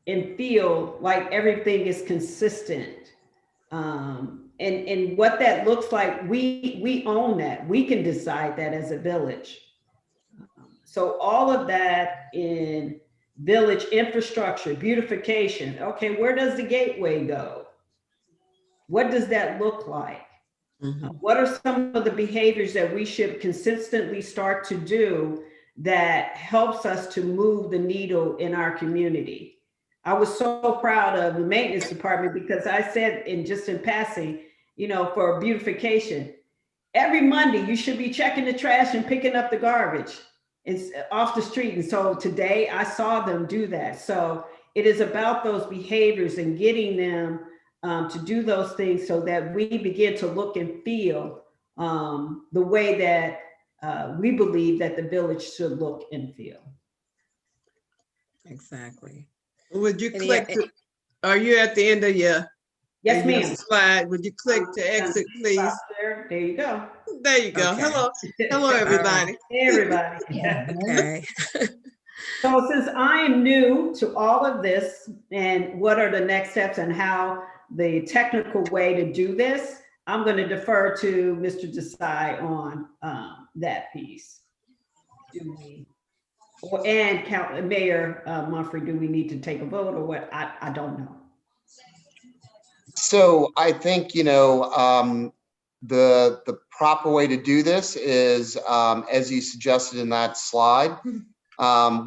and feel like everything is consistent, and what that looks like, we own that. We can decide that as a village. So all of that in village infrastructure, beautification. Okay, where does the gateway go? What does that look like? What are some of the behaviors that we should consistently start to do that helps us to move the needle in our community? I was so proud of the maintenance department because I said, in passing, for beautification, every Monday you should be checking the trash and picking up the garbage. It's off the street. And so today I saw them do that. So it is about those behaviors and getting them to do those things so that we begin to look and feel the way that we believe that the village should look and feel. Exactly. Would you click? Are you at the end of your Yes, ma'am. Slide. Would you click to exit, please? There you go. There you go. Okay. Hello, everybody. Hey, everybody. Okay. So since I am new to all of this and what are the next steps and how the technical way to do this, I'm going to defer to Mr. Desai on that piece. Do we, and Mayor Mumphrey, do we need to take a vote or what? I don't know. So I think, you know, the proper way to do this is, as you suggested in that slide,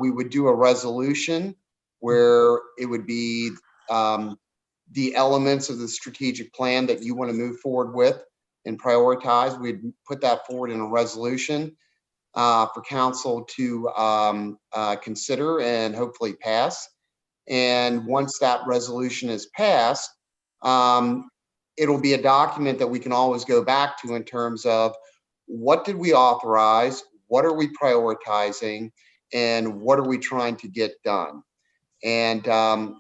we would do a resolution where it would be the elements of the strategic plan that you want to move forward with and prioritize. We'd put that forward in a resolution for council to consider and hopefully pass. And once that resolution is passed, it'll be a document that we can always go back to in terms of what did we authorize, what are we prioritizing, and what are we trying to get done. And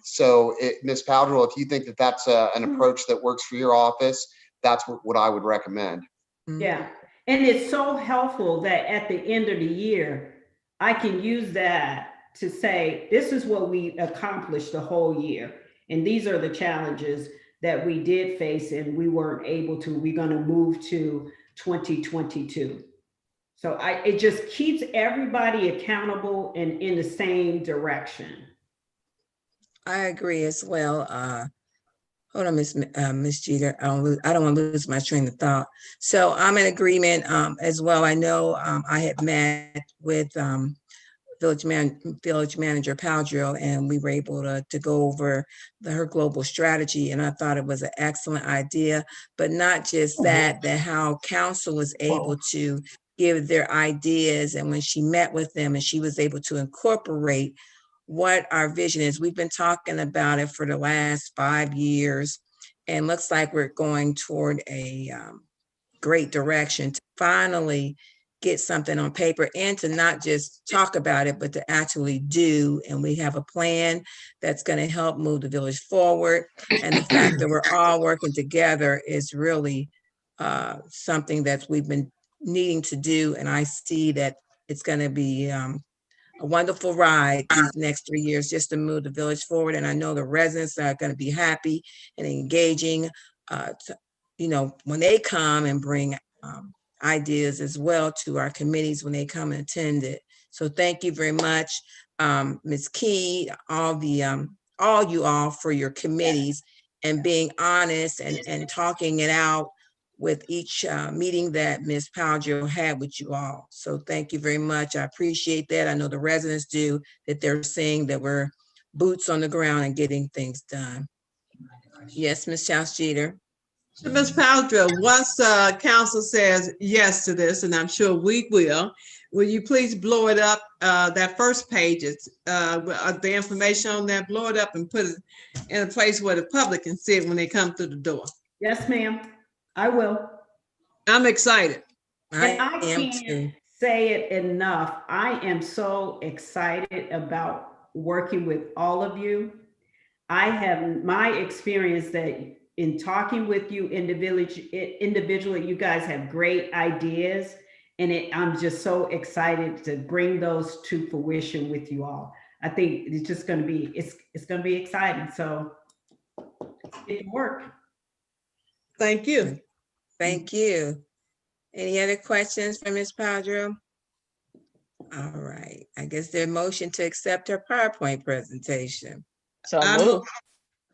so, Ms. Powdrell, if you think that that's an approach that works for your office, that's what I would recommend. Yeah, and it's so helpful that at the end of the year, I can use that to say, this is what we accomplished the whole year. And these are the challenges that we did face and we weren't able to, we're gonna move to 2022. So it just keeps everybody accountable and in the same direction. I agree as well. Hold on, Miss Jeter. I don't want to lose my train of thought. So I'm in agreement as well. I know I had met with Village Manager Powdrell, and we were able to go over her global strategy, and I thought it was an excellent idea. But not just that how council was able to give their ideas, and when she met with them, and she was able to incorporate what our vision is. We've been talking about it for the last 5 years, and looks like we're going toward a great direction to finally get something on paper and to not just talk about it, but to actually do. And we have a plan that's going to help move the village forward. And the fact that we're all working together is really something that we've been needing to do. And I see that it's going to be a wonderful ride these next 3 years just to move the village forward. And I know the residents are going to be happy and engaging, you know, when they come and bring ideas as well to our committees when they come and attend it. So thank you very much, Ms. Key, all you all for your committees and being honest and talking it out with each meeting that Ms. Powdrell had with you all. So thank you very much. I appreciate that. I know the residents do, that they're seeing that we're boots on the ground and getting things done. Yes, Ms. Jeter. So Ms. Powdrell, once council says yes to this, and I'm sure we will you please blow it up, that first page, the information on that, blow it up and put it in a place where the public can see it when they come through the door. Yes, ma'am, I will. I'm excited. And I can't say it enough. I am so excited about working with all of you. I have my experience that in talking with you individually, you guys have great ideas, and I'm just so excited to bring those to fruition with you all. I think it's just going to be, it's going to be exciting. So it can work. Thank you. Thank you. Any other questions for Ms. Powdrell? All right, I guess their motion to accept her PowerPoint presentation. So move.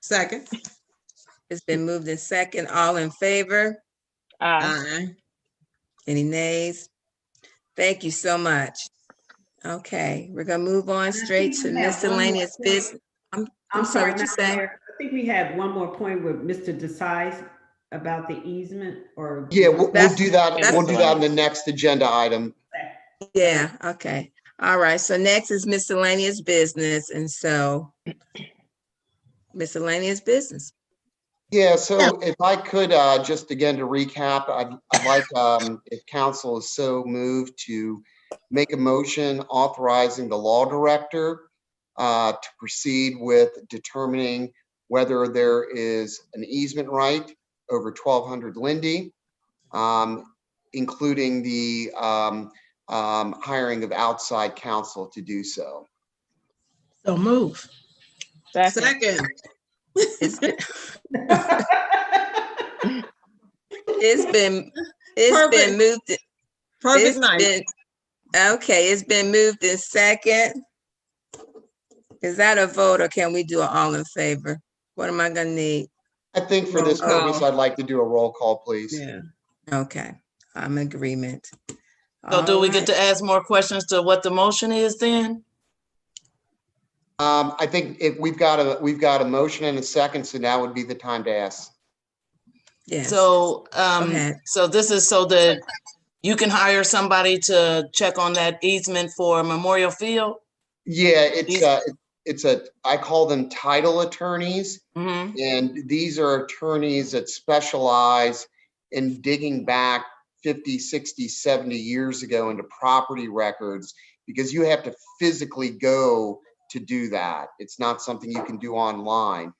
Second. It's been moved in second. All in favor? Aye. Any nays? Thank you so much. Okay, we're gonna move on straight to miscellaneous business. I'm sorry, what you say? I think we have one more point with Mr. Desai about the easement, or yeah, we'll do that. We'll do that in the next agenda item. Yeah, okay. All right, so next is miscellaneous business, and so miscellaneous business. Yeah, so if I could just again to recap, I'd like if council is so moved to make a motion authorizing the law director to proceed with determining whether there is an easement right over 1200 Lindy, including the hiring of outside counsel to do so. So move. Second. It's been, it's been Perfect. moved. Perfect It's night. been, okay, it's been moved in second. Is that a vote or can we do an all in favor? What am I gonna need? I think for this Roll purpose, call. I'd like to do a roll call, please. Yeah. Okay, I'm in agreement. So do we All get to ask more questions to what the motion is then? I think if we've got a motion and a second, so now would be the time to ask. Yes. So, ahead. so this is so that you can hire somebody to check on that easement for Memorial Field? Yeah, I call them title attorneys. Mm-hmm. And these are attorneys that specialize in digging back 50, 60, 70 years ago into property records, because you have to physically go to do that. It's not something you can do online.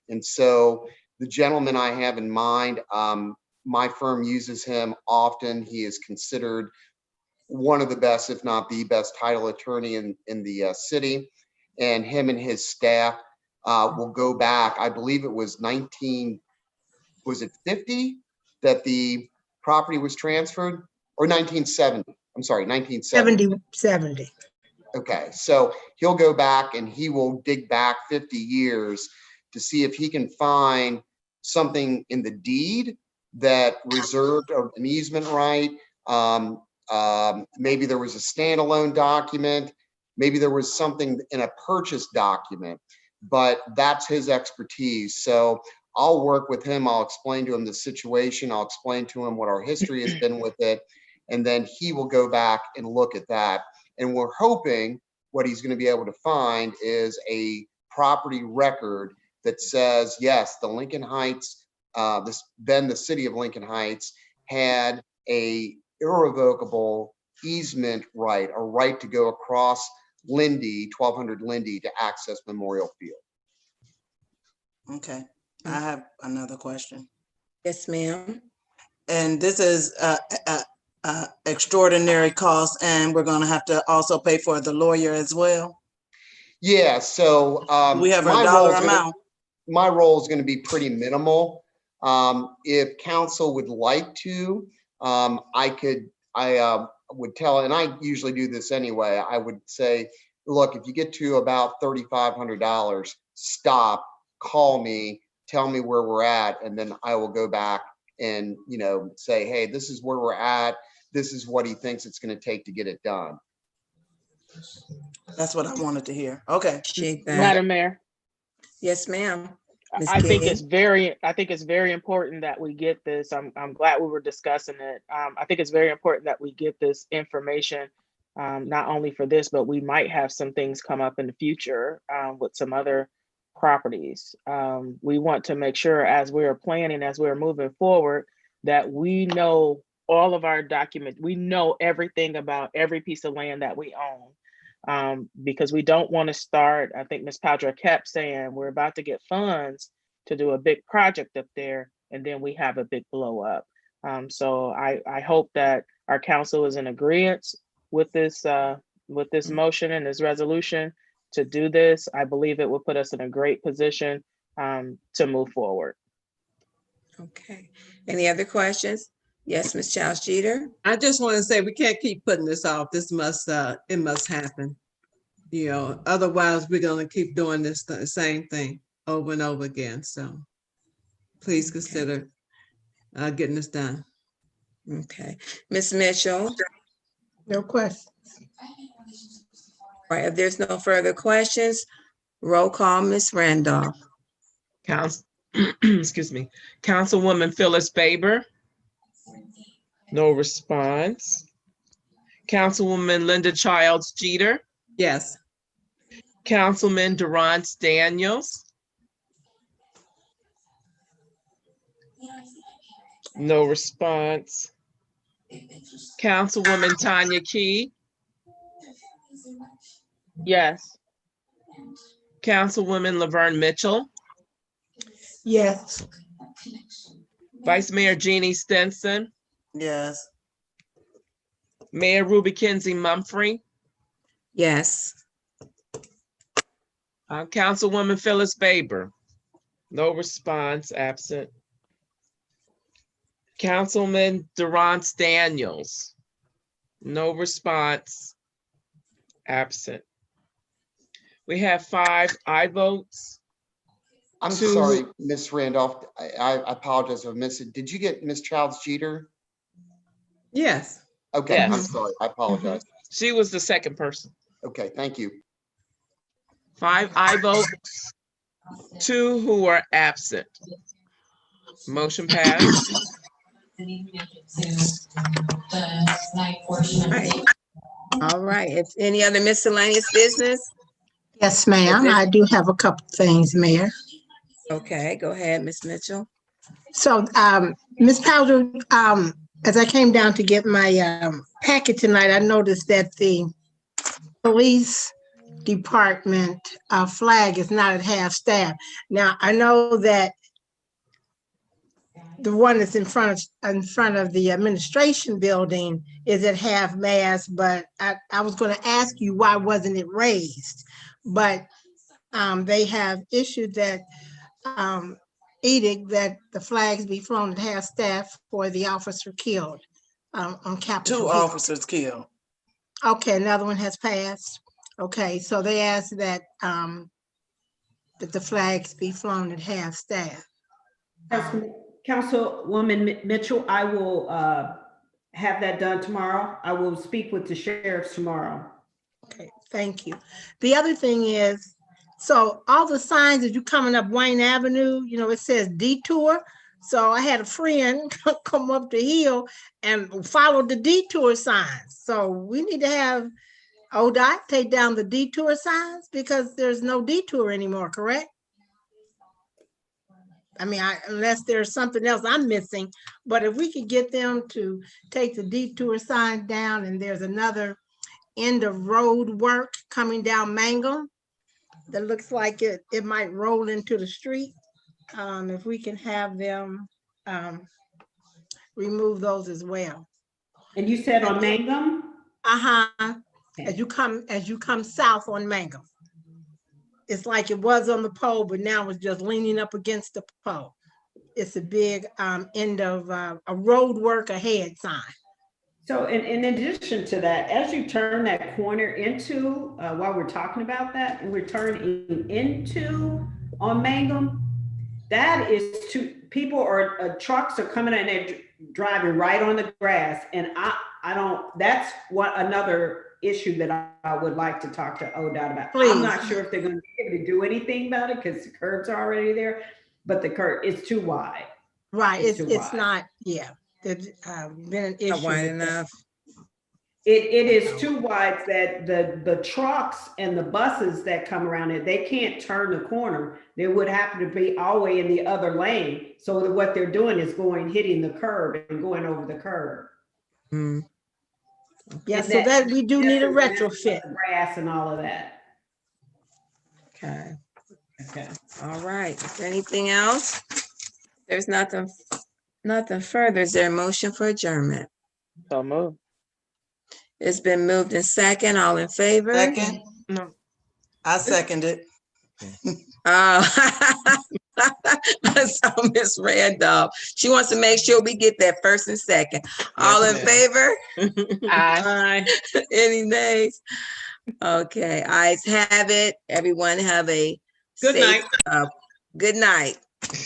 And so the gentleman I have in mind, my firm uses him often. He is considered one of the best, if not the best title attorney in the city. And him and his staff will go back. I believe it was 50 that the property was transferred, or 1970? I'm sorry, 1970. 70. Okay, so he'll go back and he will dig back 50 years to see if he can find something in the deed that reserved an easement right. Maybe there was a standalone document. Maybe there was something in a purchase document, but that's his expertise. So I'll work with him. I'll explain to him the situation. I'll explain to him what our history has been with it. And then he will go back and look at that. And we're hoping what he's going to be able to find is a property record that says, yes, the Lincoln Heights, then the city of Lincoln Heights had a irrevocable easement right, a right to go across Lindy, 1200 Lindy, to access Memorial Field. Okay, I have another question. Yes, ma'am. And this is extraordinary cost, and we're going to have to also pay for the lawyer as well. Yeah, so we have a dollar amount. My role is going to be pretty minimal. If council would like to, I would tell, and I usually do this anyway, I would say, look, if you get to about $3,500, stop, call me, tell me where we're at, and then I will go back and, say, hey, this is where we're at. This is what he thinks it's going to take to get it done. That's what I wanted to hear. Okay. Madam Mayor. Yes, ma'am. I think it's very important that we get this. I'm glad we were discussing it. I think it's very important that we get this information, not only for this, but we might have some things come up in the future with some other properties. We want to make sure as we're planning, as we're moving forward, that we know all of our documents. We know everything about every piece of land that we own. Because we don't want to start, I think Ms. Padra kept saying, we're about to get funds to do a big project up there, and then we have a big blow up. So I hope that our council is in agreement with this motion and this resolution to do this. I believe it will put us in a great position to move forward. Okay. Any other questions? Yes, Ms. Childs Jeter. I just want to say we can't keep putting this off. This must it must happen. Otherwise we're gonna keep doing this the same thing over and over again. So please consider getting this done. Okay. Ms. Mitchell. No questions. All right, if there's no further questions, roll call, Ms. Randolph. Excuse me. Councilwoman Phyllis Baber. No response. Councilwoman Linda Childs Jeter. Yes. Councilman Durance Daniels. No response. Councilwoman Tanya Key. Yes. Councilwoman Laverne Mitchell. Yes. Vice Mayor Jeannie Stinson. Yes. Mayor Ruby Kinsey Mumphrey. Yes. Councilwoman Phyllis Baber. No response, absent. Councilman Durance Daniels. No response, absent. We have 5 aye votes. I'm 2 sorry, Ms. Randolph. I apologize if I missed it. Did you get Ms. Childs Jeter? Yes. Okay, Yes. I'm sorry. I apologize. She was the second person. Okay, thank you. 5 aye votes, 2 who were absent. Motion passed. All right. If any other miscellaneous business? Yes, ma'am. I do have a couple things, Mayor. Okay, go ahead, Ms. Mitchell. So, Ms. Powder, as I came down to get my packet tonight, I noticed that the police department flag is not at half staff. Now, I know that the one that's in front of the administration building is at half mast, but I was going to ask you why wasn't it raised? But they have issued that edict that the flags be flown at half staff for the officer killed on Capitol 2 Hill. officers killed. Okay, another one has passed. Okay, so they asked that that the flags be flown at half staff. Councilwoman Mitchell, I will have that done tomorrow. I will speak with the sheriffs tomorrow. Okay, thank you. The other thing is, so all the signs as you coming up Wayne Avenue, you know, it says detour. So I had a friend come up the hill and follow the detour signs. So we need to have ODOT take down the detour signs because there's no detour anymore, correct? I mean, unless there's something else I'm missing, but if we could get them to take the detour sign down, and there's another end of road work coming down Mangum that looks like it might roll into the street. If we can have them remove those as well. And you said on Mangum? Uh-huh. As you come south on Mangum. It's like it was on the pole, but now it's just leaning up against the pole. It's a big end of a road work ahead sign. So in addition to that, as you turn that corner into, while we're talking about that, and we're turning into on Mangum, that is people or trucks are coming in and they're driving right on the grass. And I don't, that's another issue that I would like to talk to ODOT about. Please. I'm not sure if they're going to be able to do anything about it because the curbs are already there, but the curb is too wide. Right, it's not, yeah. There's been an issue. Not wide enough. It is too wide that the trucks and the buses that come around it, they can't turn the corner. They would have to be all the way in the other lane. So what they're doing is hitting the curb and going over the curb. Mm. Yeah, so that we do need a retrofit. Grass and all of that. Okay. Okay. All right. Is there anything else? There's nothing further. Is there a motion for adjournment? So moved. It's been moved in second. All in favor? Second. No. I second it. So Ms. Randolph, she wants to make sure we get that first and second. All in favor? Aye. Any nays? Okay, ayes have it. Everyone have a Good safe, night. Good night.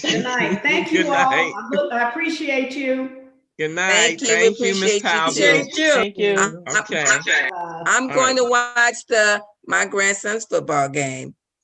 Good night. Thank you Good all. night. I appreciate you. Good night. Thank you. Thank you, Ms. Appreciate you Powell. too. Thank you. Okay. I'm All going right. to watch my grandson's football game.